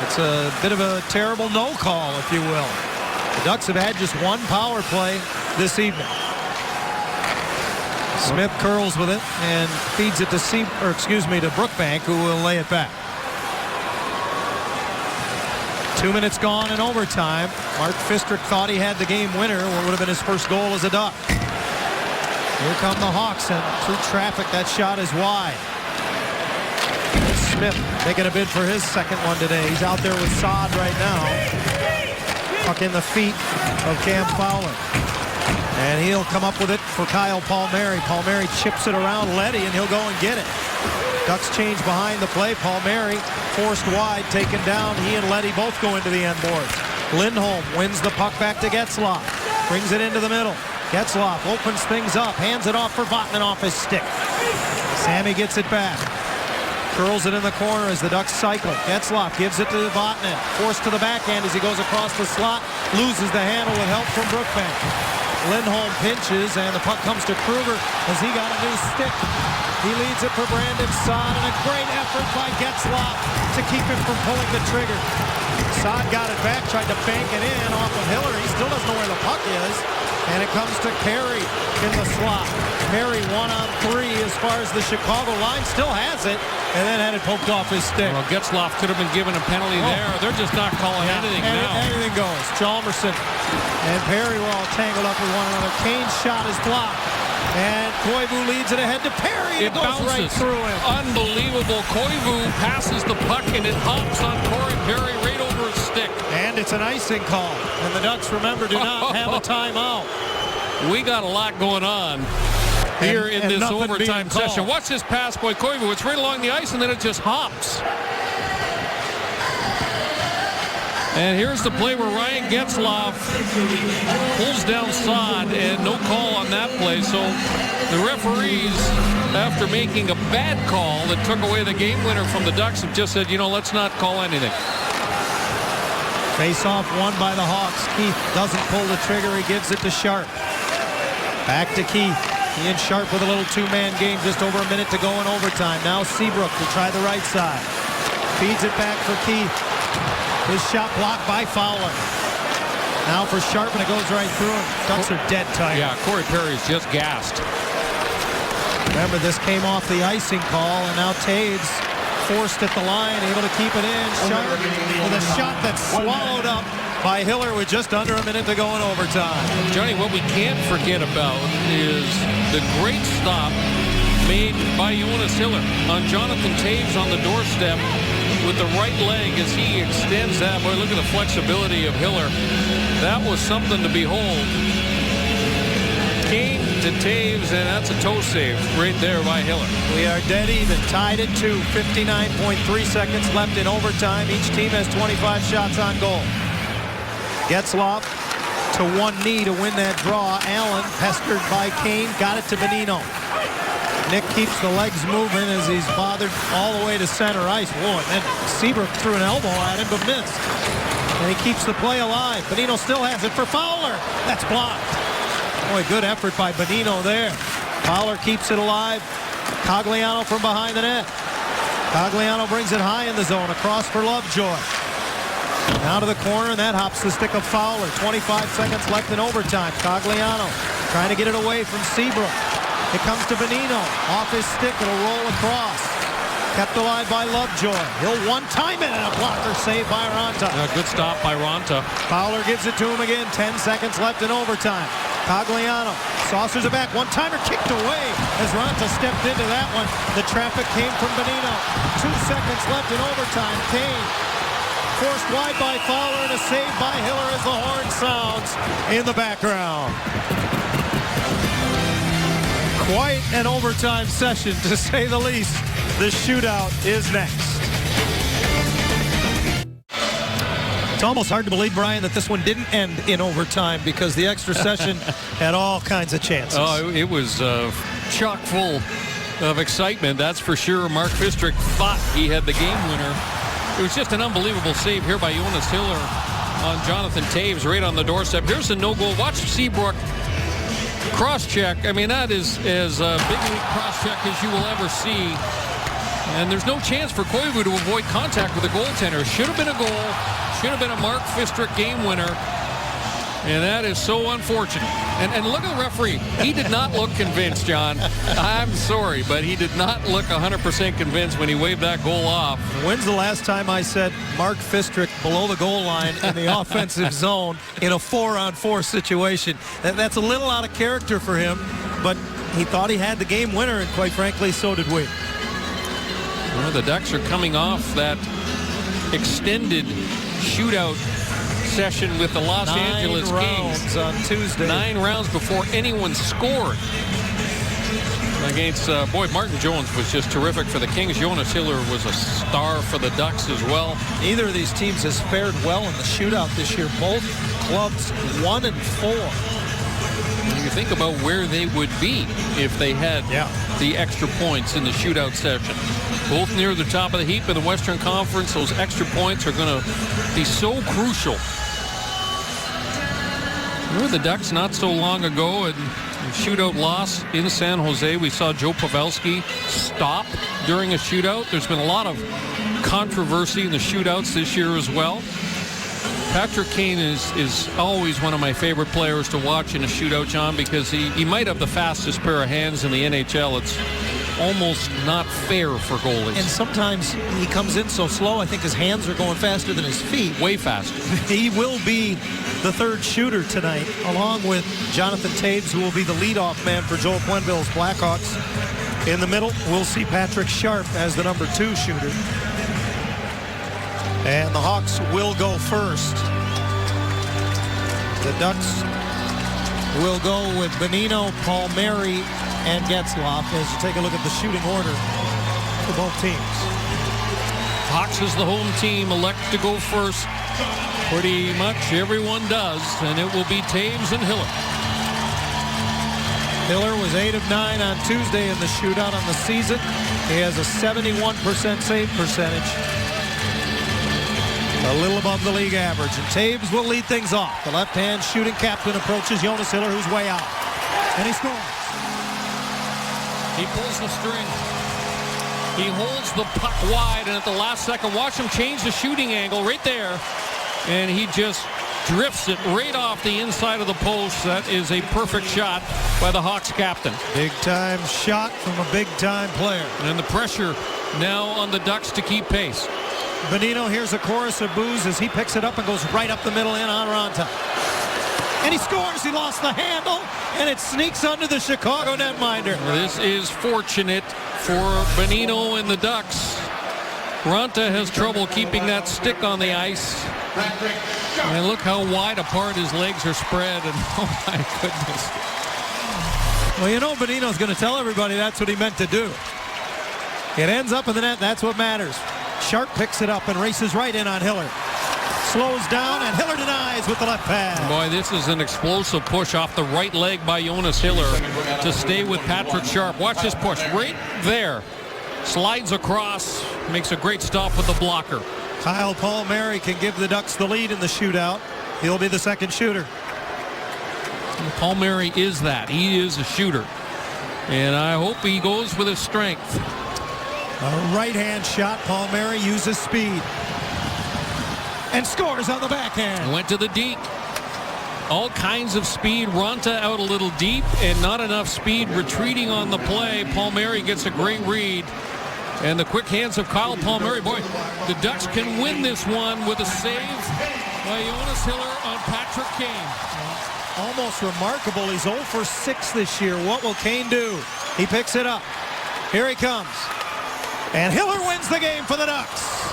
It's a bit of a terrible no call, if you will. The Ducks have had just one power play this evening. Smith curls with it and feeds it to to Brookbank, who will lay it back. 2 minutes gone in overtime. Mark Fistrick thought he had the game winner, what would have been his first goal as a Duck. Here come the Hawks, and through traffic, that shot is wide. Smith making a bid for his second one today. He's out there with Saad right now. Puck in the feet of Cam Fowler. And he'll come up with it for Kyle Palmieri. Palmieri chips it around Leddy, and he'll go and get it. Ducks change behind the play. Palmieri forced wide, taken down. He and Leddy both go into the end boards. Lindholm wins the puck back to Getzlaf. Brings it into the middle. Getzlaf opens things up, hands it off for Vatanen off his stick. Sammy gets it back. Curls it in the corner as the Ducks cycle. Getzlaf gives it to Vatanen. Forced to the backhand as he goes across the slot. Loses the handle with help from Brookbank. Lindholm pinches, and the puck comes to Kruger as he got a new stick. He leads it for Brandon Saad, and a great effort by Getzlaf. to keep him from pulling the trigger. Saad got it back, tried to bank it in off of Hiller. He still doesn't know where the puck is. And it comes to Carey in the slot. Carey 1-on-3 as far as the Chicago line. Still has it. And then had it poked off his stick. Well, Getzlaf could have been given a penalty there. They're just not calling anything now. Anything goes. Chalmerson and Perry were all tangled up with one another. Kane's shot is blocked. And Koivu leads it ahead to Perry. It goes bounces right through him. Unbelievable. Koivu passes the puck and it hops on Corey Perry right over his stick. And it's an icing call. And the Ducks, remember, do not have a timeout. We got a lot going on here in this overtime session. Watch this pass by Koivu. It's right along the ice and then it just hops. And here's the play where Ryan Getzlaf pulls down Saad, and no call on that play. So the referees, after making a bad call that took away the game winner from the Ducks, have just said, you know, let's not call anything. Face-off won by the Hawks. Keith doesn't pull the trigger. He gives it to Sharp. Back to Keith. He and Sharp with a little two-man game, just over a minute to go in overtime. Now Seabrook to try the right side. Feeds it back for Keith. His shot blocked by Fowler. Now for Sharp, and it goes right through him. Ducks are dead tight. Yeah, Corey Perry's just gassed. Remember, this came off the icing call, and now Taves forced at the line, able to keep it in. Sharp with a shot that's swallowed up by Hiller with just under a minute to go in overtime. Johnny, what we can't forget about is the great stop made by Jonas Hiller on Jonathan Taves on the doorstep with the right leg as he extends that. Boy, look at the flexibility of Hiller. That was something to behold. Kane to Taves, and that's a toe save right there by Hiller. We are dead even, tied at 2. 59.3 seconds left in overtime. Each team has 25 shots on goal. Getzlaf to one knee to win that draw. Allen, pestered by Kane, got it to Bonino. Nick keeps the legs moving as he's bothered all the way to center ice. Whoa, and then Seabrook threw an elbow at him, but missed. And he keeps the play alive. Bonino still has it for Fowler. That's blocked. Boy, good effort by Bonino there. Fowler keeps it alive. Cogliano from behind the net. Cogliano brings it high in the zone, across for Lovejoy. Now to the corner, and that hops the stick of Fowler. 25 seconds left in overtime. Cogliano trying to get it away from Seabrook. It comes to Bonino. Off his stick, it'll roll across. Kept alive by Lovejoy. He'll one-time it, and a blocker saved by Ranta. Good stop by Ranta. Fowler gives it to him again. 10 seconds left in overtime. Cogliano saucers it back. One-timer kicked away as Ranta stepped into that one. The traffic came from Bonino. 2 seconds left in overtime. Kane forced wide by Fowler, and a save by Hiller as the horn sounds in the background. Quite an overtime session, to say the least. The shootout is next. It's almost hard to believe, Brian, that this one didn't end in overtime because the extra session had all kinds of chances. Oh, it was chock full of excitement, that's for sure. Mark Fistrick thought he had the game winner. It was just an unbelievable save here by Jonas Hiller on Jonathan Taves right on the doorstep. Here's a no-goal. Watch Seabrook cross-check. I mean, that is as big a cross-check as you will ever see. And there's no chance for Koivu to avoid contact with the goaltender. Should have been a goal. Should have been a Mark Fistrick game winner. And that is so unfortunate. And look at the referee. He did not look convinced, John. I'm sorry, but he did not look 100% convinced when he waved that goal off. When's the last time I said Mark Fistrick below the goal line in the offensive zone in a 4-on-4 situation? That's a little out of character for him, but he thought he had the game winner, and quite frankly, so did we. Well, the Ducks are coming off that extended shootout session with the Los Angeles Kings on Tuesday. 9 rounds before anyone scored against Martin Jones was just terrific for the Kings. Jonas Hiller was a star for the Ducks as well. Neither of these teams has fared well in the shootout this year. Both clubs 1-4. You think about where they would be if they had the extra points in the shootout session. Both near the top of the heap in the Western Conference. Those extra points are going to be so crucial. Remember the Ducks not so long ago in a shootout loss in San Jose. We saw Joe Pavelski stop during a shootout. There's been a lot of controversy in the shootouts this year as well. Patrick Kane is always one of my favorite players to watch in a shootout, John, because he might have the fastest pair of hands in the NHL. It's almost not fair for goalies. And sometimes he comes in so slow, I think his hands are going faster than his feet. Way faster. He will be the third shooter tonight, along with Jonathan Toews, who will be the leadoff man for Joel Quenneville's Blackhawks. In the middle, we'll see Patrick Sharp as the number 2 shooter. And the Hawks will go first. The Ducks will go with Bonino, Palmieri, and Getzlaf as you take a look at the shooting order for both teams. Hawks as the home team elect to go first. Pretty much everyone does, and it will be Toews and Hiller. Hiller was 8 of 9 on Tuesday in the shootout on the season. He has a 71% save percentage. A little above the league average. And Toews will lead things off. The left-hand shooting captain approaches Jonas Hiller, who's way out. And he scores. He pulls the string. He holds the puck wide, and at the last second, watch him change the shooting angle right there. And he just drifts it right off the inside of the post. That is a perfect shot by the Hawks captain. Big-time shot from a big-time player. And the pressure now on the Ducks to keep pace. Bonino hears a chorus of boos as he picks it up and goes right up the middle in on Raanta. And he scores. He lost the handle, and it sneaks under the Chicago netminder. This is fortunate for Bonino and the Ducks. Raanta has trouble keeping that stick on the ice. And look how wide apart his legs are spread. And oh my goodness. Well, you know Bonino's going to tell everybody that's what he meant to do. It ends up in the net. That's what matters. Sharp picks it up and races right in on Hiller. Slows down, and Hiller denies with the left pad. Boy, this is an explosive push off the right leg by Jonas Hiller to stay with Patrick Sharp. Watch this push right there. Slides across, makes a great stop with the blocker. Kyle Palmieri can give the Ducks the lead in the shootout. He'll be the second shooter. Palmieri is that. He is a shooter. And I hope he goes with his strength. A right-hand shot. Palmieri uses speed. And scores on the backhand. Went to the deep. All kinds of speed. Raanta out a little deep and not enough speed retreating on the play. Palmieri gets a great read. And the quick hands of Kyle Palmieri. Boy, the Ducks can win this one with a save by Jonas Hiller on Patrick Kane. Almost remarkable. He's 0 for 6 this year. What will Kane do? He picks it up. Here he comes. And Hiller wins the game for the Ducks.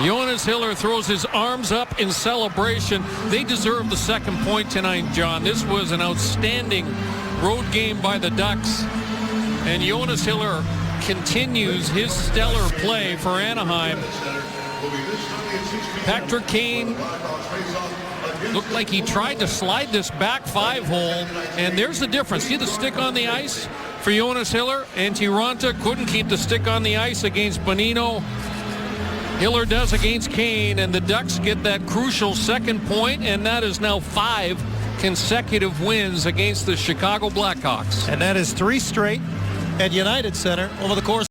Jonas Hiller throws his arms up in celebration. They deserve the second point tonight, John. This was an outstanding road game by the Ducks. And Jonas Hiller continues his stellar play for Anaheim. Patrick Kane looked like he tried to slide this back 5-hole, and there's the difference. See the stick on the ice for Jonas Hiller? Antti Raanta couldn't keep the stick on the ice against Bonino. Hiller does against Kane, and the Ducks get that crucial second point, and that is now 5 consecutive wins against the Chicago Blackhawks. And that is 3 straight at United Center over the course